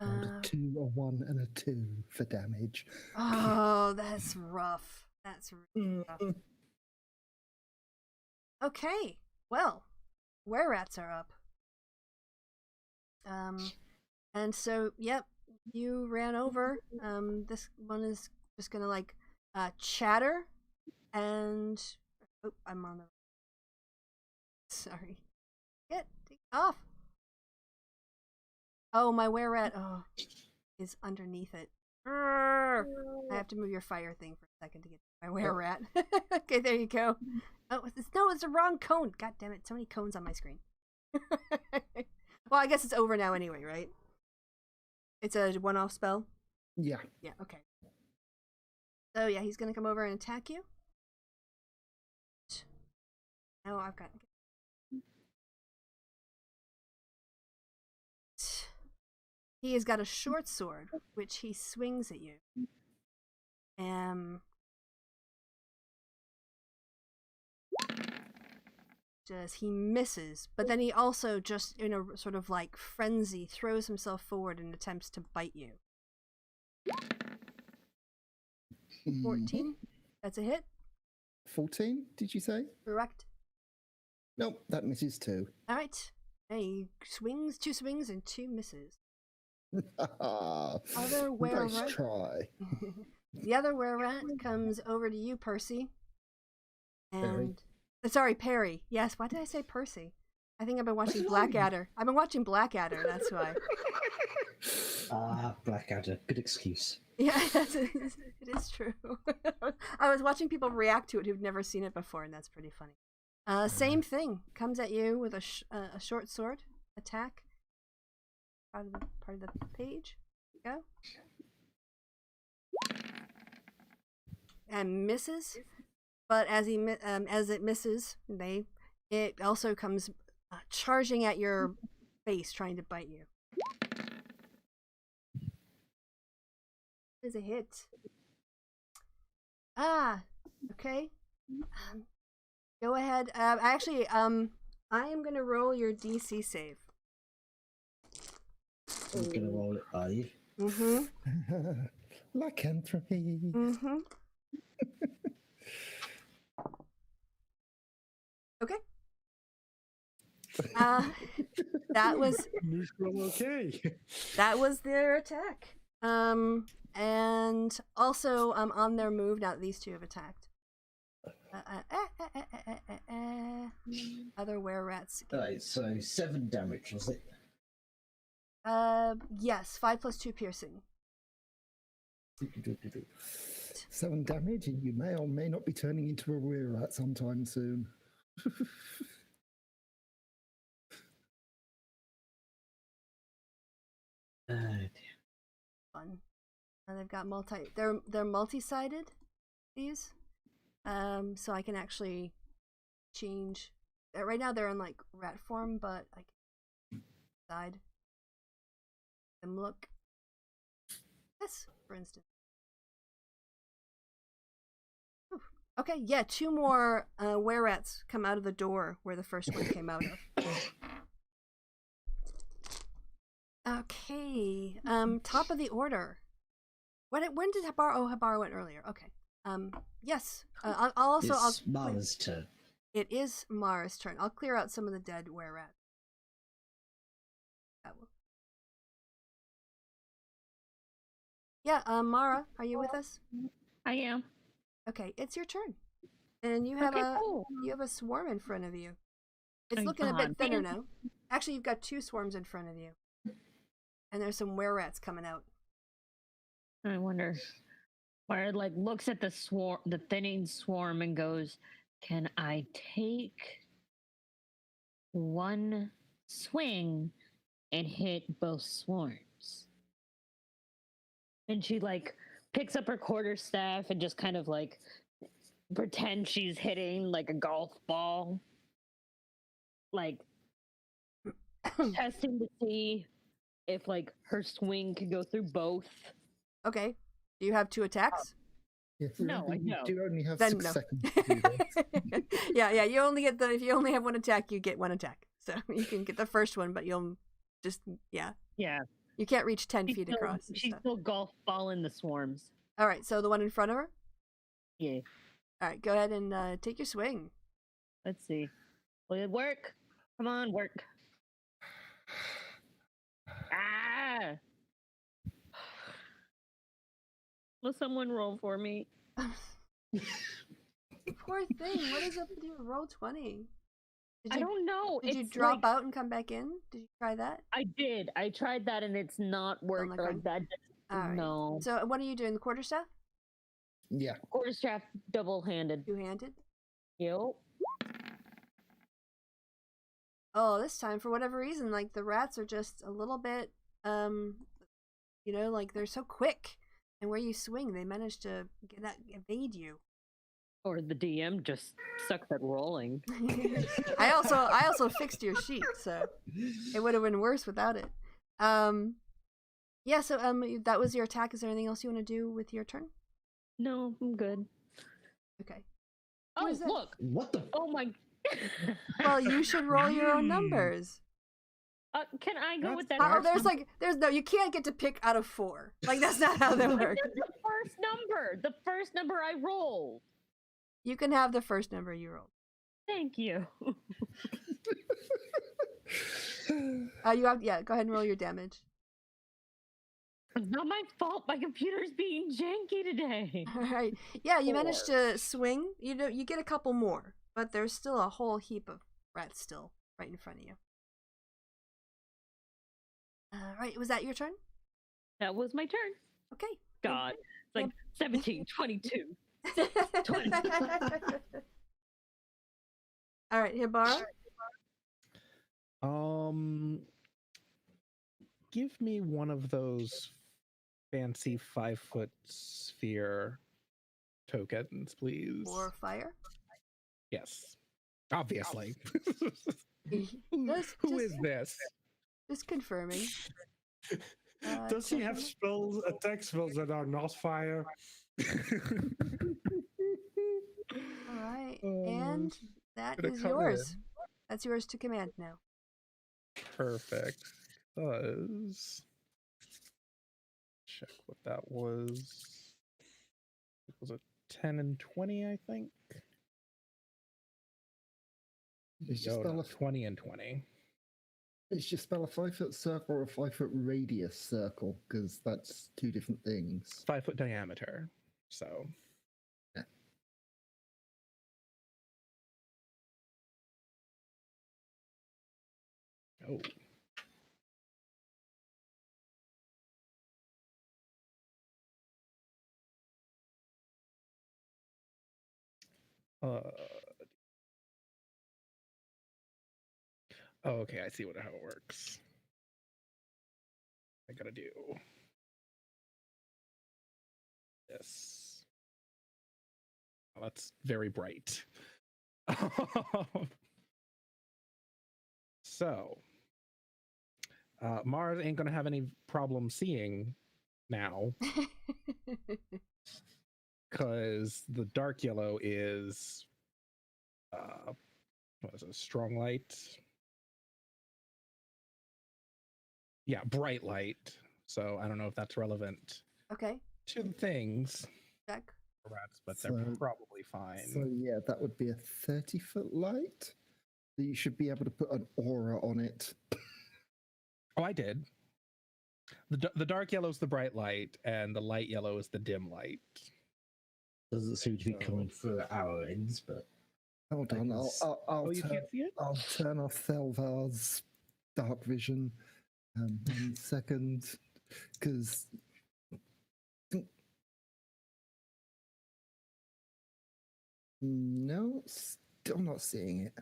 Rolled a 2, a 1, and a 2 for damage. Oh, that's rough. That's really rough. Okay, well, were-rats are up. And so, yep, you ran over. This one is just gonna like chatter, and oh, I'm on the. Sorry, take it off. Oh, my were-rat is underneath it. I have to move your fire thing for a second to get to my were-rat. Okay, there you go. Oh, it's the wrong cone. God damn it, so many cones on my screen. Well, I guess it's over now anyway, right? It's a one-off spell? Yeah. Yeah, okay. So yeah, he's gonna come over and attack you. Oh, I've got... He has got a short sword, which he swings at you. He misses, but then he also just, in a sort of like frenzy, throws himself forward and attempts to bite you. 14? That's a hit? 14, did you say? Correct. Nope, that misses too. Alright. He swings, 2 swings, and 2 misses. Other were-rat. Nice try. The other were-rat comes over to you, Percy. Perry. Sorry, Perry. Yes, why did I say Percy? I think I've been watching Blackadder. I've been watching Blackadder, that's why. Blackadder. Good excuse. Yeah, it is true. I was watching people react to it who've never seen it before, and that's pretty funny. Same thing. Comes at you with a short sword attack. Part of the page. Go. And misses. But as it misses, it also comes charging at your face, trying to bite you. Is a hit. Okay. Go ahead. Actually, I am gonna roll your DC save. I'm gonna roll it, are you? Mm-hmm. Lycanthropy. Mm-hmm. Okay. That was Neutral, okay. that was their attack. And also on their move now that these two have attacked. Other were-rats. Alright, so 7 damage, was it? Yes, 5 plus 2 piercing. 7 damage, and you may or may not be turning into a were-rat sometime soon. Fun. And they've got they're multi-sided, these. So I can actually change. Right now they're in like rat form, but I can side them look this, for instance. Ooh. Okay, yeah, 2 more were-rats come out of the door where the first one came out of. Okay, top of the order. When did Habar? Oh, Habar went earlier. Okay. Yes. I'll It's Mara's turn. It is Mara's turn. I'll clear out some of the dead were-rats. Yeah, Mara, are you with us? I am. Okay, it's your turn, and you have you have a swarm in front of you. It's looking a bit thinner now. Actually, you've got 2 swarms in front of you, and there's some were-rats coming out. I wonder Or like looks at the thinning swarm, and goes, "Can I take one swing and hit both swarms?" And she like picks up her quarterstaff and just kind of like pretend she's hitting like a golf ball, like testing to see if like her swing can go through both. Okay. Do you have 2 attacks? Yes, No, I you don't. do only have Then 6 no. seconds to do this. yeah. You only get if you only have 1 attack, you get 1 attack. So you can get the first one, but you'll just Yeah. You can't reach 10 She's feet still, across. and she's stuff. still golf balling the swarms. All right. So the one in front of her. Yeah. All right. Go ahead and take your swing. Let's see. Will it work? Come on, work. Ah! Will someone roll for me? Poor thing. What is up with your roll 20? I don't know. Did you It's drop like, out and come back in? Did you try that? I did. I tried that and it's not working. not Like going? that. All right. No. So what are you doing? The quarterstaff? Yeah. Quarterstaff double-handed. 2-handed? Yep. Oh, this time for whatever reason, like the rats are just a little bit, like they're so quick, and where you swing, they manage to evade you. Or the DM just sucks at rolling. I also fixed your sheet, so it would have been worse without it. Yeah. So that was your attack. Is there anything else you want to do with your turn? No, I'm good. Okay. Oh, is that? look. What the? Oh my. Well, you should roll your own numbers. Can I go with that? Oh, first there's no, you can't get to pick out of 4. Like that's not how that number? works. The first number. The first number I rolled. You can have the first number you rolled. Thank you. You have go ahead and roll your damage. It's not my fault. My computer's being janky today. All right. Yeah, you managed to swing. You get a couple more, but there's still a whole heap of rats still right in front of you. Right, was that your turn? That was my turn. Okay. God. It's like 17, 22. 20. All right, Hibara. Give me one of those fancy 5-foot sphere tokens, please. For fire. Yes, obviously. Just- Who is this? Just confirming. Does he have spells, attack spells that are not fire? All right, and that gonna is come yours. That's yours to command now. Perfect. Because check what that was. It was a 10 and 20, I think. Is your No, spell no, a 20 and 20. Is your spell a 5-foot circle or a 5-foot radius circle? Because that's 2 different things. 5-foot diameter. So Yeah. oh. Oh, okay, I see how it works. I gotta do this. Oh, that's very bright. So, Mars ain't gonna have any problem seeing now, because the dark yellow is what is it, strong light? Yeah, bright light. So I don't know if that's relevant Okay, to the things, check. rats, but they're So- probably fine. So yeah, that would be a 30-foot light. So you should be able to put an aura on it. Oh, I did. The dark yellow is the bright light, and the light yellow is the dim light. Doesn't seem to be coming through at our ends, but Hold I on, can I'll You turn, can't see it? I'll turn off Thelvar's dark vision. 1 second, because Still not seeing it.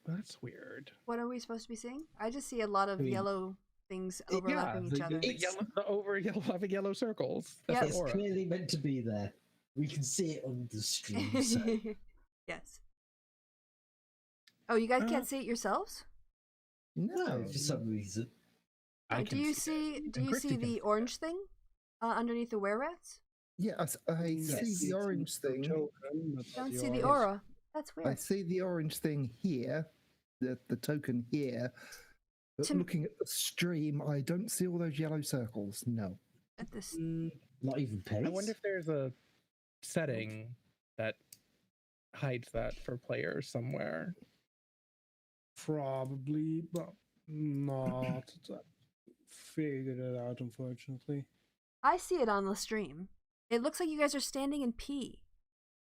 That's weird. What are we supposed to be seeing? I just see a lot of I mean, yellow things overlapping each other. Having yellow circles. That's Yep. an It's aura. clearly meant to be there. We can see it on the stream. So. Yes. Oh, you guys can't see it yourselves? No, for some reason. I Do can you see it. see? Do And you Kristi see can the see orange thing Mm. underneath the were rats? Yeah, I see Yes. the orange thing. Token, but Don't not see the aura. aura. That's I weird. see the orange thing here, the token here. But To- looking at the stream, I don't see all those yellow circles. No. At this. Not even pace. I wonder if there's a setting that hides that for players somewhere. Probably, but not figured it out, unfortunately. I see it on the stream. It looks like you guys are standing in pee.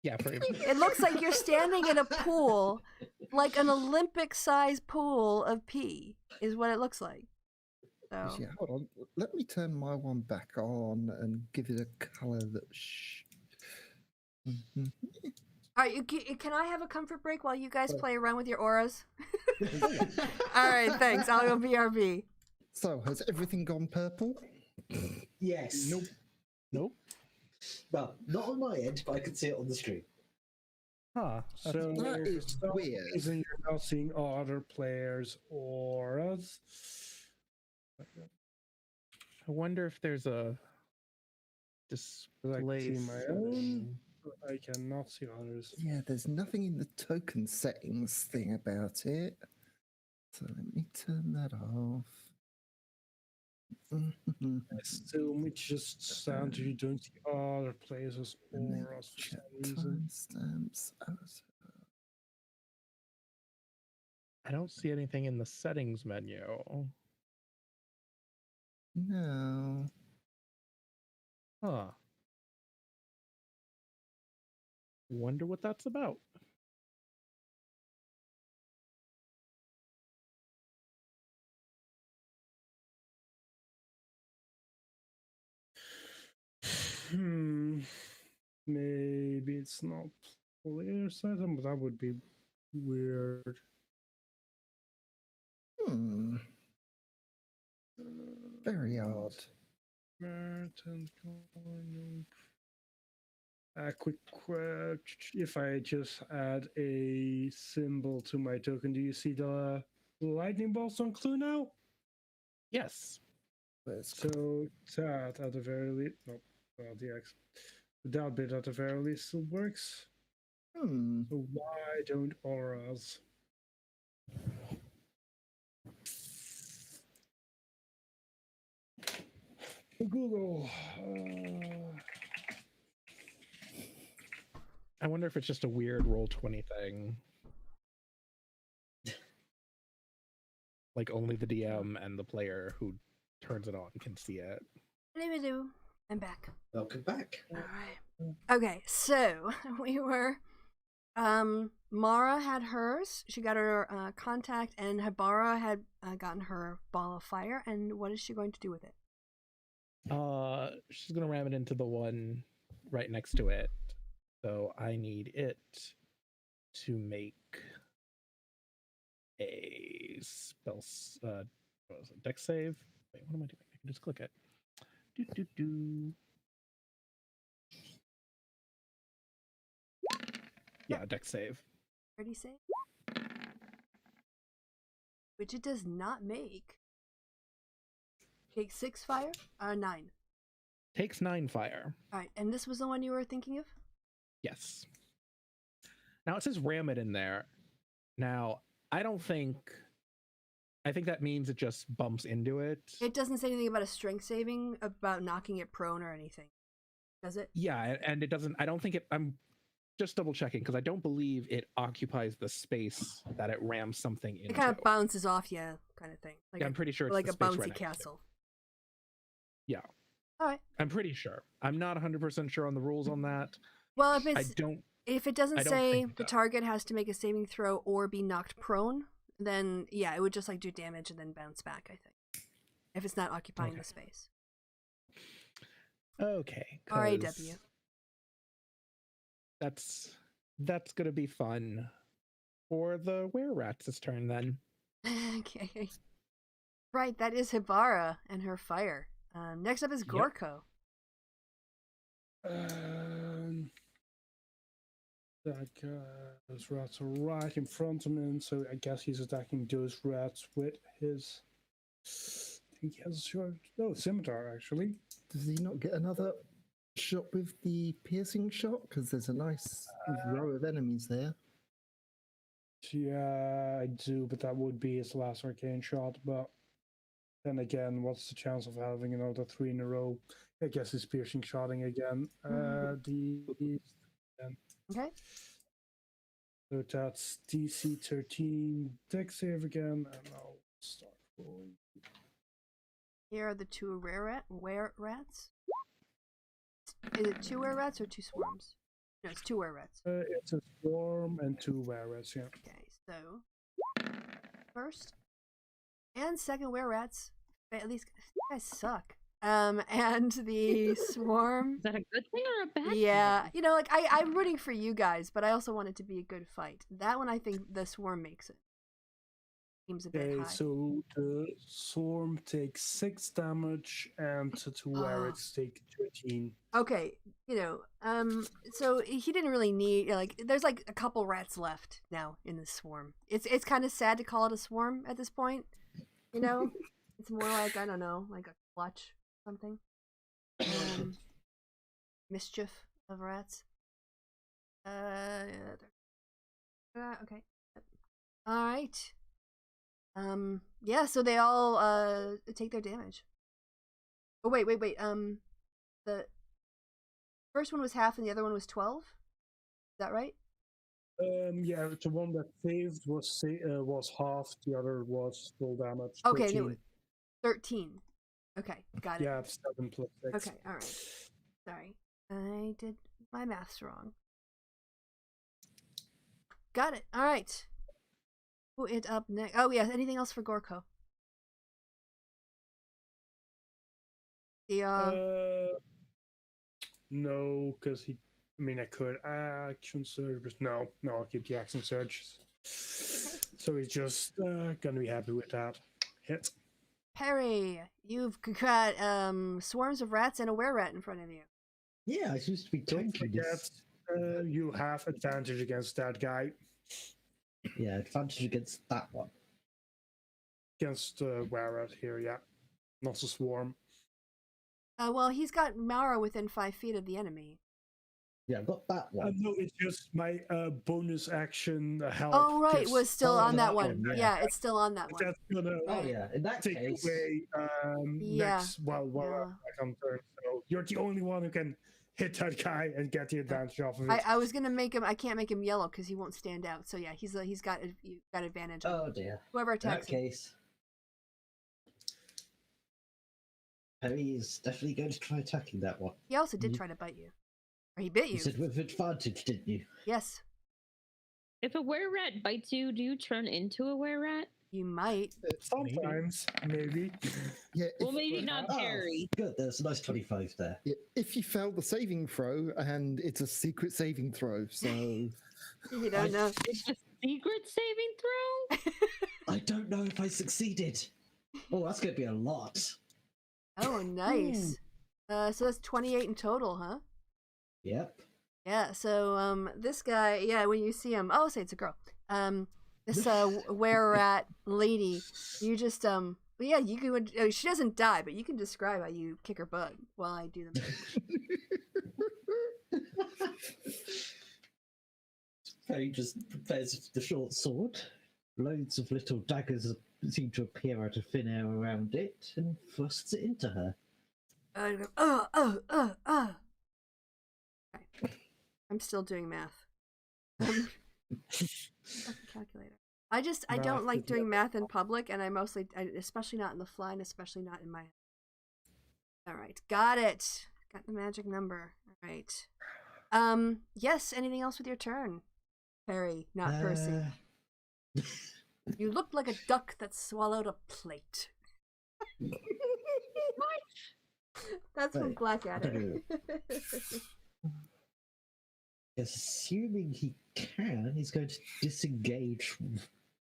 Yeah, pretty much. It looks like you're standing in a pool, like an Olympic-sized pool of pee, is what it looks like. So, Yeah, hold on. Let me turn my one back on and give it a color that. Mhm. all right, can I have a comfort break while you guys play around with your auras? All right, thanks. I'll go BRB. So, has everything gone purple? Yes. Nope. Nope. Well, not on my end, but I can see it on the stream. Huh. So That is for some weird. reason you're not seeing other players' auras. I wonder if there's a I display. see my own, setting. but I cannot see others. Yeah, there's nothing in the token settings thing about it. So let me turn that off. Mhm. I assume it just sounds you don't see other players' And then auras for check some reason. timestamps. I don't see anything in the settings menu. No. Huh. Wonder what that's about. Maybe it's not player setting, but that would be weird. Very odd. Quick, if I just add a symbol to my token, do you see the lightning bolts on Clue now? Yes. Where's So that at the very least, no, well, that bit at the very least still works. So why don't auras? Google. I wonder if it's just a weird Roll20 thing. Like only the DM and the player who turns it on can see it. Hello, I'm back. Welcome back. All right. Okay, so we were. Mara had hers. She got her contact, and Habara had gotten her ball of fire. And what is she going to do with it? She's gonna ram it into the one right next to it. So I need it to make a spell what was it, dex save. Wait, what am I doing? I can just click it. Yeah, dex save. Ready, say? Which it does not make. Take 6 fire? 9. Takes 9 fire. Alright, and this was the one you were thinking of? Yes. Now it says ram it in there. Now, I think that means it just bumps into it. It doesn't say anything about a strength saving, about knocking it prone or anything. Does it? Yeah, and it doesn't, I don't think it, I'm just double checking because I don't believe it occupies the space that it rams something into. It kind of bounces off you, kind of thing. Like Yeah, I'm pretty sure it's like the a space bouncy right next to it. castle. Yeah. Alright. I'm pretty sure. I'm not 100% sure on the rules on that. Well, if it doesn't I don't say think the so. target has to make a saving throw or be knocked prone, then yeah, it would just like do damage and then bounce back, I think. If it's not occupying Okay. the space. Okay. RAW. 'cause that's that's gonna be fun. For the were-rats' turn then. Okay. Right, that is Hibara and her fire. Next up is Yep. Gorko. That those rats are right in front of him, so I guess he's attacking those rats with his. I think he has a short. No, scimitar actually. Does he not get another shot with the piercing shot? Because there's a nice row of enemies there. Yeah, I do, but that would be his last arcane shot. But then again, what's the chance of having another 3 in a row? I guess he's piercing shotting again. Okay. So that's DC 13 deck save again, and I'll start rolling. Here are the two were rats. Is it 2 were rats or 2 swarms? No, it's 2 were rats. It's a swarm and 2 were-rats, yeah. Okay, so first and second were rats. At least these guys suck. And the swarm. Is that a good thing or a bad thing? Yeah, you know, like I'm rooting for you guys, but I also want it to be a good fight. That one, I think the swarm makes it. Seems a bit Okay, high. so the swarm takes 6 damage, and the 2 were-rats take 13. Okay, you know, so he didn't really need like. There's like a couple rats left now in the swarm. It's kind of sad to call it a swarm at this point. You know, it's more like I don't know, like a clutch or something. Mischief of rats. Okay. All right. Yeah, so they all take their damage. Oh wait. The first one was half and the other one was 12? Is that right? Yeah, the one that saved was half, the other was full damage. Okay, 13. no, 13. Okay, got it. Yeah, 7 plus 6. Okay, all right. Sorry. I did my maths wrong. Got it. All right. Who it up next? Oh, yeah. Anything else for Gorko? The No, because I mean, I could action surge, but no, I'll keep the action surge. So he's just gonna be happy with that. Hit. Perry, you've got swarms of rats and a were-rat in front of you. Yeah, I used to be Don't talking forget, this. you have advantage against that guy. Yeah, advantage against that one. Against were-rat here, yeah. Not the swarm. Well, he's got Mara within 5 feet of the enemy. Yeah, I've got that one. No, it's just my bonus action help. Oh, right, just- was still Oh, on that that one. one, Yeah, yeah. it's still on that one. That's gonna Oh yeah, in that take case, away Yeah, next while yeah. I come turn. So you're the only one who can hit that guy and get the advantage off of it. I was gonna make him. I can't make him yellow because he won't stand out. So yeah, he's got advantage on oh dear. whoever In that attacks him. case, Perry is definitely going to try attacking that one. He also did Mhm. try to bite you, or he bit You you. said with advantage, didn't you? Yes, If a were-rat bites you, do you turn into a were-rat? you might. Sometimes, maybe. Yeah. Well, maybe not Oh, Perry. good. There's a nice 25 there. If you fail the saving throw, and it's a secret saving throw, so You don't know. It's a secret saving throw? I don't know if I succeeded. Oh, that's going to be a lot. Oh, nice. So that's 28 in total, huh? Yep. Yeah. So this guy, yeah, when you see him, oh, say it's a girl. This were-rat lady, you just yeah, you can. She doesn't die, but you can describe how you kick her butt while I do them. Perry just prepares the short sword. Loads of little daggers seem to appear out of thin air around it and thrusts it into her. Okay. I'm still doing math. Fucking calculator. I don't Math like is doing math in public, and especially not in the fly, and especially not in my. All right, got it. Got the magic number. All right. Yes. Anything else with your turn, Perry? Not Percy. You look like a duck that swallowed a plate. That's from Right. Blackadder. Assuming he can, he's going to disengage from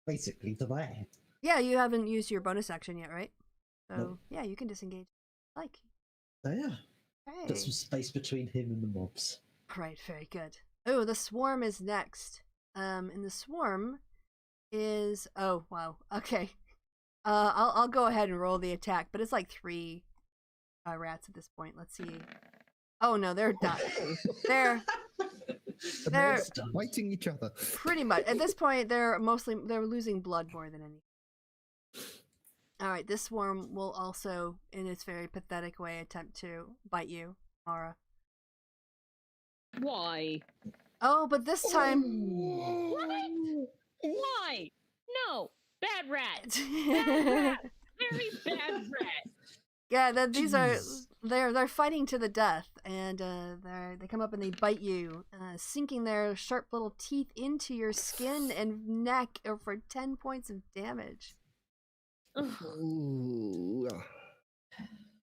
basically the there. Yeah, you haven't used your bonus action yet, right? So Nope. yeah, you can disengage. Like, There. hey. Got some space between him and the mobs. Right, very good. Oh, the swarm is next. And the swarm is wow. Okay. I'll go ahead and roll the attack, but it's like 3 rats at this point. Let's see. Oh no, they're done. They're They're fighting each other. pretty much at this point they're losing blood more than anything. All right, this swarm will also, in its very pathetic way, attempt to bite you, Mara. Why? Oh, but this time. What? Why? No, bad rat. Bad rat. Very bad rat. Yeah, these are Jeez. they're fighting to the death, and they come up and they bite you, sinking their sharp little teeth into your skin and neck for 10 points of damage. Ooh.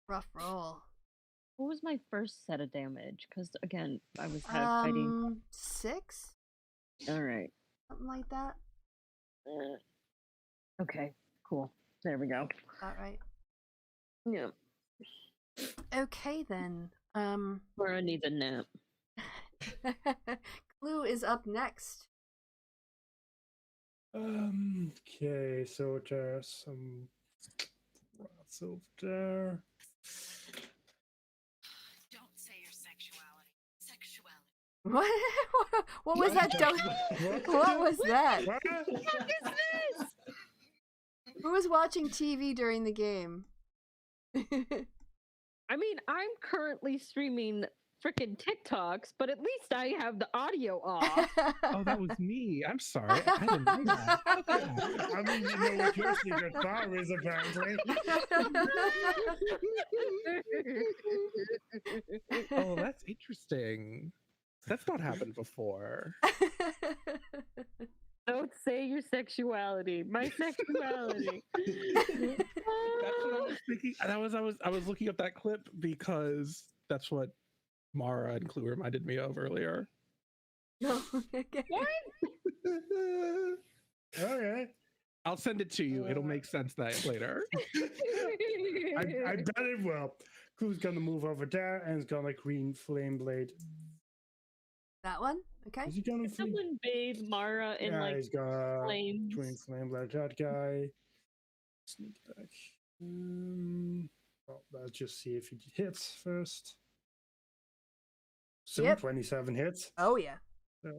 Rough roll. What was my first set of damage? Because again, I was fighting. 6, All right. something like that. Okay. Cool. There we go. All right. Yeah. Okay then. Laura needs a nap. Clue is up next. Okay, so there's some rats over there. Don't say your sexuality. What was that? What was that? What? What is this? Who was watching TV during the game? I mean, I'm currently streaming freaking TikToks, but at least I have the audio off. Oh, that was me. I'm sorry. I didn't know that. I mean, you know what your secret power is, apparently. Oh, that's interesting. That's not happened before. Don't say your sexuality. My sexuality. That's what I was thinking. I was looking up that clip because that's what Mara and Clue reminded me of earlier. No. Okay. Okay. I'll send it to you. It'll make sense that later. I bet it will. Clue's gonna move over there and is gonna green flame blade. That one? Okay. Is he gonna Did someone bathe Mara in Yeah, he's gonna flames? green flame blade that guy. Sneak attack. Well, let's just see if he hits first. So Yep. 27 hits. Oh yeah. Yeah.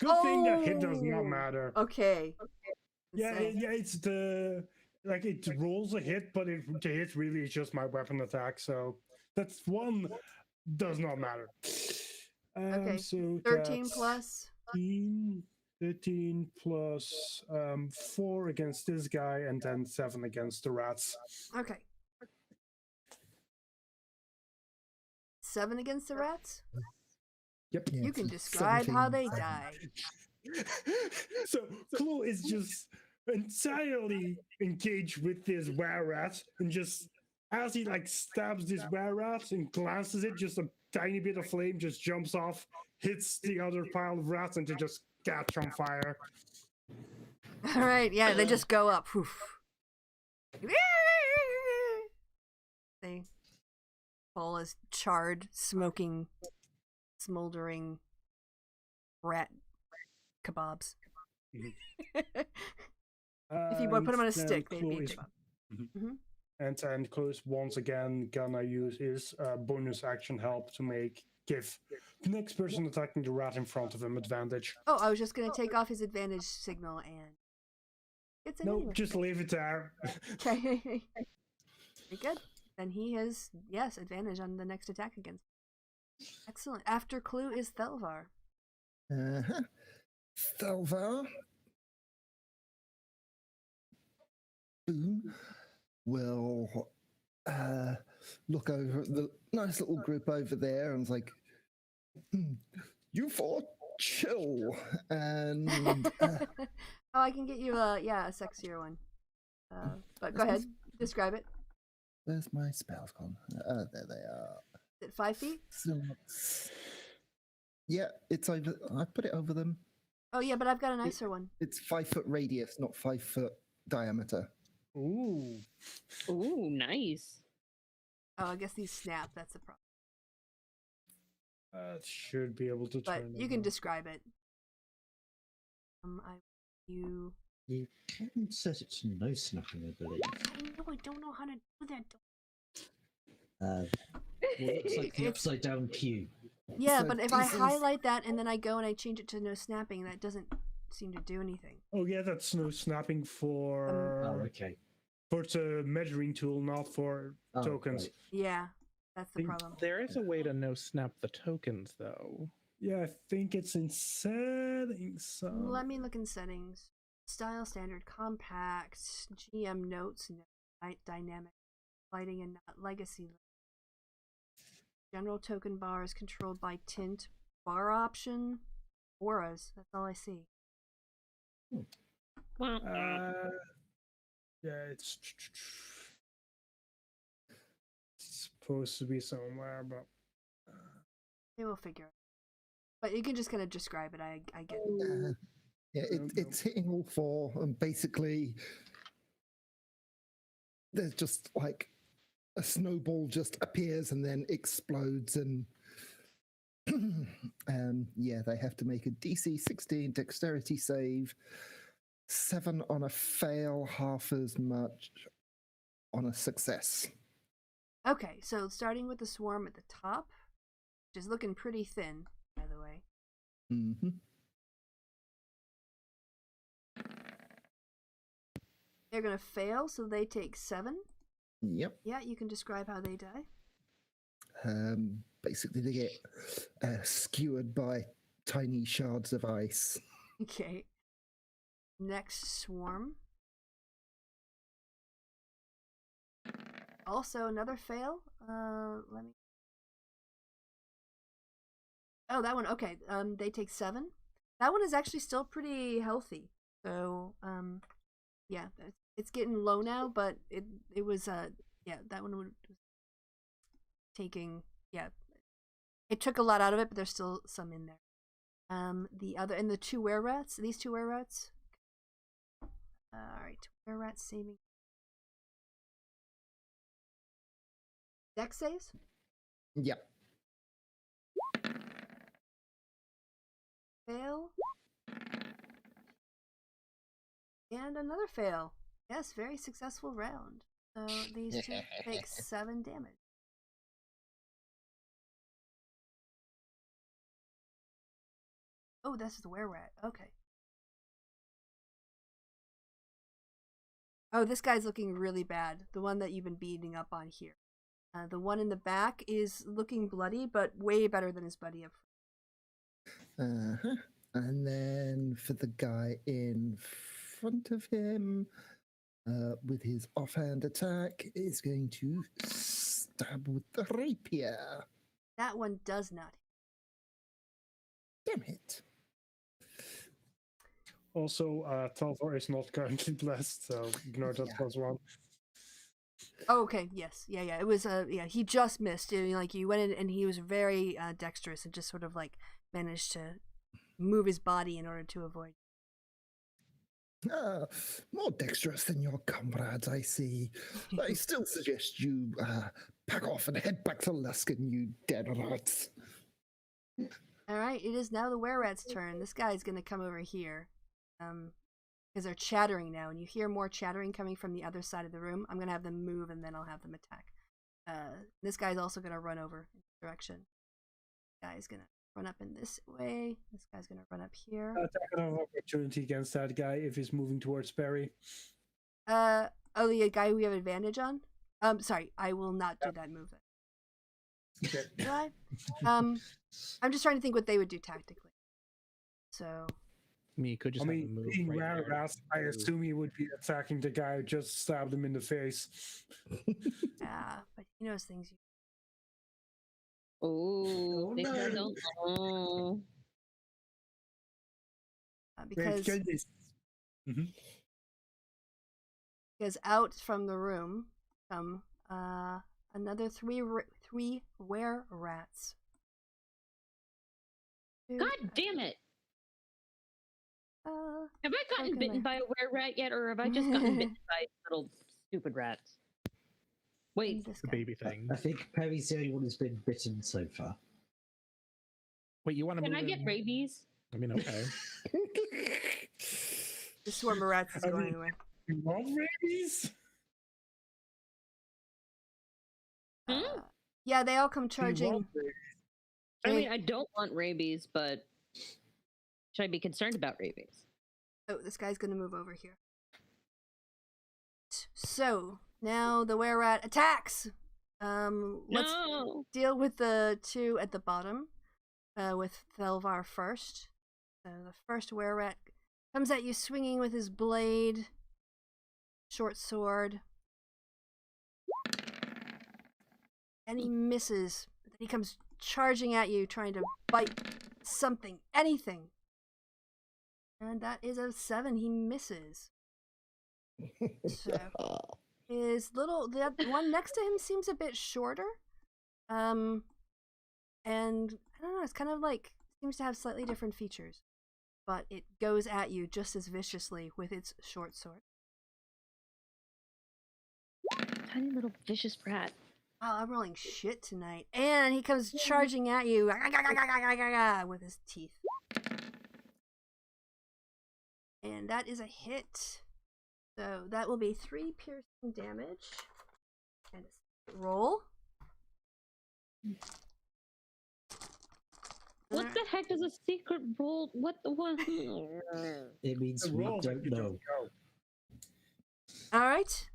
Good thing that hit does not Oh. matter. Okay. Yeah, Insane. it's the it rolls a hit, but the hit really is just my weapon attack. So that's one does not matter. Okay, So 13 that's plus. 13 plus 4 against this guy, and then 7 against the rats. Okay. 7 against the rats? Yep. You can it's describe how 17. they die. So Clue is just entirely engaged with this were rat, and just as he stabs this were rat and glances it, just a tiny bit of flame just jumps off, hits the other pile of rats, and they just catch on fire. All right, yeah, they just go up. Whew. They fall as charred, smoking, smoldering rat kebabs. If you would put them on a And then stick, they'd be Clue is- kebab. And then Clue's once again gonna use his bonus action help to give the next person attacking the rat in front of him advantage. Oh, I was just gonna take off his advantage signal and it's an No, anyway. just leave it there. Okay. Very good. Then he has, yes, advantage on the next attack against. Excellent. After Clue is Thelvar. Uh-huh. Thelvar. Boom. Will look over at the nice little group over there and is like, you four chill. And Oh, I can get you a sexier one. But go ahead, describe it. where's my spells gone? There they are. Is it 5 feet? So, Yeah, it's over. I put it over them. Oh yeah, but I've got a nicer one. It's 5 foot radius, not 5 foot diameter. Ooh. Ooh, nice. Oh, I guess these snap. That's the problem. Should be able to But turn you them can on. describe it. You. You can set it to no snapping, I believe. I don't know how to do that. Well, it looks like the It's- upside down cube. Yeah, So but if I this is- highlight that and then I go and I change it to no snapping, that doesn't seem to do anything. Oh yeah, that's no snapping for Oh, okay. for the measuring tool, not for Oh, tokens. right. Yeah, that's the Think- problem. There is a way to no snap the tokens, though. Yeah, I think it's in settings. Let me look in settings. Style standard, compact, GM notes, dynamic, lighting and not legacy. General token bar is controlled by tint. Bar option, auras. That's all I see. Yeah, it's supposed to be somewhere, but They will figure it. But you can just kind of describe it. I get it. Yeah, it's hitting all four, and basically, there's just like a snowball just appears and then explodes, and yeah, they have to make a DC 16 dexterity save, 7 on a fail, half as much on a success. Okay, so starting with the swarm at the top, which is looking pretty thin, by the way. Mm-hmm. They're gonna fail, so they take 7. Yep. Yeah, you can describe how they die. Basically, they get skewered by tiny shards of ice. Okay. Next swarm. Also another fail. Let me. Oh, that one. Okay. They take 7. That one is actually still pretty healthy. So, yeah, it's getting low now, but it was yeah, that one was taking, yeah, it took a lot out of it, but there's still some in there. The other, and the 2 were rats. These 2 were rats. All right, were rats saving. Dex saves. Yep. Fail. And another fail. Yes, very successful round. So these 2 take 7 damage. Oh, that's the were-rat. Okay. Oh, this guy's looking really bad. The one that you've been beating up on here. The one in the back is looking bloody, but way better than his buddy up front. Uh-huh. And then for the guy in front of him, with his offhand attack, is going to stab with the rapier. That one does not. Damn it. also Talvar is not currently blessed, so ignore that Yeah. +1. Oh, okay. Yes. Yeah. Yeah. It was. Yeah. He just missed. Like you went in, and he was very dexterous, and just sort of like managed to move his body in order to avoid. More dexterous than your comrades, I see. I still suggest you pack off and head back to Luskin, you dead rats. All right. It is now the were-rat's turn. This guy's gonna come over here, because they're chattering now, and you hear more chattering coming from the other side of the room. I'm gonna have them move, and then I'll have them attack. This guy's also gonna run over in this direction. This guy's gonna run up in this way. This guy's gonna run up here. Attack of opportunity against that guy if he's moving towards Perry. Oh, the guy we have advantage on. Sorry, I will not do that move. Okay. Do I? I'm just trying to think what they would do tactically. So Me could just I have mean, him move being right there. Rarath, I assume he would be attacking the guy who just stabbed him in the face. yeah, but he knows things. Oh, they still no. don't know. Because out from the room come another three were rats. God damn it! Have I gotten okay, bitten by a were-rat yet, or have I just gotten bitten by little stupid rats? Wait, This The guy. baby thing. I think Perry's the only one who's been bitten so far. Wait, you want to can move I get in? rabies? I mean, okay. The swarm of rats is I going mean- away. You want rabies? Hmm? Yeah, they all come You charging. want rabies? I Jake- mean, I don't want rabies, but should I be concerned about rabies? Oh, this guy's gonna move over here. So now the were rat attacks. Let's No! deal with the two at the bottom. With Thelvar first. So the first were rat comes at you swinging with his blade, short sword, and he misses. But then he comes charging at you, trying to bite something, anything. And that is a 7. He misses. So his the one next to him seems a bit shorter. And I don't know, it's kind of like seems to have slightly different features. But it goes at you just as viciously with its short sword. Tiny little vicious rat. Wow, I'm rolling shit tonight. And he comes charging at you with his teeth. And that is a hit. So that will be 3 piercing damage. And a roll. What the heck is a secret roll? What the what? It means The we roll that don't you know. go. Alright.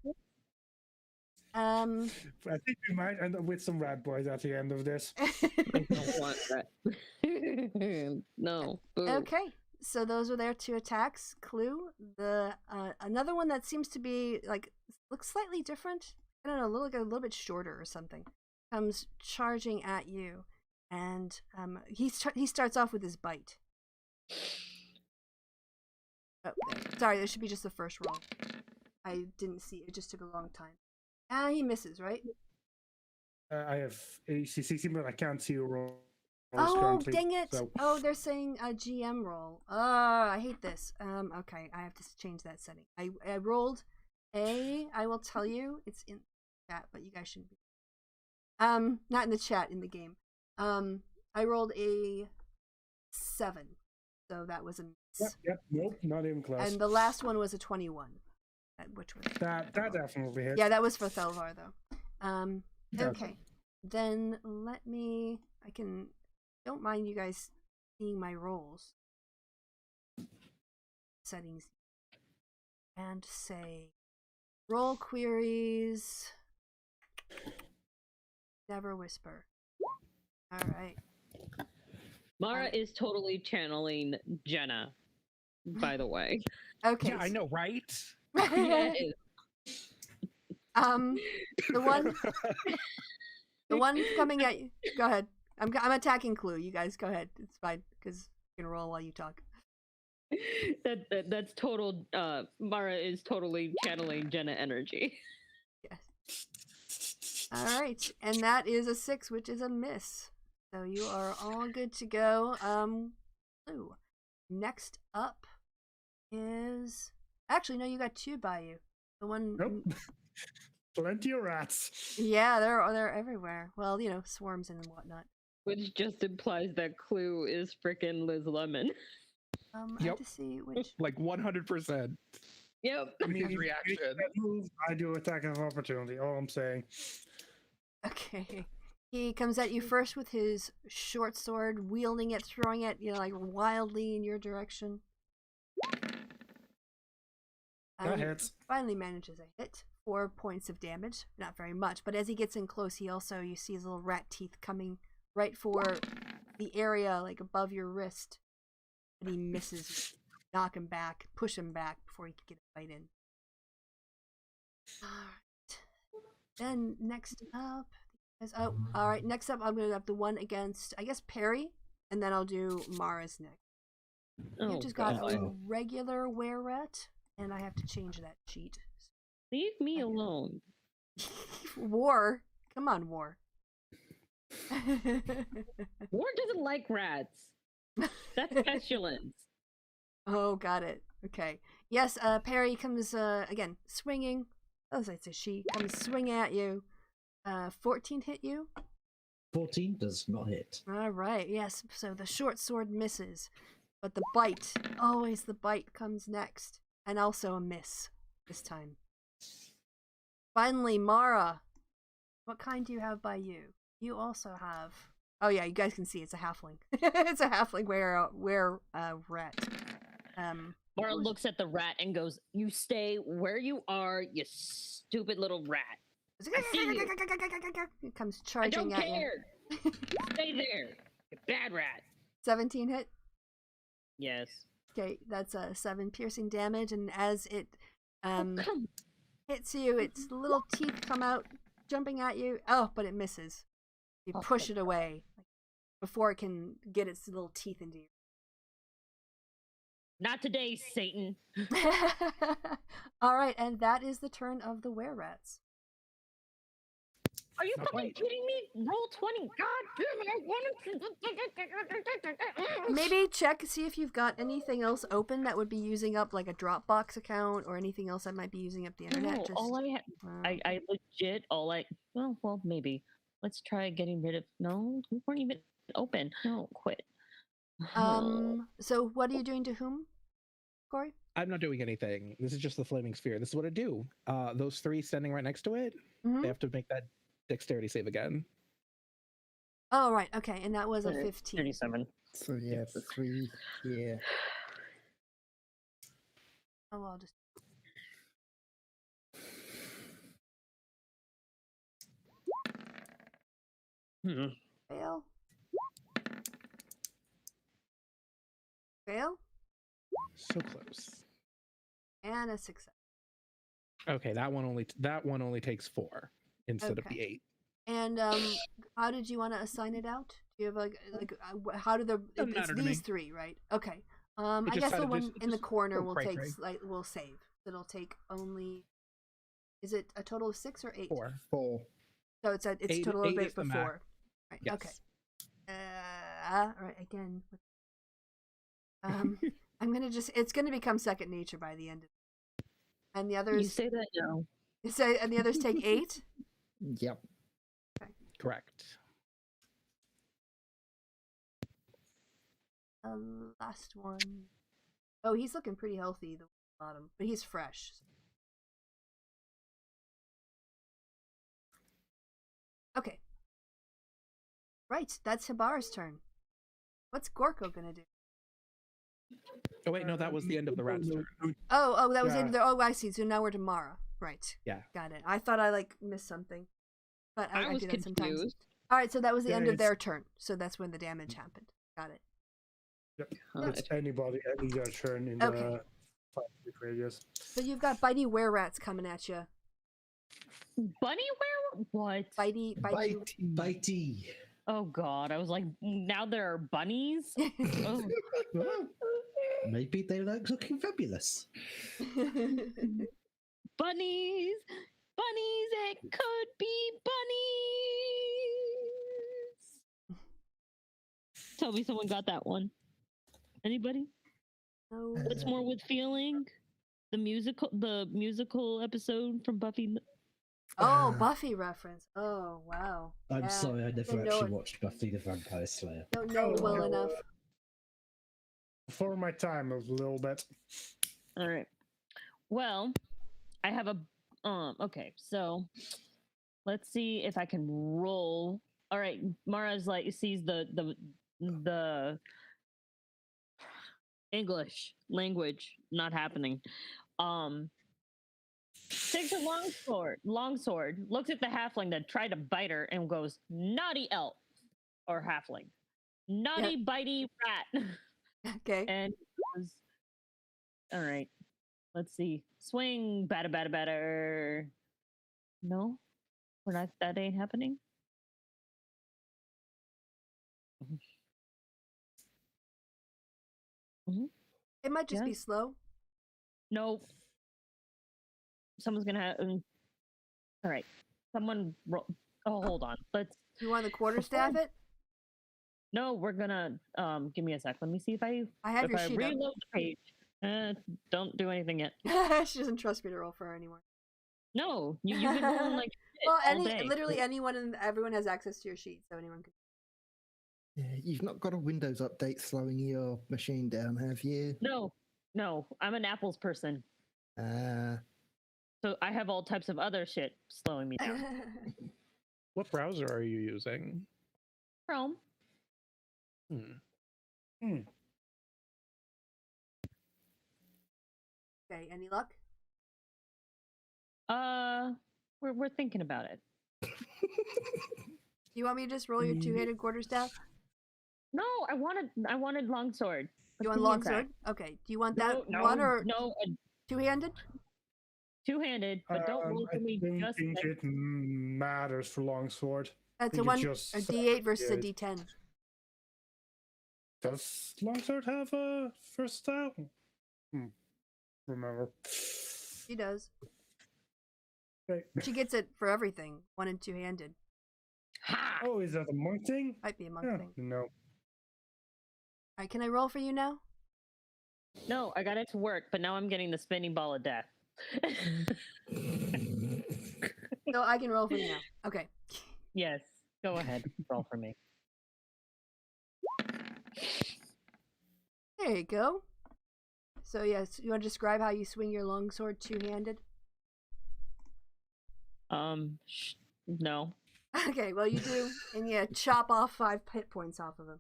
I think we might end up with some rat boys at the end of this. I don't want that. No. Boo. Okay. So those are their 2 attacks. Clue. The another one that seems to be like looks slightly different. I don't know, a little bit shorter or something. Comes charging at you, and he starts off with his bite. Oh, sorry, there should be just the first roll. I didn't see it; just took a long time. He misses, right? I have ACC, but I can't see a roll. Oh, currently, dang it! so- Oh, they're saying a GM roll. I hate this. Okay, I have to change that setting. I rolled a. I will tell you, it's in chat, but you guys shouldn't be. Not in the chat, in the game. I rolled a 7, so that was a miss. Yep, nope, not even close. And the last one was a 21, which was that definitely hits. yeah, that was for Thelvar though. Gotcha. Okay, then let me. I can. Don't mind you guys seeing my rolls. Settings. And say roll queries. Never whisper. All right. Mara is totally channeling Jenna, by the way. Okay. Yeah, I know, right? Yes. The one coming at you. Go ahead. I'm attacking Clue. You guys go ahead. It's fine because you can roll while you talk. That's total. Mara is totally channeling Jenna energy. Yes. All right, and that is a 6, which is a miss. So you are all good to go. Clue. Next up is actually no, you got 2 by you. The one. Nope. Plenty of rats. Yeah, they're everywhere. Well, you know, swarms and whatnot. Which just implies that Clue is frickin' Liz Lemon. I have Yep. to see which. Like 100%. Yep. I mean, His if reaction. you make that move, I do attack of opportunity. All I'm saying. Okay. He comes at you first with his short sword, wielding it, throwing it, like wildly in your direction. That He hits. finally manages a hit. 4 points of damage. Not very much, but as he gets in close, you see his little rat teeth coming right for the area like above your wrist. And he misses. Knock him back, push him back before he can get a bite in. Alright. Then next up is alright, next up I'm gonna have the one against I guess Perry, and then I'll do Mara's next. Oh, You've just got God. a regular were-rat, and I have to change that sheet. Leave me alone. War. Come on, War. War doesn't like rats. That's pestilence. Oh, got it. Okay. Yes, Perry comes, again, swinging. Oh, it's a she. Comes swinging at you. 14 hit you? 14 does not hit. All right, yes. So the short sword misses. But the bite, always the bite comes next. And also a miss this time. Finally, Mara. What kind do you have by you? You also have... Oh yeah, you guys can see it's a halfling. It's a halfling where rat. Mara looks at the rat and goes, "You stay where you are, you stupid little rat. I see you. It comes I charging don't at you. care. Stay there, you bad rat." 17 hit. Yes. Okay, that's a 7 piercing damage, and as it Come. hits you, its little teeth come out, jumping at you. Oh, but it misses. You push it away before it can get its little teeth into you. Not today, Satan. All right, and that is the turn of the were-rats. Are you Not fucking quite. kidding me? Roll 20. God damn it, I wanted to. Maybe check, see if you've got anything else open that would be using up like a Dropbox account or anything else that might be using up the internet. No, Just, all I legit, well, maybe. Let's try getting rid of, no, we weren't even open. No, quit. So what are you doing to whom, Corey? I'm not doing anything. This is just the flaming sphere. This is what I do. Those 3 standing right next to it, Mhm. they have to make that dexterity save again. Oh, right, okay, and that was a 15. 37. So yeah, the 3 here. Oh, I'll just... Fail. Fail. So close. And a success. Okay, that one only takes 4 instead of the Okay. 8. And how did you want to assign it out? Do you have how do the Doesn't it's matter to these me. 3, right? Okay. I just guess the kinda one just- in the just corner go will cray take cray. will save. It'll take only... Is it a total of 6 or 8? 4. 4. So it's a 8 total of 8 is the for max. 4. Right. Yes. Okay. All right. Again. I'm gonna it's gonna become second nature by the end of it. And the You others say that now. and the others take 8. Yep. Correct. Last one. Oh, he's looking pretty healthy, the bottom, but he's fresh. Okay. Right, that's Hibar's turn. What's Gorko gonna do? Oh wait, no, that was the end of the rat's turn. Oh, that was Yeah. in there. Oh, I see. So now we're to Mara. Right. Yeah. Got it. I thought I missed something, but I was do that sometimes. confused. All right, so that was the Yeah, end of it's- their turn. So that's when the damage happened. Got it. It's anybody, any turn in Okay. the 5 feet radius. So you've got bitey were-rats coming at you. Bunny where? What? Bitey. Bitey. Oh god, I was like, now there are bunnies? Oh. Maybe they like looking fabulous. Bunnies! Bunnies! It could be bunnies! Tell me someone got that one. Anybody? No. What's more with feeling? The musical episode from Buffy. Oh, Buffy reference. Oh, wow. I'm Yeah, sorry, I never didn't know actually it. watched Buffy the Vampire Slayer. Don't know it well enough. Before my time, a little bit. All right. Well, I have a okay, so let's see if I can roll. All right, Mara's like sees the English language not happening. Takes a longsword, looks at the halfling that tried to bite her and goes, "Naughty elf or halfling. Naughty bitey rat." Okay. And goes, all right, let's see. Swing, batter. No, we're not. That ain't happening. It might just Yeah. be slow. Nope. Someone's gonna have. All right, someone. Oh, hold on. Let's. You want the quarterstaff it? No, we're gonna give me a sec. Let me see if I have your sheet up. reload the page. Don't do anything yet. She doesn't trust me to roll for her anymore. No, you've been rolling like shit Well, all day. literally anyone and everyone has access to your sheet, so anyone can. Yeah, you've not got a Windows update slowing your machine down, have you? No, I'm an Apple's person. Uh, So I have all types of other shit slowing me down. what browser are you using? Chrome. Okay, any luck? We're thinking about it. You want me to just roll your two-handed quarterstaff? No, I wanted longsword. You want longsword? Okay. Do you want that one or two-handed? Two-handed, but don't roll for me. I don't think it matters for longsword. It's a D8 versus a D10. Does longsword have a versatile? Remember. She does. Okay. She gets it for everything, one and two-handed. Ha! Oh, is that a monk thing? Might be a monk thing. No. All right, can I roll for you now? No, I got it to work, but now I'm getting the spinning ball of death. So I can roll for you now. Okay. Yes, go ahead. Roll for me. There you go. So yes, you want to describe how you swing your longsword two-handed? No. Okay, well you do, and yeah, chop off 5 hit points off of him.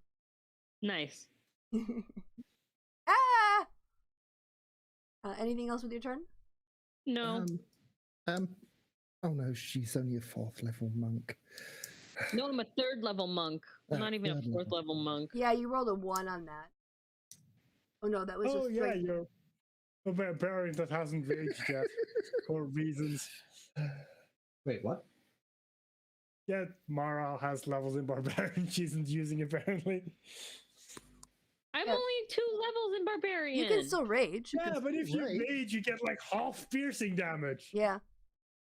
Nice. Ah! Anything else with your turn? No. Oh no, she's only a 4th level monk. No, I'm a 3rd level monk. I'm not even a 3rd 4th level monk. Yeah, you rolled a 1 on that. Oh no, that was Oh just yeah, straight. you're a barbarian that hasn't raged yet for reasons. Wait, what? Yeah, Mara has levels in barbarian. She isn't using it apparently. I'm Yeah. only 2 levels in barbarian. You can still rage. Yeah, but if you rage. rage, you get like half piercing damage. Yeah.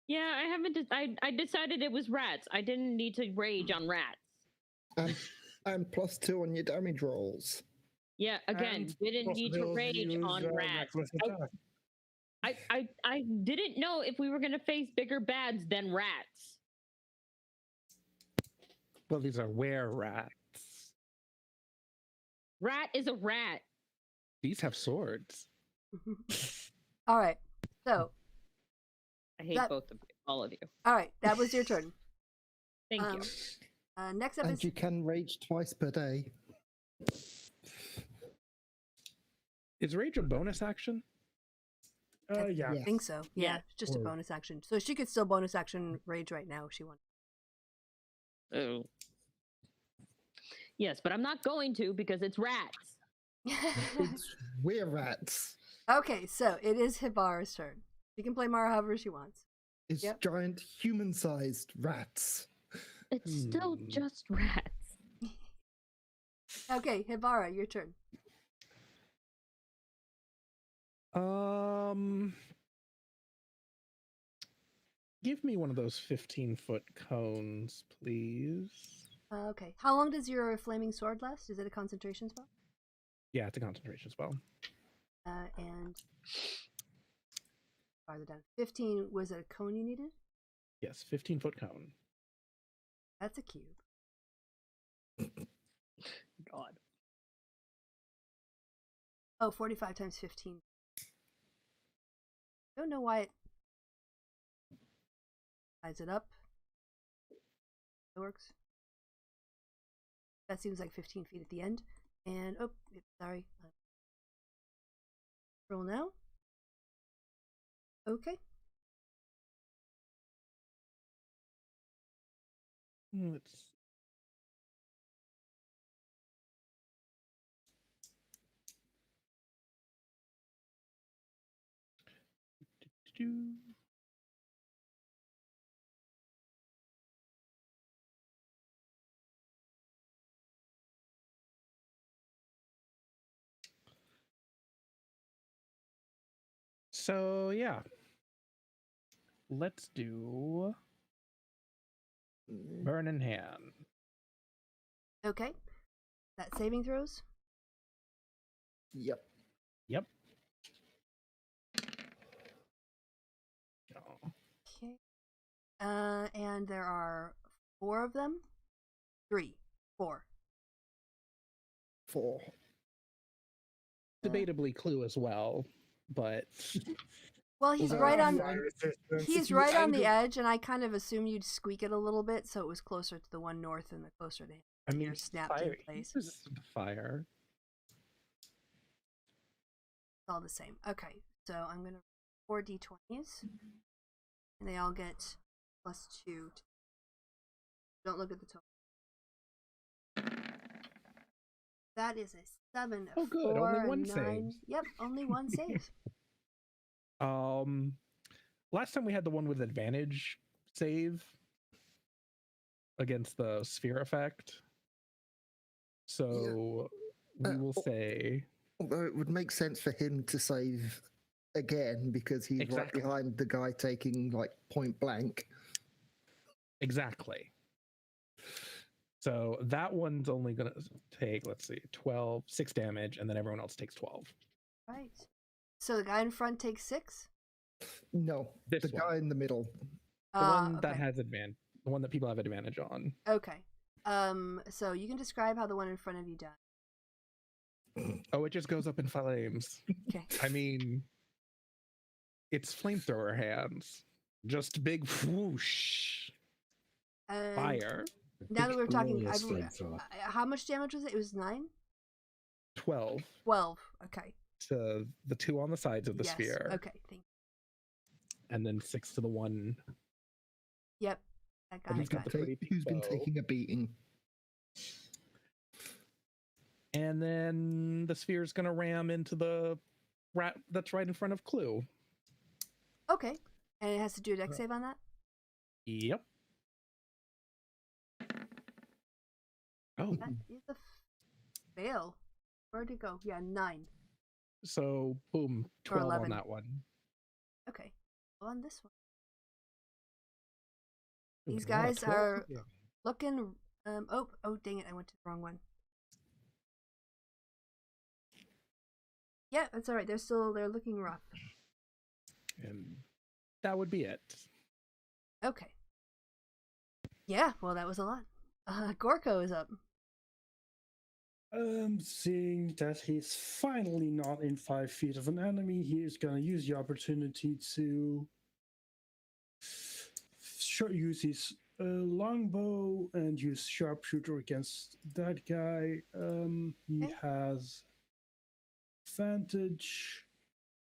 Yeah, I haven't. I decided it was rats. I didn't need to rage on rats. And +2 on your damage rolls. Yeah, again, And didn't need to possibility rage use, on rats. reckless attack. I didn't know if we were gonna face bigger bads than rats. Well, these are were rats. Rat is a rat. These have swords. All right. So, I hate both of you, all of you. all right, that was your turn. Thank you. Next up And is you can rage twice per day. Is rage a bonus action? Yeah. I think so. Yeah, it's just a Or- bonus action. So she could still bonus action rage right now if she wanted. Oh. Yes, but I'm not going to because it's rats. We're rats. Okay, so it is Hibara's turn. She can play Mara however she wants. It's Yep. giant human-sized rats. It's still just rats. Okay, Hibara, your turn. Give me one of those 15-foot cones, please. Okay. How long does your flaming sword last? Is it a concentration spell? Yeah, it's a concentration spell. And farther down. 15, was it a cone you needed? Yes, 15-foot cone. That's a cube. God. Oh, 45 times 15. Don't know why it size it up. It works. That seems like 15 feet at the end. And, oh, sorry. Roll now. Okay. Let's. Do-do-do. So yeah, let's do burn in hand. Okay. That saving throws? Yep. Yep. Oh. Okay. And there are 4 of them? 3. 4. 4. Debatably Clue as well, but Well, he's Well, right uh, on. Fire resistance. He's If you right on the angle- edge, and I kind of assumed you'd squeak it a little bit, so it was closer to the one north and the closer to him. I mean, Your snapped fire, in place. uses fire. It's all the same. Okay, so I'm gonna 4 d20s, and they all get +2. Don't look at the total. That is a 7, a Oh, good. 4, Only a one 9. saves. Yep, only one save. Last time we had the one with advantage save against the sphere effect. So we will say Although it would make sense for him to save again because he's Exactly. right behind the guy taking like point blank. exactly. So that one's only gonna take, let's see, 6 damage, and then everyone else takes 12. Right. So the guy in front takes 6? No, This the one. guy in the middle. The one that Okay. has advantage, the one that people have advantage on. Okay. So you can describe how the one in front of you died. Oh, it just goes up in flames. Okay. I mean, it's flamethrower hands. Just big whoosh And fire. now that we're talking, Glorious flamethrower. how much damage was it? It was 9? 12 12. Okay. to the 2 on the sides of the Yes. sphere, Okay. Thank and then 6 to the one. Yep. That guy He's got got the it. pretty big Who's been bow. taking a beating? And then the sphere's gonna ram into the rat that's right in front of Clue. Okay. And it has to do a dex save on that? Yep. Oh, That is a fail. Where'd it go? Yeah, 9. so boom, Or 12 on 11. that one. Okay. Well, on this one. Ooh, These a lot of guys 12s. are Yeah. looking. Oh, dang it. I went to the wrong one. Yeah, that's all right. They're looking rough. And that would be it. Okay. Yeah, well, that was a lot. Gorko is up. Seeing that he's finally not in 5 feet of an enemy, he is going to use the opportunity to use his longbow and use sharpshooter against that guy. He Okay. has advantage,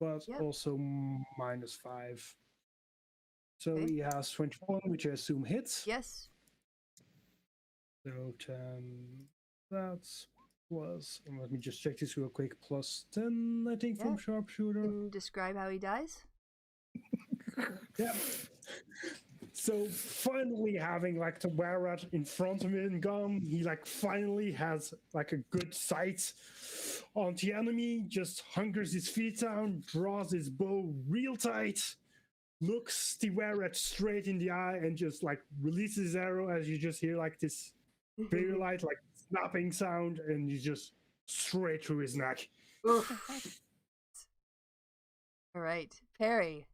but Yep. also -5. So Okay. he has 21, which I assume hits. Yes. So 10, that's plus, and let me just check this real quick, +10, I think, from Yeah. sharpshooter. Can describe how he dies? Yeah. So finally having like the Warrat in front of him gun, he like finally has like a good sight on the enemy, just hunkers his feet down, draws his bow real tight, looks the Warrat straight in the eye, and just like releases his arrow as you just hear like this very light like snapping sound, and you just straight through his neck. Oof. All right, Perry.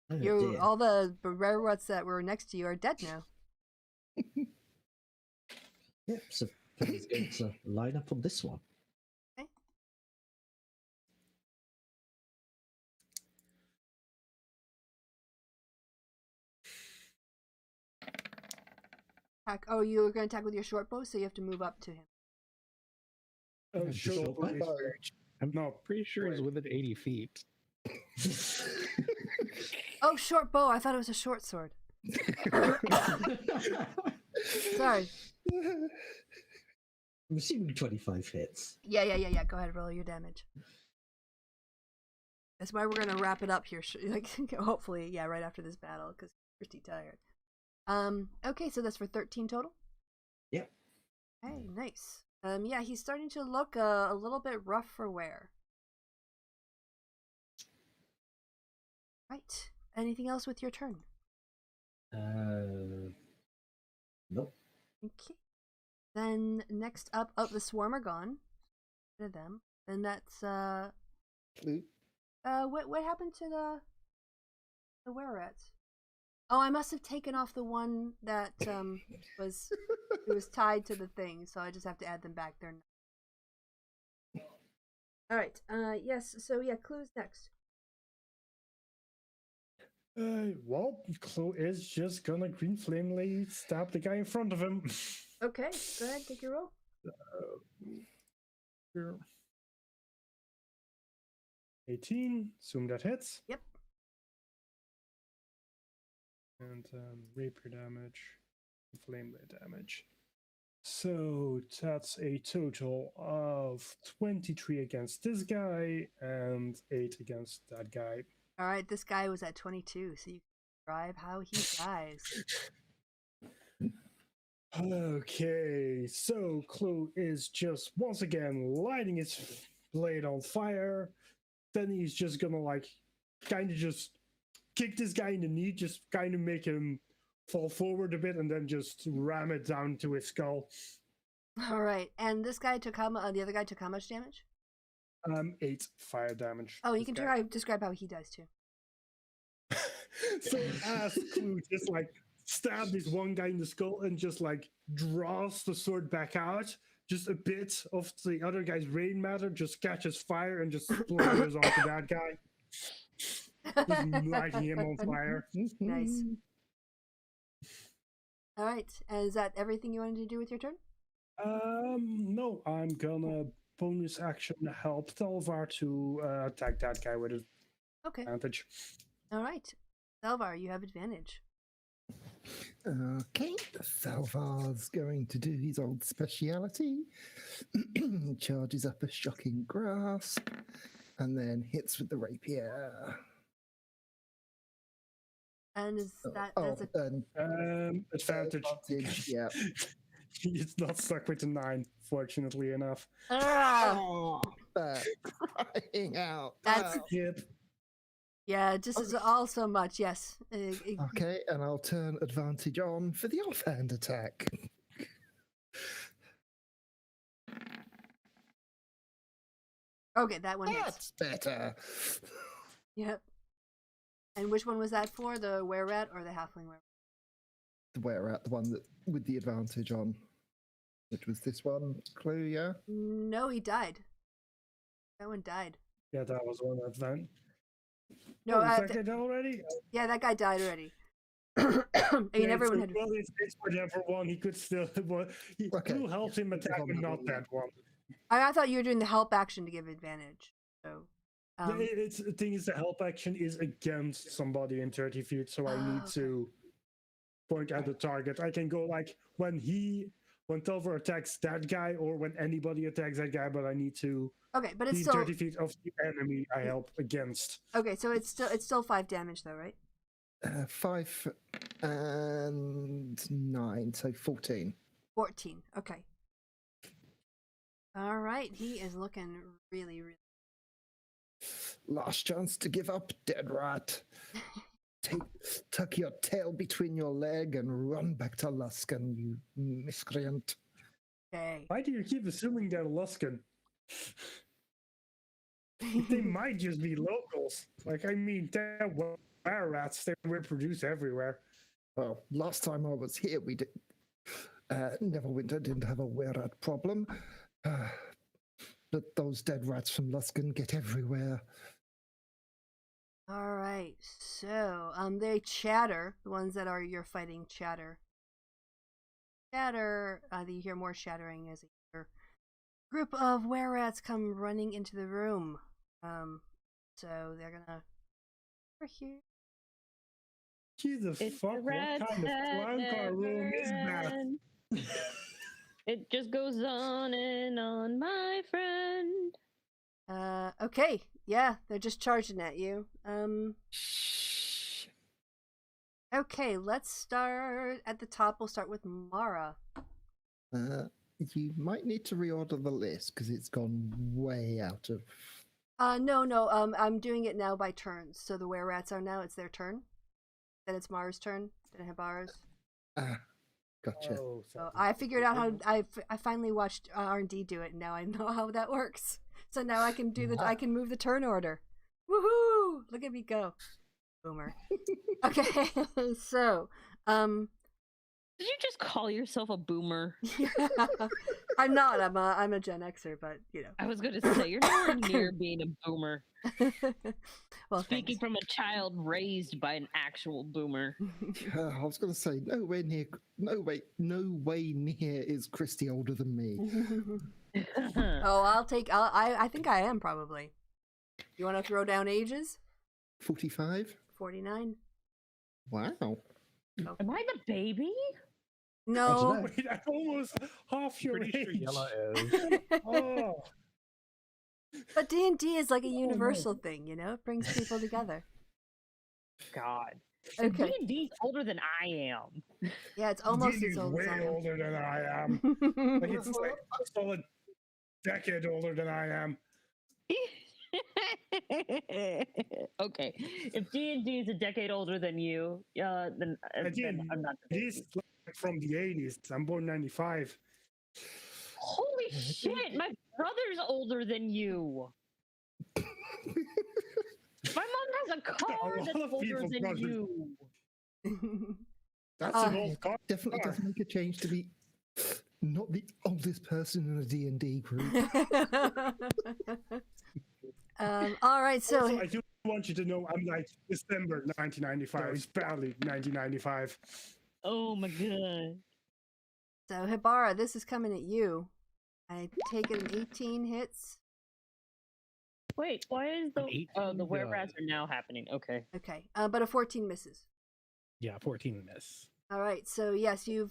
Oh, You dear. all the railroads that were next to you are dead now. Yep, so Penny's going to line up on this one. Attack. Oh, you were going to attack with your short bow, so you have to move up to him. Oh, Sure, sure. but- I'm No, pretty sure he's wait. within 80 feet. Oh, short bow. I thought it was a short sword. Sorry. I'm assuming 25 hits. Yeah. Go ahead, roll your damage. That's why we're gonna wrap it up here. Like, hopefully, yeah, right after this battle, because we're pretty tired. Okay, so that's for 13 total. Yep. Hey, nice. Yeah, he's starting to look a little bit rough for wear. Right. Anything else with your turn? Nope. Okay. Then next up, the swarm are gone. Rid of them. Then that's Clue. what happened to the were-rats? Oh, I must have taken off the one that was it was tied to the thing, so I just have to add them back. They're not. All right. Yes. So yeah, clues next. Well, Clue is just gonna green flamely stab the guy in front of him. Okay, go ahead, take your roll. Here. 18, assume that hits. Yep. And rapier damage, flame blade damage. So that's a total of 23 against this guy and 8 against that guy. All right, this guy was at 22, so you can describe how he dies. Okay, so Clue is just once again lighting his blade on fire. Then he's just gonna like kind of just kick this guy in the knee, just kind of make him fall forward a bit, and then just ram it down to his skull. All right, and this guy took the other guy took how much damage? 8 fire damage. Oh, you can describe how he dies too. So as Clue just like stab this one guy in the skull and just like draws the sword back out, just a bit of the other guy's rain matter just catches fire and just splatters onto that guy, just lighting him on fire. Nice. All right, and is that everything you wanted to do with your turn? No, I'm gonna bonus action help Telvar to attack that guy with advantage. All right, Salvar, you have advantage. Okay, Salvar's going to do his old speciality. Charges up a shocking grasp and then hits with the rapier. And is that that's Advantage. Yeah. It's not stuck with a 9, fortunately enough. Oh, crying out. That's Yep. yeah, just is all so much. Yes. Okay, and I'll turn advantage on for the offhand attack. Okay, that one hits. That's better. Yep. And which one was that for? The were-rat or the halfling were? The were-rat, the one that with the advantage on, which was this one. Clue, yeah? No, he died. That one died. Yeah, that was one advantage. No, is that guy already? yeah, that guy died already. I mean, everyone had. Well, it's whatever one he could still. Well, Clue helped him attack, but not that one. I thought you were doing the help action to give advantage. So. It's the thing is the help action is against somebody in 30 feet, so I need to point at the target. I can go like when Telvar attacks that guy or when anybody attacks that guy, but I need to. Okay, but it's be still 30 feet of the enemy I help against. Okay, so it's still 5 damage though, right? 5 and 9, so 14. 14. Okay. All right, he is looking really, really. Last chance to give up, dead rat. Tuck your tail between your leg and run back to Luskan, you miscreant. Okay. Why do you keep assuming they're Luskan? They might just be locals. Like, I mean, they're were-rats. They reproduce everywhere. Well, last time I was here, we did. Neverwinter didn't have a were-rat problem. But those dead rats from Luskan get everywhere. All right. So, they chatter. The ones that you're fighting chatter. Chatter. You hear more shattering as a group of were-rats come running into the room. So they're gonna over here. Jesus fuck! What kind of clown car room is that? It just goes on and on, my friend. Okay. Yeah, they're just charging at you. Okay, let's start at the top. We'll start with Mara. You might need to reorder the list because it's gone way out of. No. I'm doing it now by turns. So the were-rats are now. It's their turn. Then it's Mara's turn. Then Habara's. Gotcha. Oh, So I figured out how I finally watched R&D do it, and now I know how that works. So now I can do I can move the turn order. Woohoo! Look at me go, boomer. Okay, so Did you just call yourself a boomer? yeah, I'm not. I'm a Gen Xer, but you know. I was going to say you're nowhere near being a boomer. Well, Speaking from a child raised by an actual boomer. I was going to say no way near is Kristi older than me. Oh, I think I am probably. You want to throw down ages? 45. 49. Wow. Am I the baby? No. Wait, I'm almost half your Pretty sure age. Yella is. Oh, But D&D is like a universal thing, you know? It brings people together. God. Okay. D&D's older than I am. Yeah, it's almost Dini's as old as way I am. older than I am. Like it's like a solid decade older than I am. Okay, if D&D is a decade older than you, then Again, I'm not the he's baby. like from the 80s. I'm born 95. Holy shit, my brother's older than you. My mom has a car lot that's of older people's than brothers- you. That's an old car. Definitely does make a change to be not the oldest person in a D&D group. All right, so Also, I do want you to know I'm like December 1995. It's barely 1995. Oh my god. so Hibara, this is coming at you. I take it an 18 hits. Wait, why is the 18 the were does. rats are now happening? Okay. Okay, but a 14 misses. Yeah, 14 miss. All right, so yes, he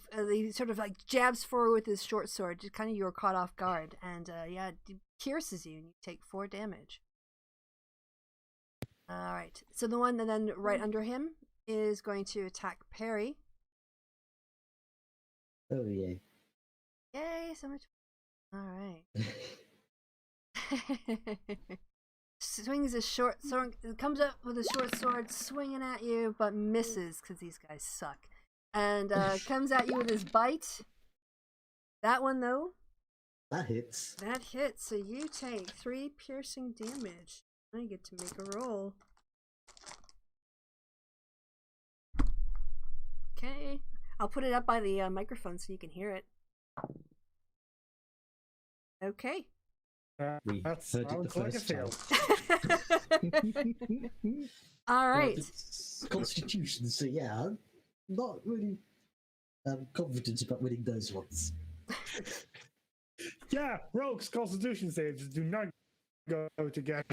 sort of like jabs forward with his short sword, just kind of you were caught off guard, and yeah, it pierces you, and you take 4 damage. All right, so the one then right under him is going to attack Perry. Oh yeah. Yay, so much. All right. Swings his short sword, comes up with a short sword, swinging at you, but misses because these guys suck. And comes at you with his bite. That one though, That hits. that hits. So you take 3 piercing damage. I get to make a roll. Okay, I'll put it up by the microphone so you can hear it. Okay. We That heard it the sounds like a first fail. time. All right. It's Constitution, so yeah, I'm not really confident about winning those ones. Yeah, rogues' constitution saves do not go together.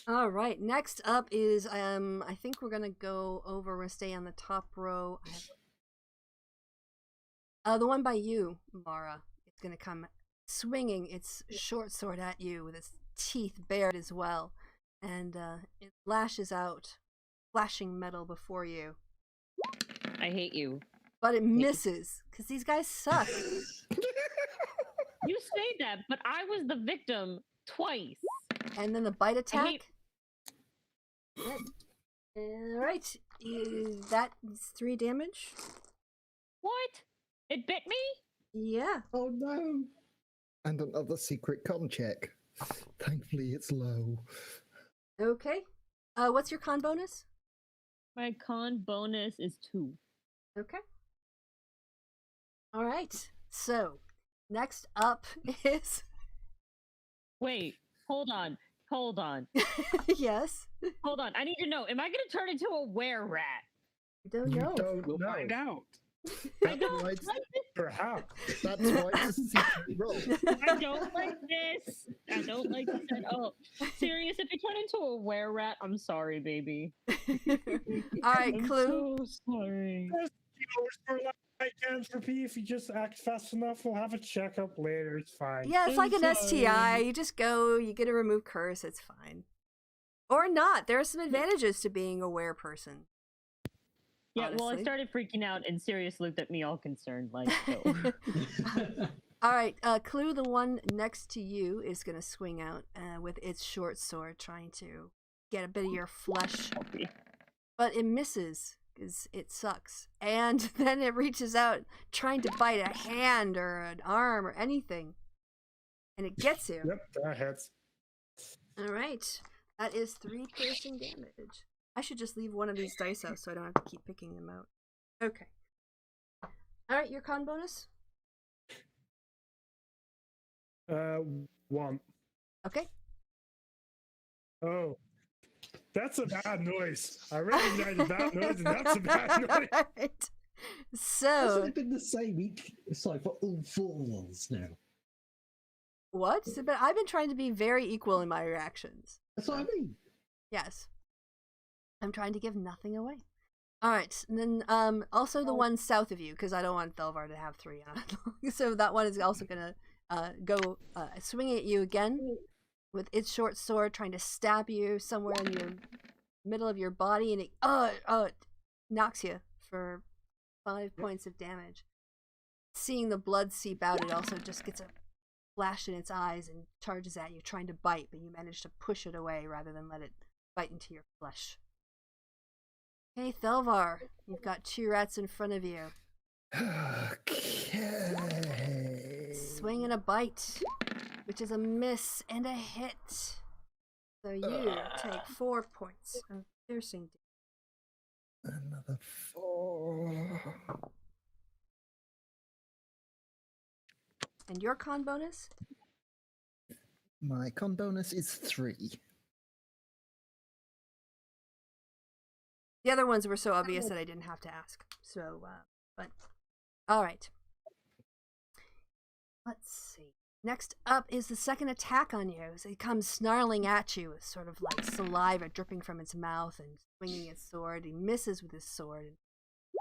All right. Next up is I think we're gonna go over. We're gonna stay on the top row. The one by you, Mara. It's gonna come swinging its short sword at you with its teeth bared as well, and it lashes out, flashing metal before you. I hate you. But it misses because these guys suck. You say that, but I was the victim twice. And then the bite attack. hate- All right, that is 3 damage. What? It bit me? Yeah. Oh no! And another secret con check. Thankfully, it's low. Okay. What's your con bonus? My con bonus is 2. Okay. All right. So next up is Wait, hold on. yes. Hold on. I need to know. Am I gonna turn into a were-rat? I don't You know. don't We'll know. find out. I That's don't why like it's, this. Perhaps. that's why it's a secret roll. I don't like this. I don't like this at all. Serious, if you turn into a were-rat, I'm sorry, baby. All right, I'm Clue. so sorry. For lycanthropy, if you just act fast enough, we'll have a checkup later. It's fine. Yeah, it's like an I'm STI. sorry. You just go, you get a remove curse, it's fine. Or not. There are some advantages to being a were person. Yeah, well, I honestly. started freaking out, and Sirius looked at me all concerned, like, so. All right, Clue, the one next to you, is going to swing out with its short sword, trying to get a bit of your flesh. But it misses because it sucks. And then it reaches out, trying to bite a hand or an arm or anything. And it gets you. Yep, that hits. All right. That is 3 piercing damage. I should just leave one of these dice out so I don't have to keep picking them out. Okay. All right, your con bonus? 1. Okay. Oh, that's a bad noise. I recognize that noise, and that's a bad noise. Right. Hasn't So, it been the same week? It's like for all 4 ones now. what? But I've been trying to be very equal in my reactions. That's what I mean. Yes. I'm trying to give nothing away. All right, and then also the one south of you, because I don't want Thelvar to have 3 on it. So that one is also going to go swinging at you again with its short sword, trying to stab you somewhere in your middle of your body, and it knocks you for 5 points of damage. Seeing the blood seep out, it also just gets a flash in its eyes and charges at you, trying to bite, but you manage to push it away rather than let it bite into your flesh. Okay, Thelvar, you've got 2 rats in front of you. Okay. Swing and a bite, which is a miss and a hit. So you take 4 points of piercing damage. Another 4. And your con bonus? My con bonus is 3. The other ones were so obvious that I didn't have to ask. So, but all right. Let's see. Next up is the second attack on you. So it comes snarling at you with sort of like saliva dripping from its mouth and swinging its sword. He misses with his sword and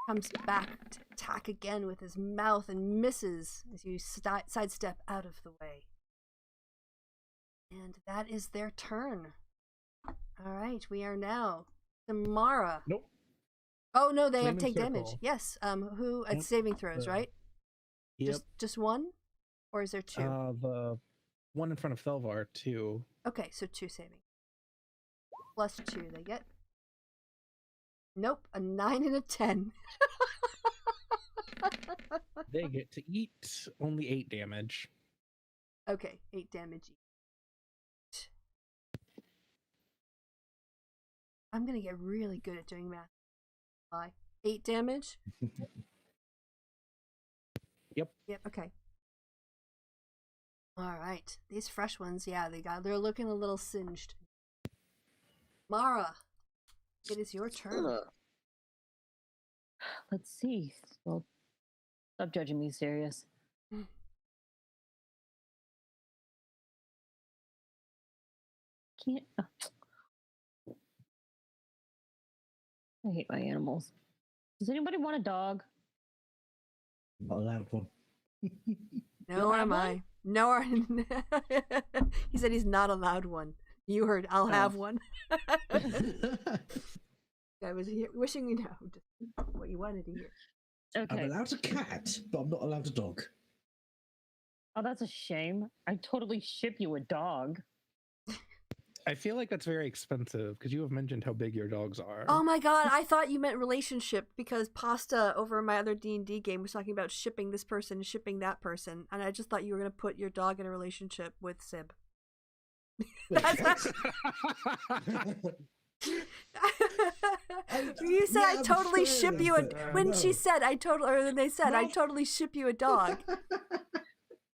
comes back to attack again with his mouth and misses as you sidestep out of the way. And that is their turn. All right, we are now Mara. Nope. Oh no, they Flaming take damage. circle. Yes. Who Yep. saving throws, right? Yep. Just one, or is there 2? The one in front of Thelvar, 2. Okay, so 2 saving. Plus 2 they get. Nope, a 9 and a 10. They get to eat only 8 damage. Okay, 8 damage each. I'm gonna get really good at doing math. 8 damage? Yep. Yep, okay. Alright. These fresh ones, yeah, they're looking a little singed. Mara, it is your turn. Let's see. Well, stop judging me, serious. Can't. I hate my animals. Does anybody want a dog? Not allowed one. Nor am I. Nor. He said he's not allowed one. You heard, I'll have one. I was wishing we know what you wanted to hear. Okay. I'm allowed a cat, but I'm not allowed a dog. Oh, that's a shame. I totally ship you a dog. I feel like that's very expensive because you have mentioned how big your dogs are. Oh my god, I thought you meant relationship because Pasta over my other D&D game was talking about shipping this person and shipping that person, and I just thought you were going to put your dog in a relationship with Sib. You said I totally ship you when she said I totally, or then they said I totally ship you a dog.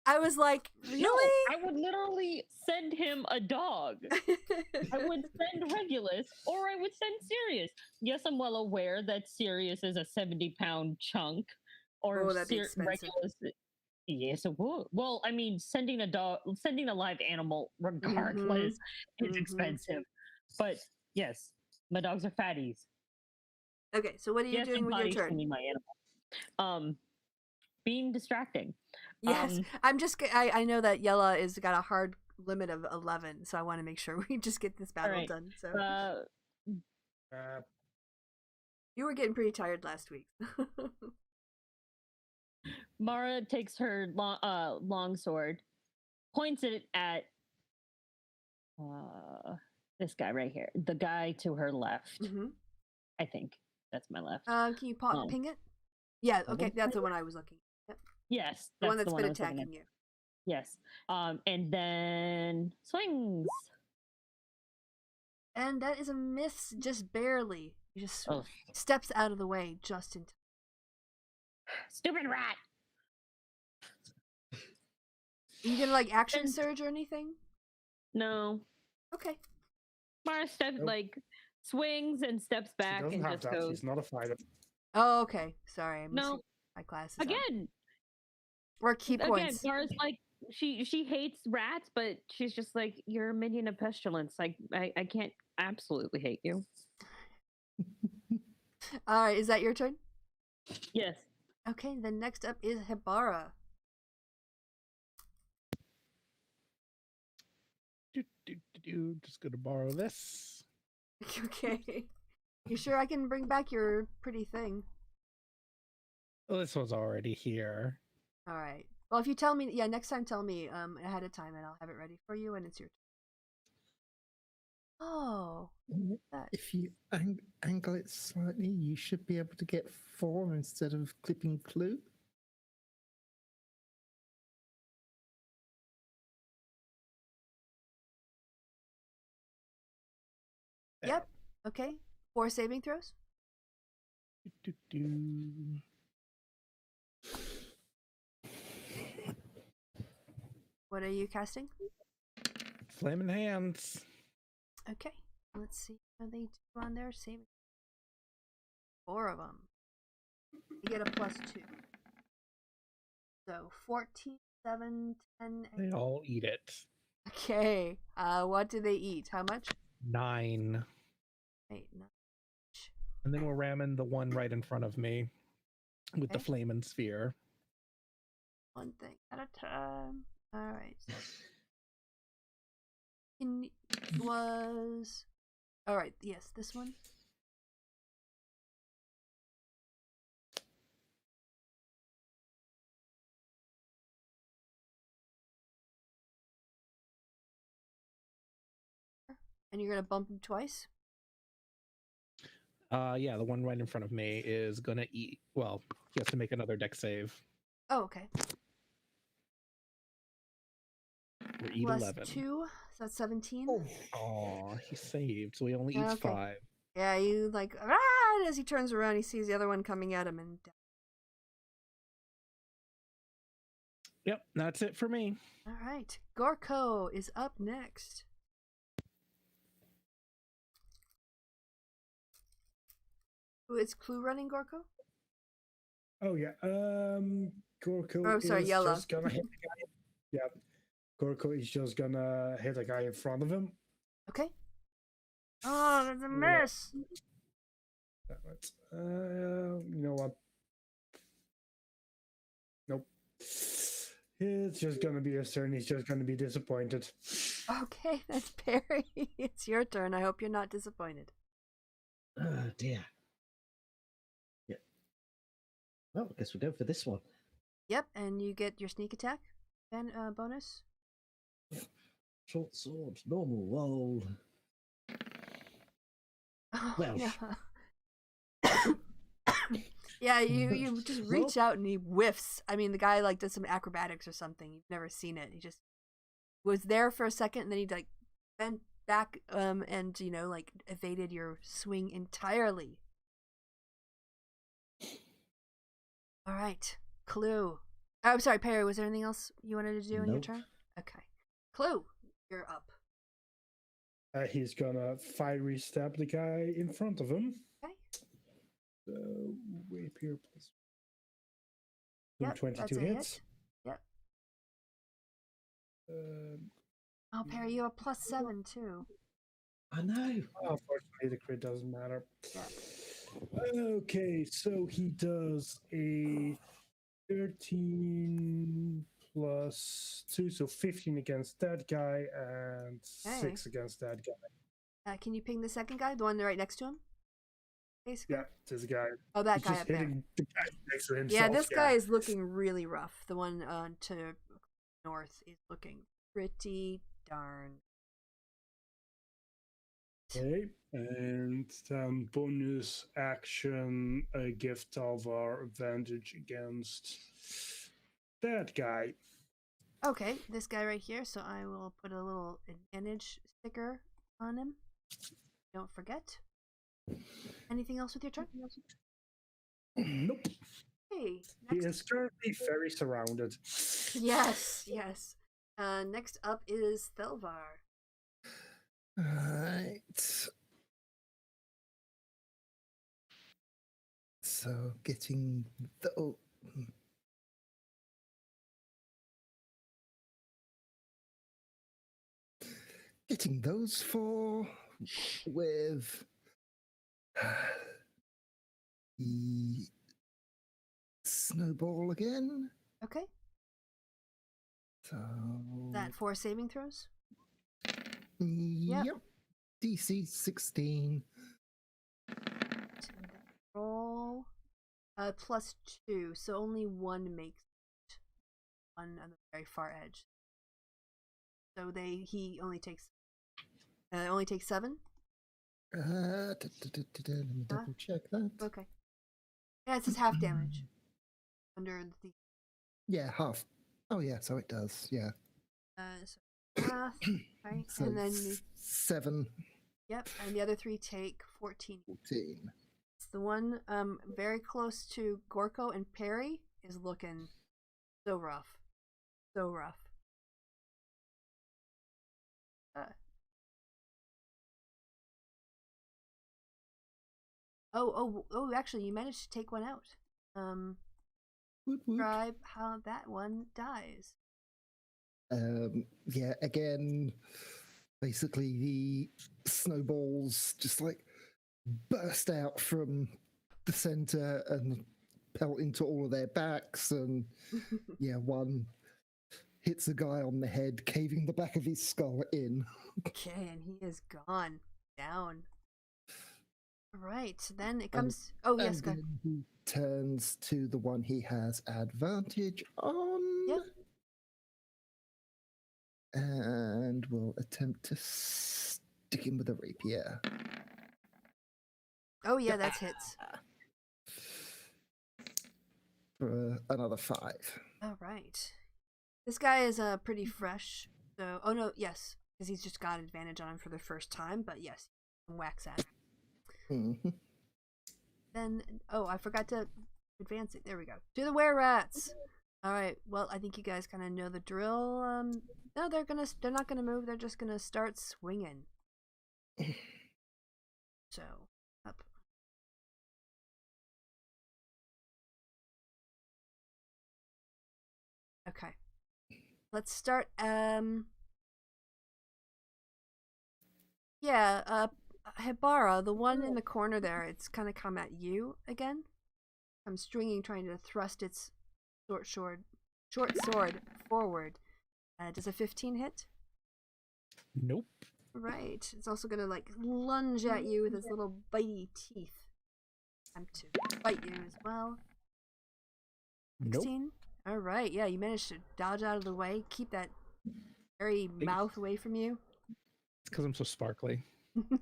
I was like, really? No, I would literally send him a dog. I would send Regulus, or I would send Sirius. Yes, I'm well aware that Sirius is a 70-pound chunk, or that'd be expensive. Regulus. Yes, it would. Well, I mean, sending a live animal, regardless, is expensive. But yes, my dogs are fatties. Okay, so what are you doing with your turn? My animal. Being distracting. Yes, I know that Yella is got a hard limit of 11, so I want to make sure we just get this battle done. So you were getting pretty tired last week. Mara takes her long sword, points it at this guy right here, the guy to her left. I think That's my left. Can you ping it? Yeah, okay, that's the one I was looking at. Yep. Yes, The one that's been I was looking attacking at. you. Yes. And then swings. And that is a miss, just barely. He just Oh, steps out of the way just in time. stupid rat. You gonna like action surge or anything? No. Okay. Mara steps swings and steps She back doesn't and have just that. goes. She's not a fighter. Oh, okay. Sorry, I'm No. my glasses Again. Or key Again, points. Mara's like she hates rats, but she's just like, you're a minion of pestilence. Like I can't absolutely hate you. All right, is that your turn? Yes. Okay, then next up is Hibara. Just gonna borrow this. Okay. You sure I can bring back your pretty thing? Well, this one's already here. All right. Well, if you tell me, next time tell me ahead of time, and I'll have it ready for you, and it's your turn. Oh. If you angle it slightly, you should be able to get 4 instead of clipping clue. Yep. Okay. 4 saving throws. What are you casting? Flaming hands. Okay. Let's see how they do on their saving. 4 of them. You get a +2. So 14, 7, 10. They all eat it. Okay. What do they eat? How much? 9. 8, 9. And then we're ramming the one right in front of me with the flaming sphere. One thing at a time. All right. All right. Yes, this one. And you're gonna bump him twice. Yeah, the one right in front of me is gonna eat. Well, he has to make another deck save. Oh, okay. Or eat Plus 11. 2, so that's 17. Oh, he saved, so he only eats Okay. 5. Yeah, you like as he turns around, he sees the other one coming at him, and Yep, that's it for me. all right, Gorko is up next. Who is Clue running, Gorko? Oh yeah. Gorko Oh, sorry, is Yella. just gonna hit the guy. Yeah. Gorko is just gonna hit a guy in front of him. Okay. Oh, that's a miss. You know what? Nope. It's just gonna be his turn. He's just gonna be disappointed. Okay, that's Perry. It's your turn. I hope you're not disappointed. Oh dear. Yeah. Well, I guess we'll go for this one. Yep, and you get your sneak attack bonus. Short sword, normal roll. Oh, Well. yeah. Yeah, you just reach out and he whiffs. I mean, the guy like does some acrobatics or something. You've never seen it. He just was there for a second, and then he like bent back and like evaded your swing entirely. All right, Clue. Oh, I'm sorry, Perry. Was there anything else you wanted to do in your Nope. turn? Okay, Clue, you're up. He's gonna fiery stab the guy in front of him. Okay. Rapier plus Yep, 22 that's a hits. hit. Yep. Um, Oh, Perry, you have a +7 too. I know. Unfortunately, the crit doesn't matter. Yeah. Okay, so he does a 13 plus 2, so 15 against that guy and 6 against that guy. Can you ping the second guy, the one right next to him? Basically. Yeah, this guy. Oh, that He's guy just up there. hitting the guy next to himself. Yeah, this guy is looking really rough. The one to north is looking pretty darn. Okay, and bonus action, give Talvar advantage against that guy. Okay, this guy right here. So I will put a little advantage sticker on him. Don't forget. Anything else with your turn? Nope. Hey, He next. is currently very surrounded. Yes, yes. Next up is Thelvar. Alright. So getting the getting those four with the snowball again. Okay. So That 4 saving throws. yep. DC 16. Roll. +2, so only one makes it. One on the very far edge. So he only takes 7. Let me double check that. Okay. Yeah, it says half damage under the. Yeah, half. Oh yeah, so it does. Yeah. So math, right? So And then 7. Yep, and the other 3 take 14. 14. It's the one very close to Gorko and Perry is looking so rough. So rough. Actually, you managed to take one out. Woot woot. Describe how that one dies. Yeah, again, basically the snowballs just like burst out from the center and pelt into all of their backs, and yeah, one hits a guy on the head, caving the back of his skull in. Okay, and he is gone. Down. Right, then it comes. Yes, and go ahead. then he turns to the one he has advantage on. Yep. And will attempt to stick him with a rapier. Oh yeah, that's hits. For another 5. All right. This guy is pretty fresh. So, yes, because he's just got advantage on him for the first time. But yes, wax at. Mm-hmm. Then, I forgot to advance it. There we go. To the were-rats. All right. Well, I think you guys kind of know the drill. No, they're not gonna move. They're just gonna start swinging. So, up. Okay. Let's start. Hibara, the one in the corner there, it's kind of come at you again. I'm stringing, trying to thrust its short sword forward. Does a 15 hit? Nope. Right. It's also gonna like lunge at you with its little bitey teeth. Attempt to bite you as well. 16. Nope. All right. Yeah, you managed to dodge out of the way. Keep that very mouth away from you. It's because I'm so sparkly.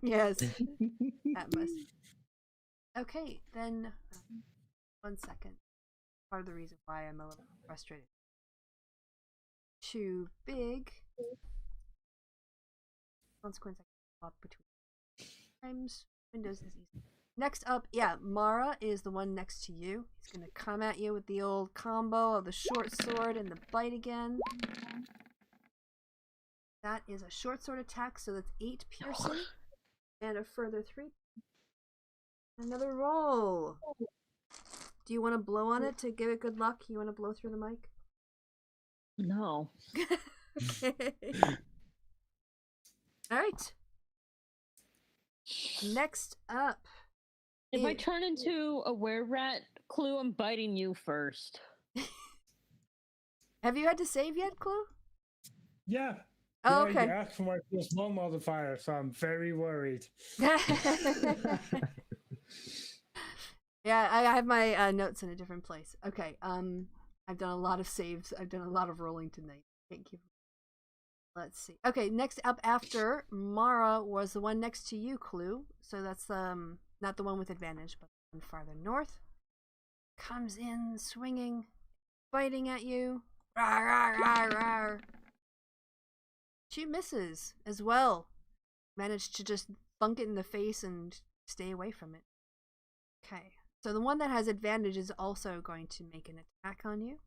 Yes. That must. Okay, then 1 second. Part of the reason why I'm a little frustrated. Too big. Consequence I can swap between times. Windows is easy. Next up, Mara is the one next to you. He's gonna come at you with the old combo of the short sword and the bite again. That is a short sword attack, so that's 8 piercing. And a further 3. Another roll. Do you want to blow on it to give it good luck? You want to blow through the mic? No. All right. Next up. If I turn into a were-rat, Clue, I'm biting you first. Have you had to save yet, Clue? Yeah. Oh, Yeah, okay. you asked for my +1 modifier, so I'm very worried. Yeah, I have my notes in a different place. Okay, I've done a lot of saves. I've done a lot of rolling tonight. Thank you. Let's see. Okay, next up after Mara was the one next to you, Clue. So that's not the one with advantage, but the one farther north. Comes in swinging, biting at you. Rawr, rawr, rawr, rawr. She misses as well. Managed to just bunk it in the face and stay away from it. Okay, so the one that has advantage is also going to make an attack on you.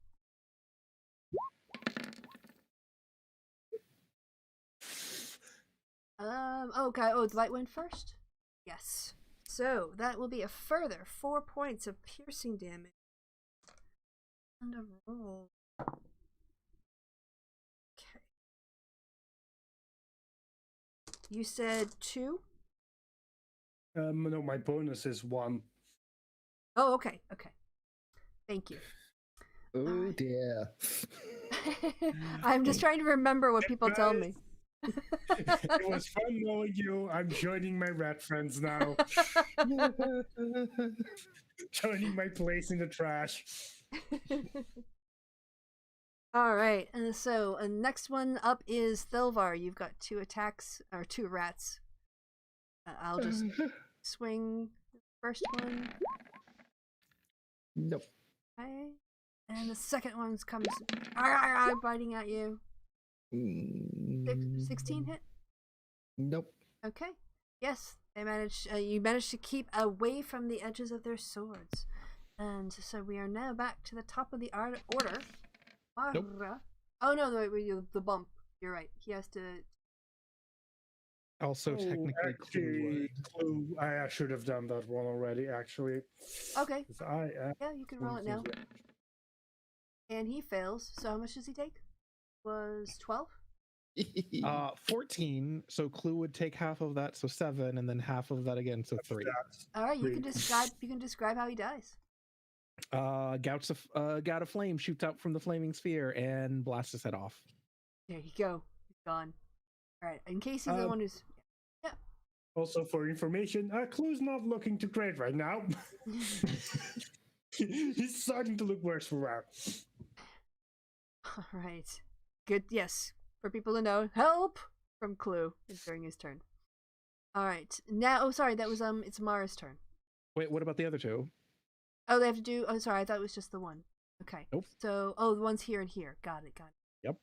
Okay, the light went first? Yes. So, that will be a further 4 points of piercing damage. And a roll. Okay. You said 2? No, my bonus is 1. Oh, okay. Thank you. Oh dear. I'm just trying to remember what people tell me. It was fun knowing you. I'm joining my rat friends now. Joining my place in the trash. All right, and so next one up is Thilvar. You've got 2 attacks, or 2 rats. I'll just swing the first one. Nope. Okay. And the second one comes biting at you. 16 hit? Nope. Okay. Yes, they managed. You managed to keep away from the edges of their swords, and so we are now back to the top of the order. Nope. Oh no, the bump. You're right. He has to. Also, technically, Clue Clue, I should have done that one already, actually. Okay. 'Cause I, Yeah, you can roll it now. And he fails. So how much does he take? Was 12? 14. So Clue would take half of that, so 7, and then half of that again, so 3. All right, you can describe how he dies. Gout of flame shoots out from the flaming sphere and blasts his head off. There you go. He's gone. All right. In case he's the one who's. Yeah. Also, for information, Clue's not looking too great right now. He's starting to look worse for Rat. All right. Good. Yes. For people to know, help from Clue during his turn. All right. Now, sorry, that was it's Mara's turn. Wait, what about the other 2? Oh, they have to do. Oh, sorry, I thought it was just the one. Okay. Nope. So, the one's here and here. Got it. Yep.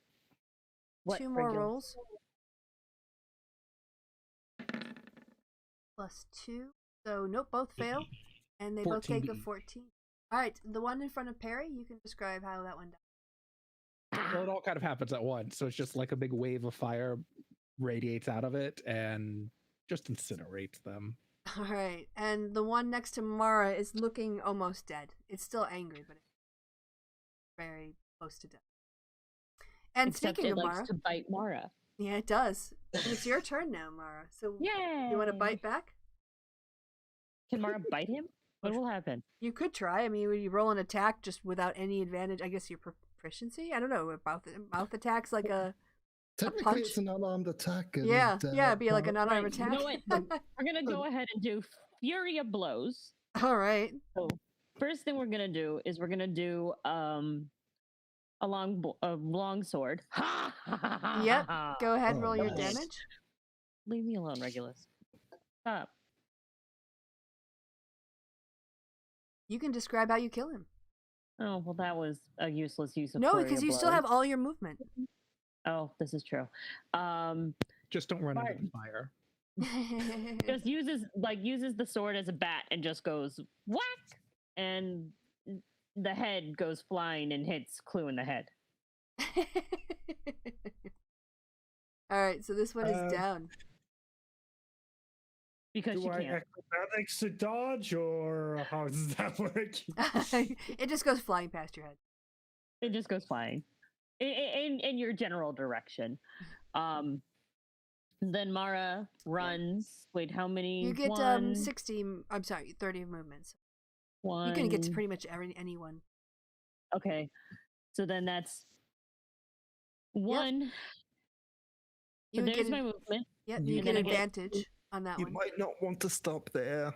2 more rolls. Plus 2. So, nope, both fail. And they both take a 14. All right, the one in front of Perry, you can describe how that one died. Well, it all kind of happens at once. So it's just like a big wave of fire radiates out of it and just incinerates them. All right, and the one next to Mara is looking almost dead. It's still angry, but it's very close to death. And Except speaking it of likes Mara, to bite Mara. yeah, it does. And it's your turn now, Mara. So, Yay! you want to bite back? Can Mara bite him? What will happen? You could try. I mean, would you roll an attack just without any advantage? I guess your proficiency. I don't know about the mouth attacks like a Technically, punch? it's an unarmed attack. And, yeah, it'd be like an unarmed Right, attack. you know what? We're gonna go ahead and do Fury of Blows. All right. So first thing we're gonna do is we're gonna do a long sword. Yep. Go ahead, Oh, roll your nice. damage. Leave me alone, Regulus. Stop. You can describe how you kill him. Oh well, that was a useless use of. No, flurry because of you still blows. have all your movement. Oh, this is true. Just don't run into Martin. the fire. Just uses the sword as a bat and just goes whack, and the head goes flying and hits Clue in the head. All right, so this one is down. Because Do she I can't. acrobatics to dodge, or how does that work? It just goes flying past your head. It just goes flying in your general direction. Then Mara runs. Wait, how many? You get One, 60. I'm sorry, 30 movements. one. You can get to pretty much anyone. Okay, so then that's one. You So would there's get my movement. Yep, You you get then I get- advantage on that You one. might not want to stop there.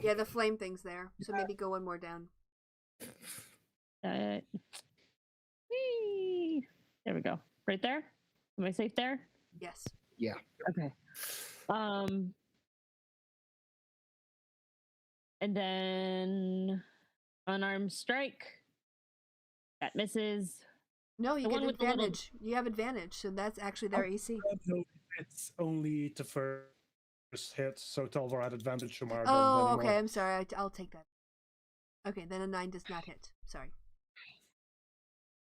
Yeah, the flame thing's there, so maybe go one more down. Whee! There we go. Right there. Am I safe there? Yes. Yeah. Okay. And then unarmed strike. That misses. No, you The get one with the little- advantage. You have advantage, so that's actually their AC. No, it's only the first hit, so Talvar had advantage from our Oh, anymore. okay. I'm sorry. I'll take that. Okay, then a 9 does not hit. Sorry.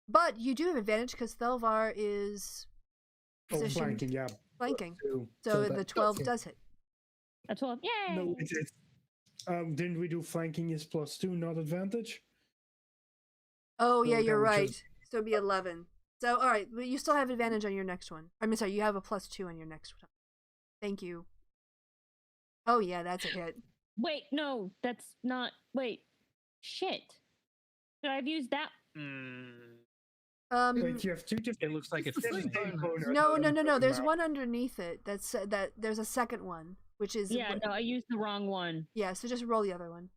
But you do have advantage because Thelvar is Oh, positioned flanking, yeah. flanking. Two. So that the 12 hit. does hit. A 12. Yay! No, it's didn't we do flanking is +2, not advantage? Oh, yeah, So you're that would right. just- So it'd be 11. So, all right, but you still have advantage on your next one. I mean, sorry, you have a +2 on your next one. Thank you. Oh, yeah, that's a hit. Wait, no, that's not. Wait. Shit. Should I have used that? Wait, you have two different. It looks like it's the different same. bonus No. than There's now. one underneath it. That there's a second one, which is Yeah, no, I used the wrong one. yeah. So just roll the other one.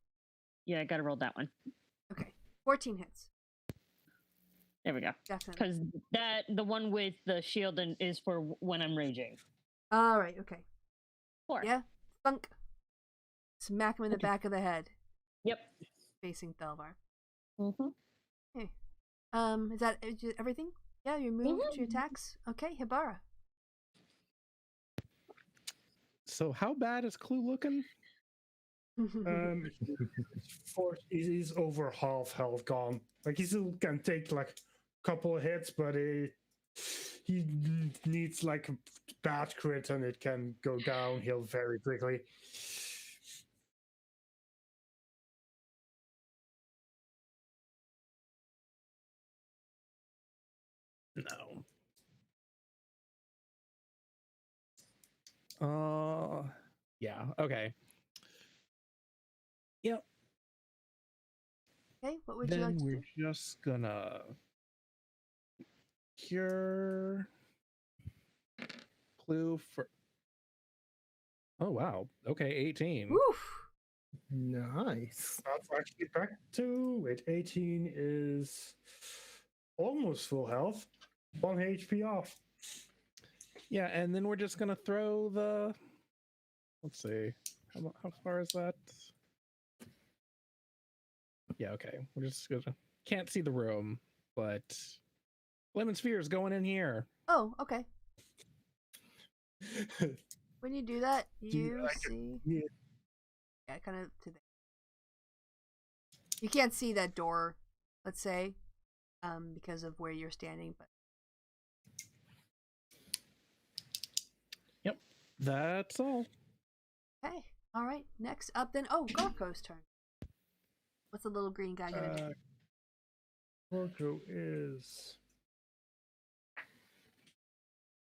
Yeah, I gotta roll that one. Okay, 14 hits. There we go. Definitely. Because the one with the shield is for when I'm raging. All right. Okay. 4. Yeah. Thunk. Smack him in the Okay. back of the head, Yep. facing Thelvar. Mm-hmm. Okay. Is that everything? Yeah, you moved your attacks. Okay, Hibara. So how bad is Clue looking? He's over half health gone. Like he still can take like a couple of hits, but he needs like a bad crit and it can go downhill very quickly. No. Yeah. Okay. Yep. Okay, what would you Then like to we're do? just gonna cure Clue for. Oh wow. Okay, 18. Woof. Nice. That's actually back to it. 18 is almost full health. 1 HP off. Yeah, and then we're just gonna throw the. Let's see. How far is that? Yeah, okay. We're just gonna. Can't see the room, but Lemon Sphere is going in here. Oh, okay. When you do that, you you like it? see. Yeah. Yeah, kind of to the. You can't see that door, let's say, because of where you're standing. But Yep, that's all. okay, all right. Next up, then. Oh, Gorko's turn. What's the little green guy gonna do? Orko is.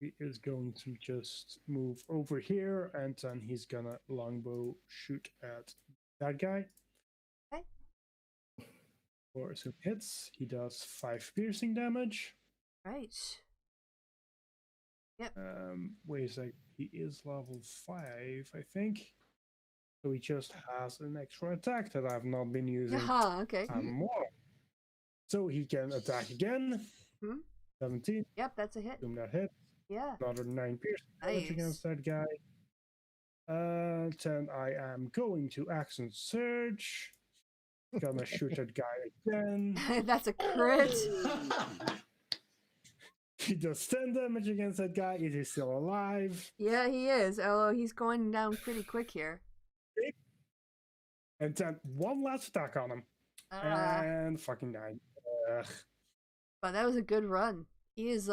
He is going to just move over here and then he's gonna longbow shoot at that guy. Okay. For some hits, he does 5 piercing damage. Right. Yep. Wait a sec, he is level 5, I think. So he just has an extra attack that I've not been using Okay. more. So he can attack again. Hmm? 17. Yep, that's a hit. Assume that hit. Yeah. Another 9 piercing damage Nice. against that guy. Then I am going to action surge. Gonna shoot that guy again. That's a crit. He does 10 damage against that guy. Is he still alive? Yeah, he is. Although he's going down pretty quick here. And then one last attack on him. And fucking died. But that was a good run. He is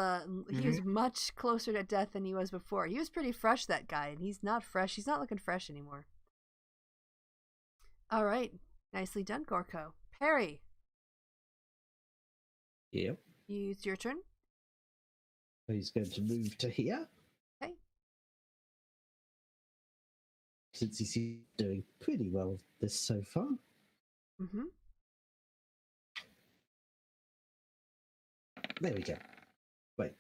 much closer to death than he was before. He was pretty fresh, that guy, and he's not fresh. He's not looking fresh anymore. All right. Nicely done, Gorko. Perry, Yep. it's your turn. He's going to move to here. Okay. Since he's doing pretty well this so far. Mm-hmm. There we go. Wait.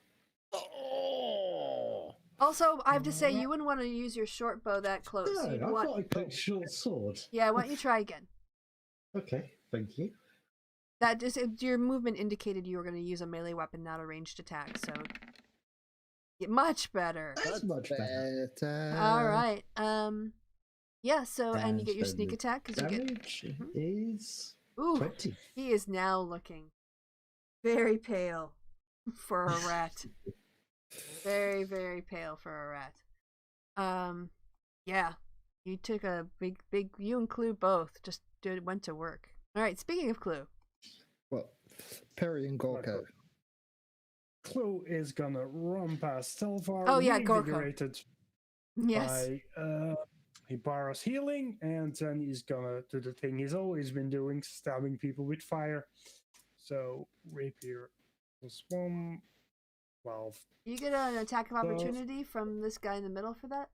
Oh! Also, I have to say, you wouldn't want to use your short bow that close. No, You'd I want... thought I picked short sword. Yeah, why don't you try again? Okay, thank you. That just your movement indicated you were going to use a melee weapon, not a ranged attack. So Much better. That's much better. All right. Yeah. So and you get your so sneak the attack because you get. Damage is Ooh, 20. he is now looking very pale for a rat. Very, very pale for a rat. Yeah, you took a big. You and Clue both just went to work. All right. Speaking of Clue, Well, Perry and Gorko. Clue is gonna run past Telvar, Oh, yeah, Gorko. reinvigorated yes. by he borrows healing, and then he's gonna do the thing he's always been doing, stabbing people with fire. So rapier +1, 12. You get an attack of opportunity from this guy in the middle for that.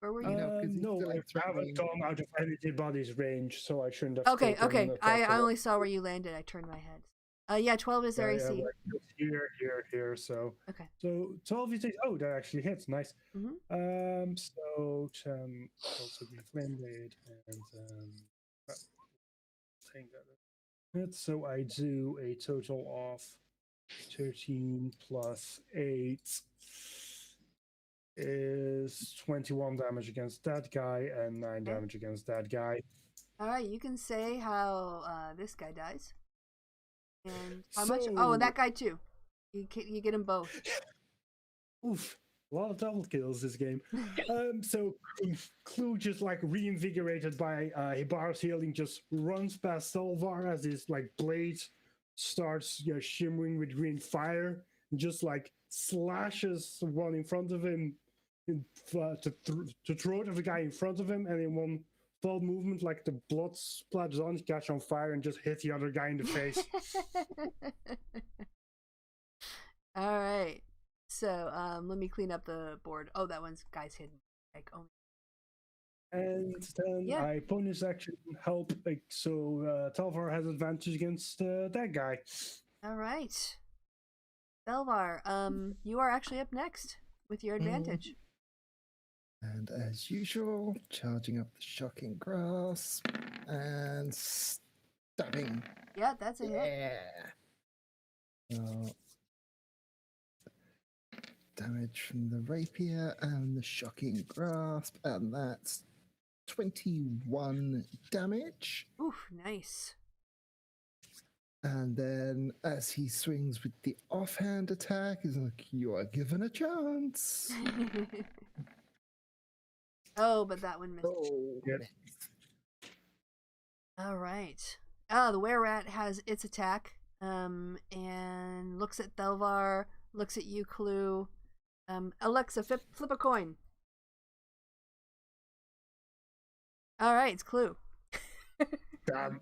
Where were you? No, 'cause he's No, still I haven't threatening. gone out of anybody's range, so I shouldn't have. Okay, taken okay. an I attack of only saw where you landed. I turned my head. Yeah, 12 is their AC. like here. So Okay. So 12 is oh, that actually hits. Nice. Mhm. So also be flame blade and think that hits. So I do a total of 13 plus 8 is 21 damage against that guy and 9 damage against that guy. All right, you can say how this guy dies. And how much? Oh, and that guy too. You get them both. Oof. A lot of double kills this game. So Clue just like reinvigorated by Hibara's healing just runs past Salvar as his like blade starts shimmering with green fire and just like slashes the one in front of him to throat of the guy in front of him, and in one full movement, like the blood splatters on, catch on fire and just hit the other guy in the face. All right. So let me clean up the board. Oh, that one's guy's hidden. Like only. And then I bonus action help, like, so Talvar has advantage against that guy. All right. Belvar, you are actually up next with your advantage. And as usual, charging up the shocking grasp and stabbing. Yeah, that's a hit. Yeah. Damage from the rapier and the shocking grasp, and that's 21 damage. Oof, nice. And then as he swings with the offhand attack, he's like, you are given a chance. Oh, but that one missed. Oh, Yep. All right. Oh, the were-rat has its attack, and looks at Thelvar, looks at you, Clue. Alexa, flip a coin. All right, it's Clue. Damn.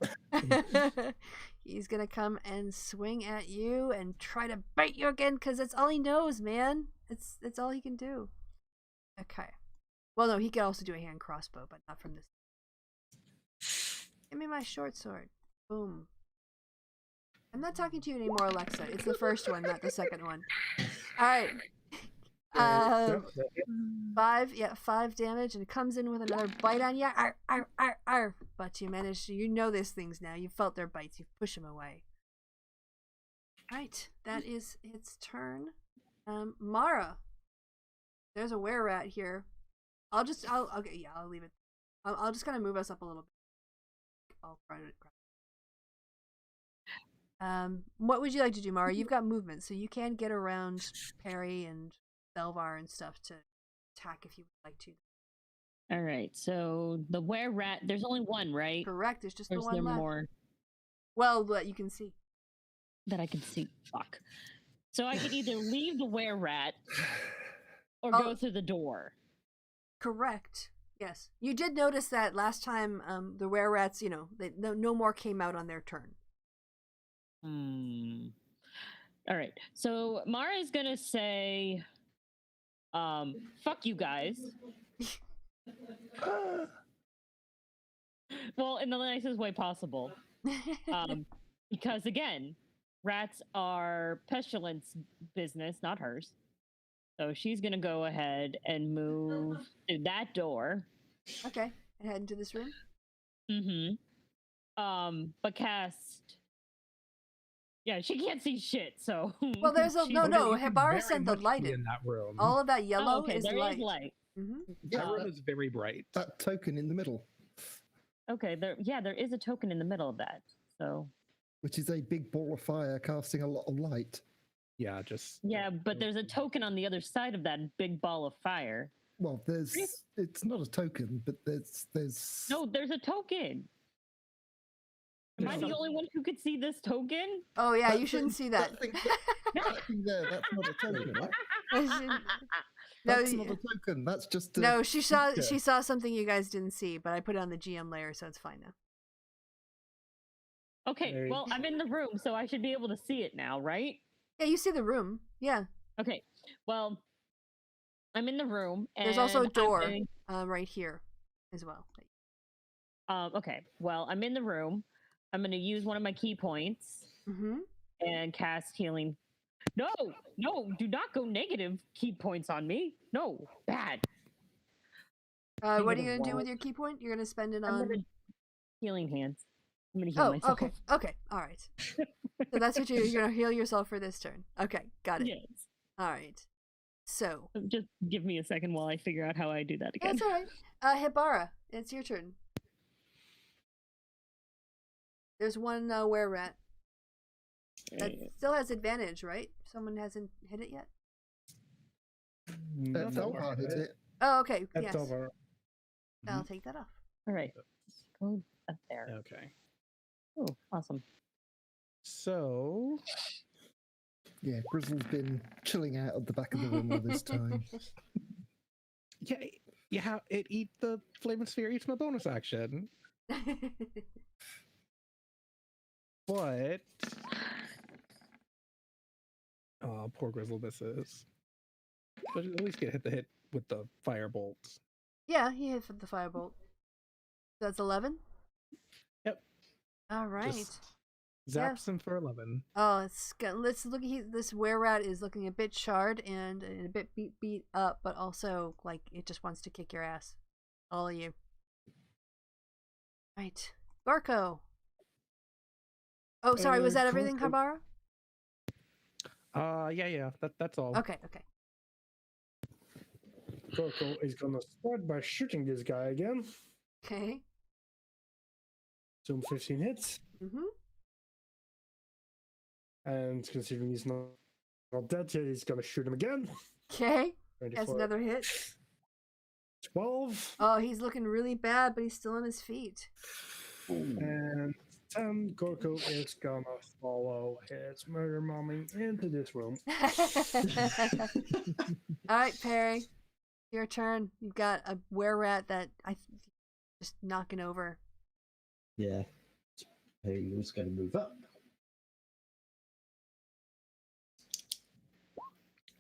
He's gonna come and swing at you and try to bite you again because that's all he knows, man. It's all he can do. Okay. Well, no, he could also do a hand crossbow, but not from this. Give me my short sword. Boom. I'm not talking to you anymore, Alexa. It's the first one, not the second one. All right. 5 damage, and it comes in with another bite on you. Arr, arr, arr, arr. But you managed to, you know these things now. You felt their bites. You push them away. Right. That is its turn. Mara. There's a were-rat here. I'll leave it. I'll just kind of move us up a little bit. What would you like to do, Mara? You've got movement, so you can get around Perry and Belvar and stuff to attack if you would like to. All right, so the were-rat, there's only one, right? Correct, there's just Or the is one there left. more Well, that you can see. that I can see? Fuck. So I can either leave the were-rat or Oh. go through the door. Correct. Yes. You did notice that last time the were-rats, no more came out on their turn. All right. So Mara is going to say, fuck you guys. Well, in the nicest way possible. Because again, rats are Pestilence business, not hers. So she's going to go ahead and move to that door. Okay. And head into this room? But cast Yeah, she can't see shit. So Well, there's a she's- no. You can Hibara very sent the much light be in. that room. All of that Oh, yellow okay, is there light. is light. Hmm That Yeah, room is very bright. that token in the middle, Okay, there is a token in the middle of that. So which is a big ball of fire casting a lot of light. Yeah, just yeah, but there's a token on the other side of that big ball of fire. Well, it's not a token, but there's No, there's a token. Am I the only one who could see this token? Oh yeah, That you shouldn't thing- see that. that thing there, that's not a token. No, That's y- not a token. That's just a no, she saw feature. something you guys didn't see, but I put it on the GM layer, so it's fine now. Okay, Hey. well, I'm in the room, so I should be able to see it now, right? Yeah, you see the room. Yeah, Okay, well, I'm in the room. And there's also a I'm door going- right here as well. okay, well, I'm in the room. I'm going to use one of my key points Mm-hmm. and cast healing. No, do not go negative key points on me. No, bad. What are you Negative gonna do with one. your key point? You're gonna spend it I'm on. gonna healing hands. I'm gonna heal Oh, myself. okay, all right. So that's what you're gonna heal yourself for this turn. Okay, got it. Yes. All right. So Just give me a second while I figure out how I do that again. that's all right. Hibara, it's your turn. There's one were rat that still has advantage, right? Someone hasn't hit it yet. That's Not how hit it. Oh, okay. That's Yes, over. I'll take that off. All right. Go up there. okay. Oh, awesome. So Yeah, Grizzle's been chilling out at the back of the room all this time. yeah, it eat the flaming sphere eats my bonus action, but oh, poor Grizzle misses. But at least get the hit with the firebolt. Yeah, he hit the firebolt. That's 11. Yep. All right. Just zaps him for 11. Oh, let's look. This were rat is looking a bit charred and a bit beat up, but also like it just wants to kick your ass, all of you. Right, Gorko. Oh, sorry. Was that everything, Gorko. Habara? Yeah. That's all. Okay. Coco is gonna start by shooting this guy again. Okay. Zoom 15 hits. Mhm. And considering he's not dead yet, he's gonna shoot him again. Okay. That's 24, another hit. 12, Oh, he's looking really bad, but he's still on his feet. and 10. Gorko is gonna follow his murder mommy into this room. All right, Perry. Your turn. You've got a were rat that just knocking over. Yeah. He was going to move up.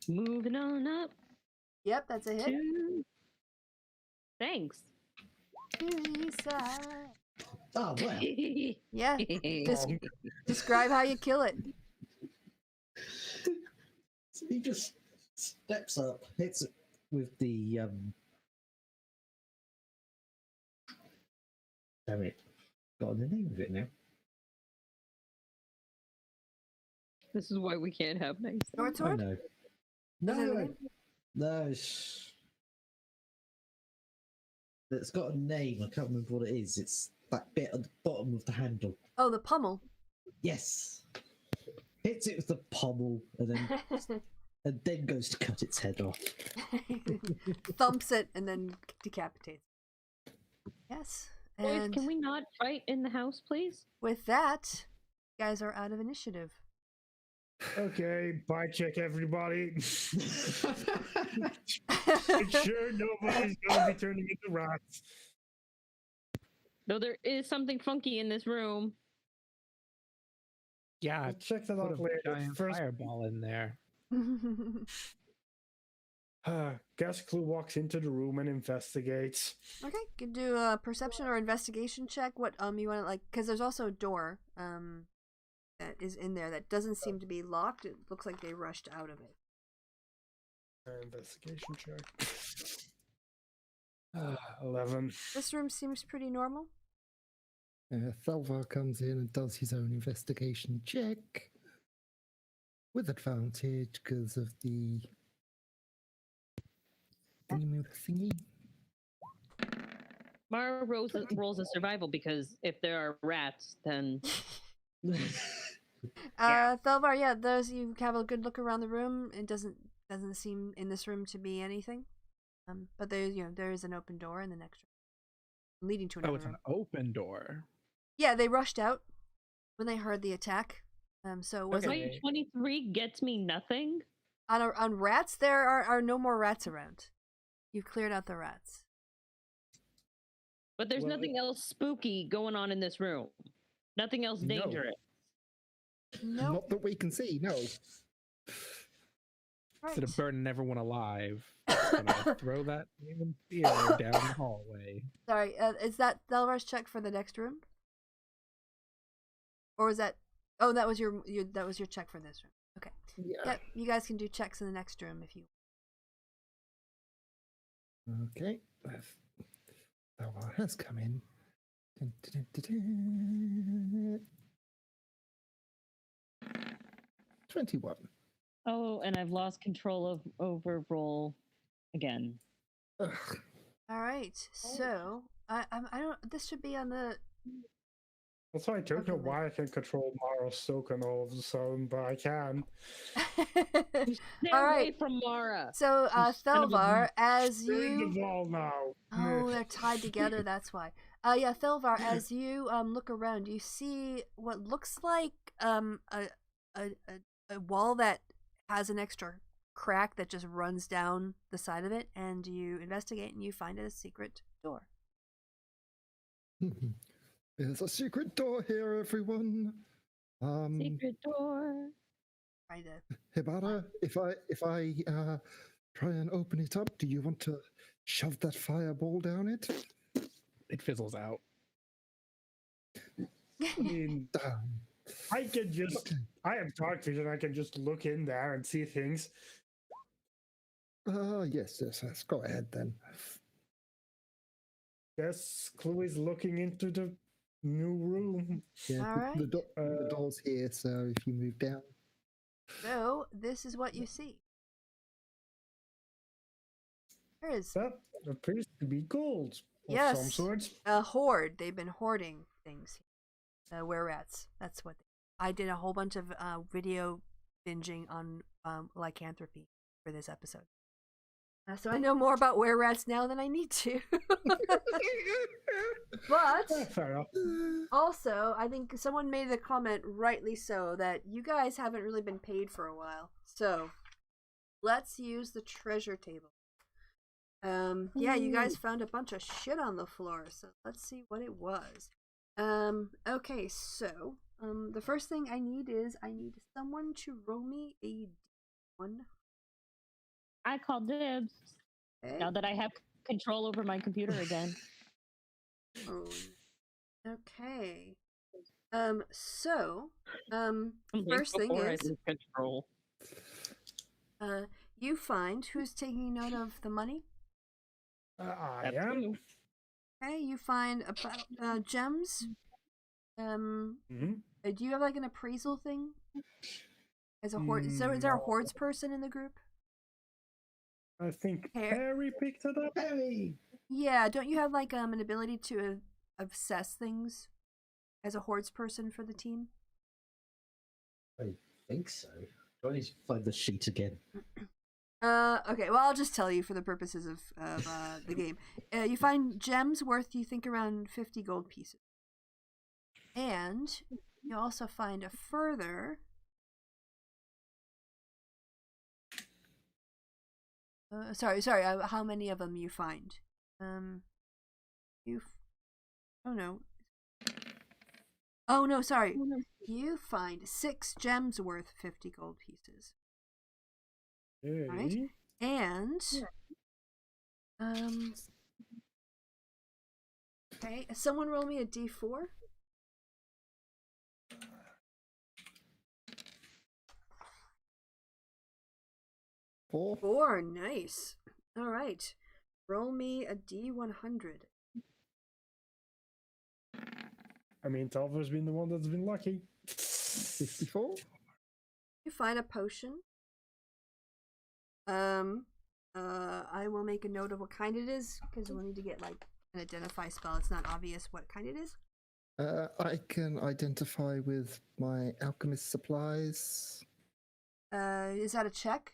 Moving on up Yep, that's a hit. to. Thanks. Suicide. Oh, well. Yeah. Describe how you kill it. So he just steps up, hits it with the damn it. Got the name of it now. This is why we can't have nice. Short Oh sword? no. Is that the No, name? no. It's got a name. I can't remember what it is. It's that bit at the bottom of the handle. Oh, the pummel. Yes. Hits it with the pommel and then goes to cut its head off. Thumps it and then decapitates. Yes. Boys, And can we not fight in the house, please? with that, you guys are out of initiative. Okay, bye check everybody. Make sure nobody's gonna be turning into rats. No, there is something funky in this room. Yeah, I'll check that put out a later. giant First, fireball in there. Gasclu walks into the room and investigates. Okay, could do a perception or investigation check. What you want to like? Because there's also a door that is in there that doesn't seem to be locked. It looks like they rushed out of it. Investigation check. 11. This room seems pretty normal. Thalvar comes in and does his own investigation check. with advantage because of the thingy. Mara rolls a survival because if there are rats, then Thelvar, yeah, those you have a good look around the room. It doesn't seem in this room to be anything. But there is an open door in the next room, leading to another Oh, it's room. an open door. Yeah, they rushed out when they heard the attack. So it wasn't Okay. 23 gets me nothing. on rats. There are no more rats around. You've cleared out the rats. But there's Well, nothing else spooky going on in this room. Nothing else No. dangerous. Nope. Not that we can see, no. Instead of Right. burning everyone alive, I'm gonna throw that even fear down the hallway. Sorry, is that Thelvar's check for the next room? Or was that? Oh, that was your check for this room. Okay. Yeah. Yep, you guys can do checks in the next room if you. Okay. That one has come in. Dun, dun, dun, dun, dun. 21. Oh, and I've lost control over roll again. Ugh. All right. So I don't. This should be on the. That's why I don't know Okay. why I can control Mara's token all of a sudden, but I can. Stay All away right. from Mara. So son of a Thelvar, as We're in you. the wall now. Oh, they're tied together. That's why. Yeah, Thelvar, as you look around, you see what looks like a wall that has an extra crack that just runs down the side of it, and you investigate and you find a secret door. There's a secret door here, everyone. Secret door. Try to. Hibara, if I try and open it up, do you want to shove that fireball down it? It fizzles out. I mean, I can just. I have dark vision. I can just look in there and see things. Yes. Go ahead then. Yes, Chloe's looking into the new room. Yeah, All right. the door's here, so if you move down. So this is what you see. There is That appears to be gold of Yes. some sort. a horde. They've been hoarding things. Were-rats. That's what. I did a whole bunch of video binging on lycanthropy for this episode. So I know more about were-rats now than I need to. But Fair enough. also, I think someone made the comment, rightly so, that you guys haven't really been paid for a while. So let's use the treasure table. Yeah, you guys found a bunch of shit on the floor, so let's see what it was. Okay, so the first thing I need someone to roll me a d1. I call dibs. Okay. Now that I have control over my computer again. Oh, okay. So, Like first thing before I is, lose control. you find who's taking note of the money. I That's am. you. Okay, you find about gems. Mhm. Do you have like an appraisal thing? As a horde, so is there a No. hordes person in the group? I think Hair- Harry picked it up. Harry! Yeah, don't you have like an ability to assess things as a hordes person for the team? I think so. Do I need to find the sheet again? Okay, well I'll just tell you for the purposes of the game. You find gems worth you think around 50 gold pieces. And you also find a further sorry, how many of them you find? Oh no. Oh no, sorry. You find 6 gems worth 50 gold pieces. Okay. And okay, someone roll me a d4. 4. 4, nice. All right. Roll me a d100. I mean, Talva's been the one that's been lucky. 54. You find a potion. I will make a note of what kind it is because we'll need to get like an identify spell. It's not obvious what kind it is. I can identify with my alchemist supplies. Is that a check?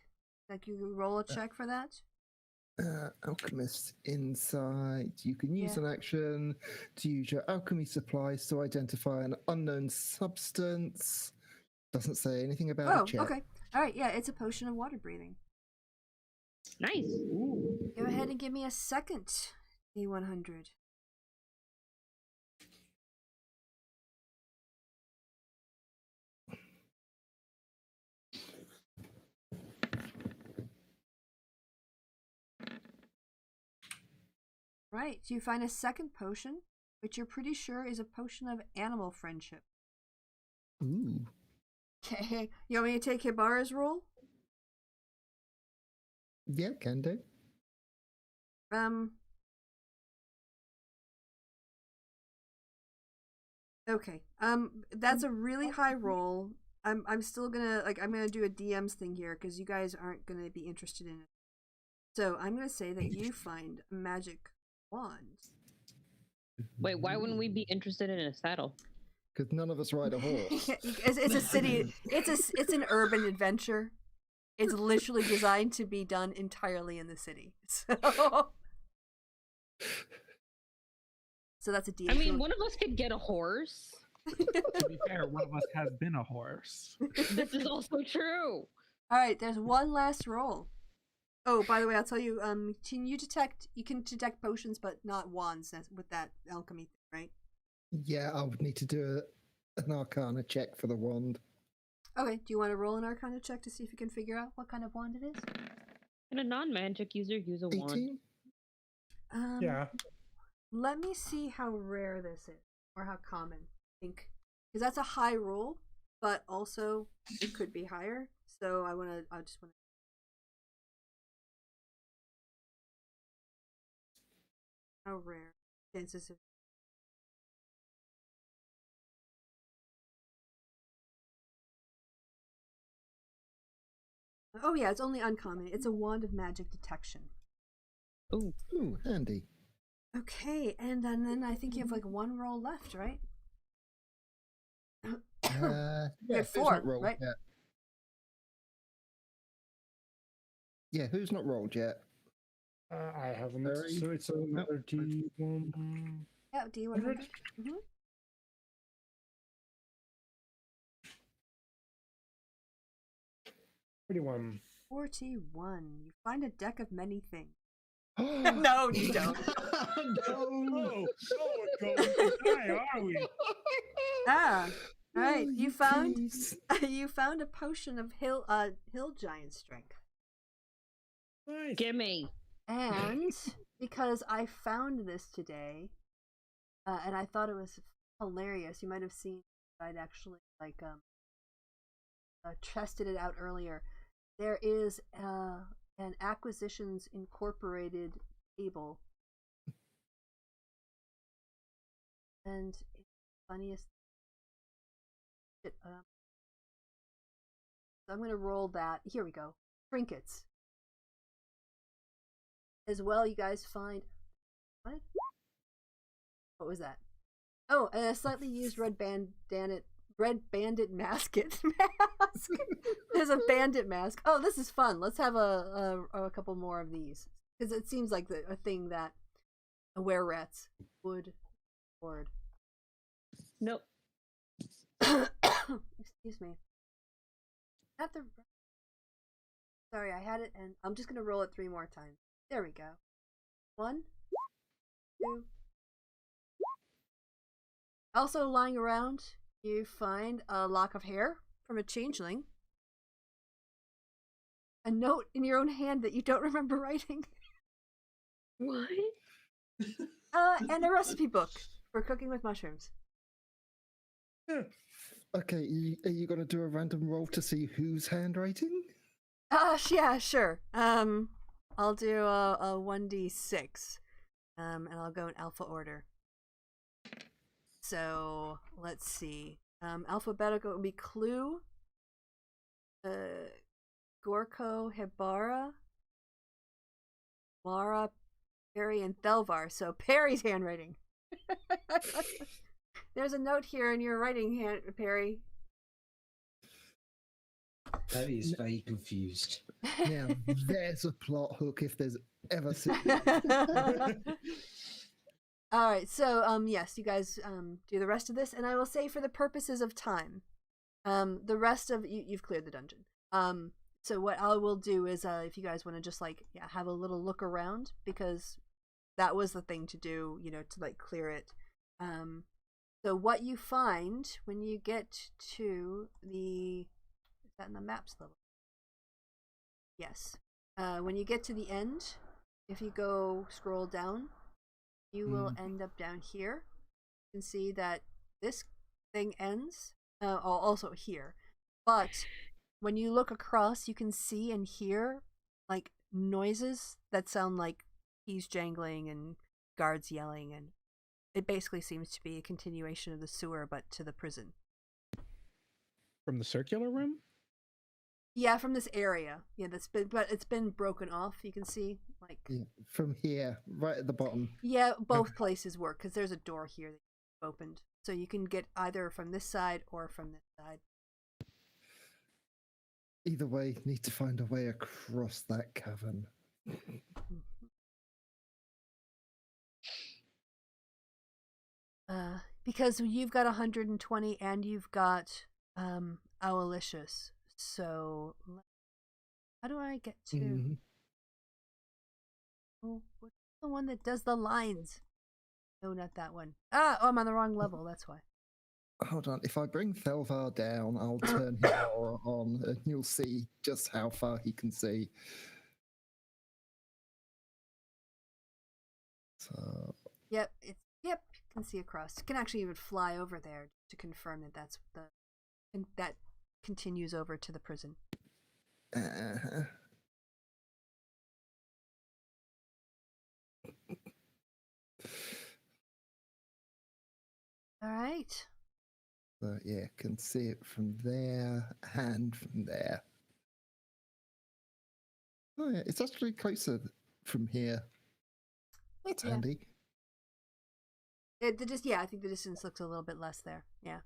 Like you roll a check for that? Alchemist insight. You can use Yeah. an action to use your alchemy supplies to identify an unknown substance. Doesn't say anything about Oh, a check. okay. All right, yeah, it's a potion of water breathing. Nice. Go ahead and give me a second D100. Right, so you find a second potion, which you're pretty sure is a potion of animal friendship. Ooh. Okay, you want me to take Hibara's roll? Yeah, can do. Okay. That's a really high roll. I'm still gonna I'm gonna do a DM's thing here because you guys aren't gonna be interested in it. So I'm gonna say that you find a magic wand. Wait, why wouldn't we be interested in a saddle? Because none of us ride a horse. It's a city. It's an urban adventure. It's literally designed to be done entirely in the city. So that's a DM. I mean, one of us could get a horse. To be fair, one of us has been a horse. This is also true. All right, there's one last roll. Oh, by the way, I'll tell you. You can detect potions, but not wands. With that alchemy thing, right? Yeah, I would need to do an arcana check for the wand. Okay. Do you want to roll an arcana check to see if you can figure out what kind of wand it is? Can a non-magic user use a wand? 18? Yeah. Let me see how rare this is, or how common. I think because that's a high roll, but also it could be higher. So I just want to. How rare chances of. Oh yeah, it's only uncommon. It's a wand of magic detection. Ooh. Ooh, handy. Okay, and then I think you have like one roll left, right? Yeah, have who's four, not rolled right? yet? Yeah, who's not rolled yet? I haven't. Very- So it's another D1. Yeah, D100. Mm-hmm. Pretty 41. You find a deck of many things. no, No, you don't. Oh, what guy are we? Ah, all right. Oh, You found please. you found a potion of hill giant strength, Nice. Gimme. and because I found this today, and I thought it was hilarious. You might have seen I'd actually tested it out earlier. There is an Acquisitions Incorporated table, and it's the funniest. So I'm gonna roll that. Here we go. Trinkets. As well, you guys find what? What was that? Oh, a slightly used red bandit masket mask. There's a bandit mask. Oh, this is fun. Let's have a couple more of these because it seems like a thing that a were-rats would afford. Nope. Excuse me. Not the. Sorry, I had it, and I'm just gonna roll it 3 more times. There we go. 1, 2. Also lying around, you find a lock of hair from a changeling. A note in your own hand that you don't remember writing. What? And a recipe book for cooking with mushrooms. Okay, are you going to do a random roll to see whose handwriting? Yeah, sure. I'll do a 1d6. And I'll go in alpha order. So let's see. Alphabetical would be Clue, Gorko, Hebara, Mara, Perry, and Thelvar. So Perry's handwriting. There's a note here in your writing hand, Perry. Perry is very confused. Now, there's a plot hook if there's ever. All right, so yes, you guys do the rest of this, and I will say for the purposes of time, the rest of you've cleared the dungeon. So what I will do is, if you guys want to just have a little look around, because that was the thing to do, to clear it. So what you find when you get to is that in the maps level? Yes. When you get to the end, if you go scroll down, you will end up down here. You can see that this thing ends, also here. But when you look across, you can see and hear noises that sound like keys jangling and guards yelling, and it basically seems to be a continuation of the sewer, but to the prison. From the circular room? Yeah, from this area. Yeah, but it's been broken off. You can see From here, right at the bottom. Yeah, both places work because there's a door here that you've opened, so you can get either from this side or from this side. Either way, need to find a way across that cavern. Because you've got 120 and you've got Owlicious. So how do I get to what's the one that does the lines? No, not that one. I'm on the wrong level, that's why. Hold on, if I bring Thelvar down, I'll turn his aura on and you'll see just how far he can see. So Yep, you can see across. You can actually even fly over there to confirm that that's that continues over to the prison. All right. So yeah, can see it from there and from there. Oh yeah, it's actually closer from here. That's handy. I think the distance looks a little bit less there. Yeah.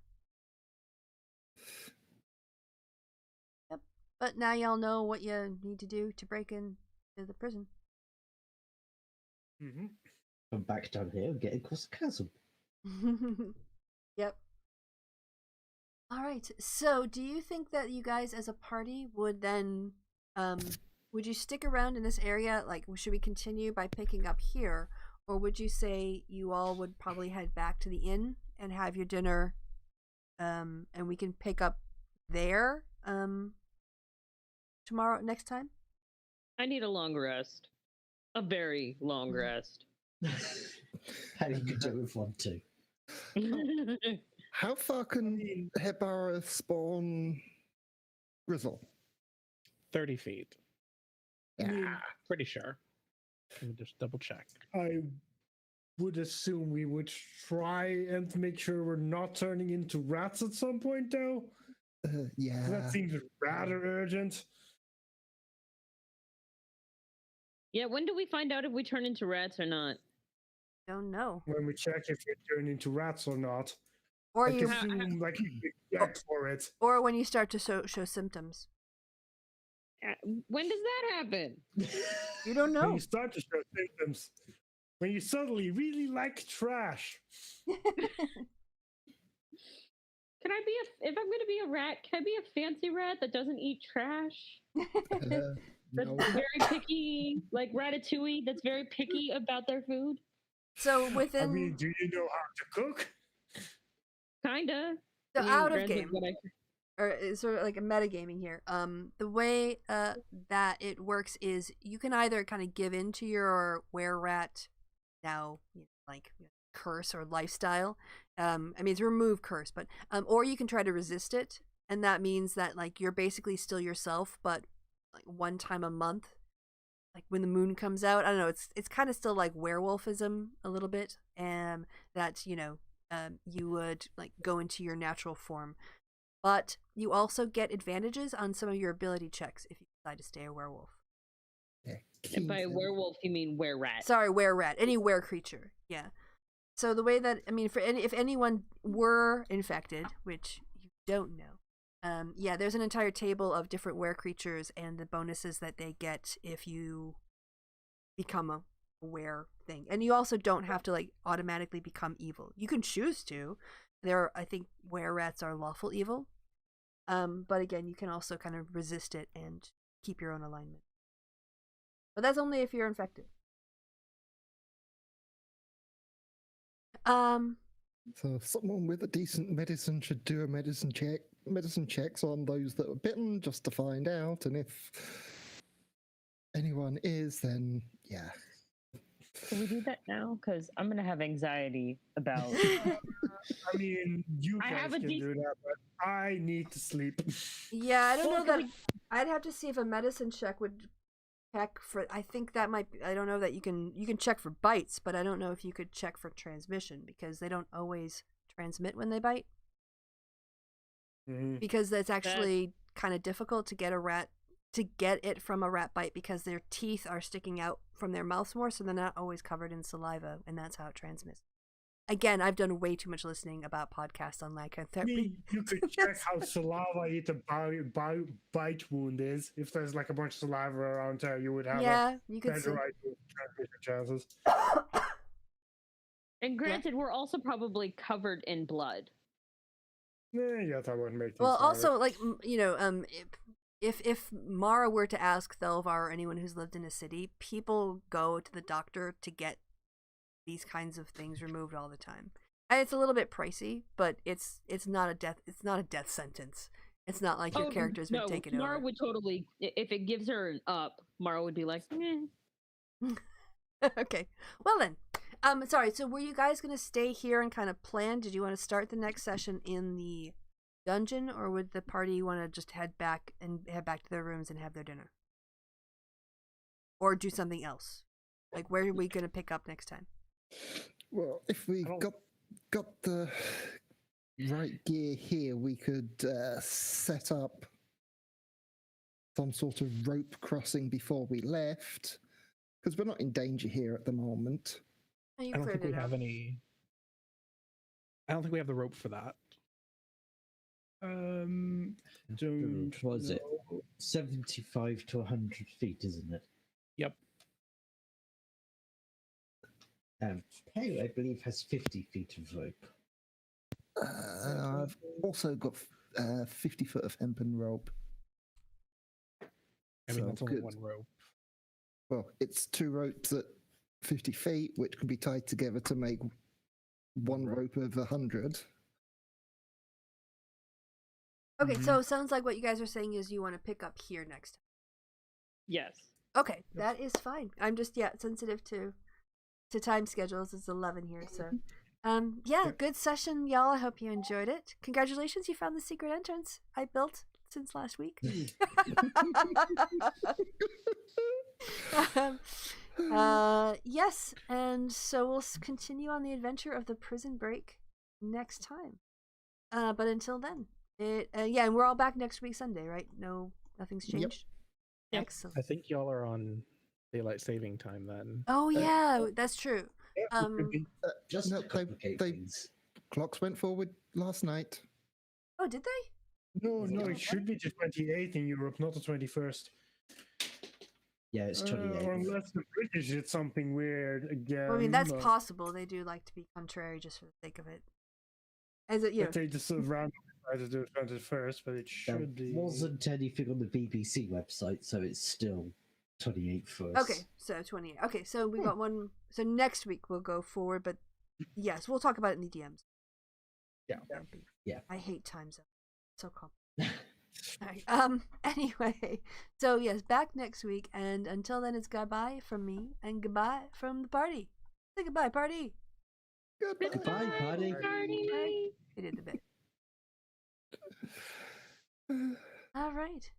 Yep. But now y'all know what you need to do to break into the prison. Mm-hmm. I'm back down here and get across the chasm. Yep. All right. So, do you think that you guys, as a party, would then, would you stick around in this area? Should we continue by picking up here, or would you say you all would probably head back to the inn and have your dinner, and we can pick up there, next time? I need a long rest. A very long rest. How you could do it with one too. How far can Hebara spawn Grizzle? 30 feet. Yeah. Pretty sure. Let me just double check. I would assume we would try and make sure we're not turning into rats at some point, though. Yeah. That seems rather urgent. Yeah, when do we find out if we turn into rats or not? Don't know. When we check if we turn into rats or not. Or I you, assume you get for it. or when you start to show symptoms. When does that happen? You don't When know. you start to show symptoms. When you suddenly really like trash. Can I be if I'm going to be a rat, can I be a fancy rat that doesn't eat trash? That's No. very picky, like Ratatouille, that's very picky about their food? So within, I mean, do you know how to cook? Kinda. so out of granted, game, but or it's sort of like a metagaming here. The way that it works is you can either kind of give in to your were-rat curse or lifestyle. I mean, it's remove curse, but or you can try to resist it, and that means that you're basically still yourself, but one time a month, when the moon comes out. I don't know. It's kind of still like werewolfism a little bit, that you would go into your natural form. but you also get advantages on some of your ability checks if you decide to stay a werewolf. Yeah, And by keen- werewolf, you mean were-rat. Sorry, were-rat. Any were creature. Yeah. So the way that, I mean, if anyone were infected, which you don't know, yeah, there's an entire table of different were creatures and the bonuses that they get if you become a were thing. And you also don't have to like automatically become evil. You can choose to. I think were-rats are lawful evil. But again, you can also kind of resist it and keep your own alignment. But that's only if you're infected. So someone with a decent medicine should do a medicine checks on those that are bitten just to find out, and if anyone is, then yeah. Can we do that now? Because I'm gonna have anxiety about. I mean, you I guys have a can do that, but I need to sleep. Yeah, I don't Well, know can that. I'd have to see if a medicine check would check for. I think that might be. I don't know that you can check for bites, but I don't know if you could check for transmission because they don't always transmit when they bite. Mhm. Because that's actually kind of difficult to get it from a rat bite because their teeth are sticking out from their mouths more, so they're not always covered in saliva, and that's how it transmits. Again, I've done way too much listening about podcasts on I lycanthropy. mean, you could check how saliva hit a bite wound is. If there's like a bunch of saliva around there, you would have Yeah, you a could see. better idea of transmission chances. And granted, we're also probably covered in blood. Yeah, that wouldn't make things Well, harder. also, like, you know, if Mara were to ask Thelvar or anyone who's lived in a city, people go to the doctor to get these kinds of things removed all the time. And it's a little bit pricey, but it's not a death sentence. It's not like your character's been taken Mara over. would totally, if it gives her an up, Mara would be like, Okay. Well then. Sorry, so were you guys gonna stay here and kind of plan? Did you want to start the next session in the dungeon, or would the party want to just head back to their rooms and have their dinner? Or do something else? Like, where are we gonna pick up next time? Well, if we I don't- got the right gear here, we could set up some sort of rope crossing before we left, because we're not in danger here at the moment. Oh, you I don't cleared think we it have out. any. I don't think we have the rope for that. Don't What is it? know. 75 to 100 feet, isn't it? Yep. Perry, I believe, has 50 feet of rope. I've also got 50 foot of hempen rope. I mean, So that's only good. one rope. Well, it's two ropes at 50 feet, which can be tied together to make one rope of 100. Okay, so it sounds like what you guys are saying is you want to pick up here next time. yes. Okay, that is fine. I'm just sensitive to time schedules. It's 11 here, so yeah, good session, y'all. I hope you enjoyed it. Congratulations, you found the secret entrance I built since last week. Yes, and so we'll continue on the adventure of the prison break next time. But until then, and we're all back next week Sunday, right? No, nothing's Yep. changed. Yep. Excellent. I think y'all are on daylight saving time then. Oh yeah, that's true. Just No, to complicate they- things. Clocks went forward last night. Oh, did they? No, it should be the 28th in Europe, not the 21st. Yeah, it's 28. Or unless the British did something weird again. Well, I mean, that's but- possible. They do like to be contrary just for the sake of it. As it, But they just sort of randomly tried to do it 21st, but it There should be. wasn't anything on the BBC website, so it's still 28 for us. Okay, so 28. Okay, so we got one. So next week we'll go forward, but yes, we'll talk about it in the DMs. Yeah. Yeah. I hate time zone. So complicated. Alright, anyway, so yes, back next week, and until then, it's goodbye from me and goodbye from the party. Say goodbye, party. Goodbye. Goodbye, party. Right? We did the bit. All right.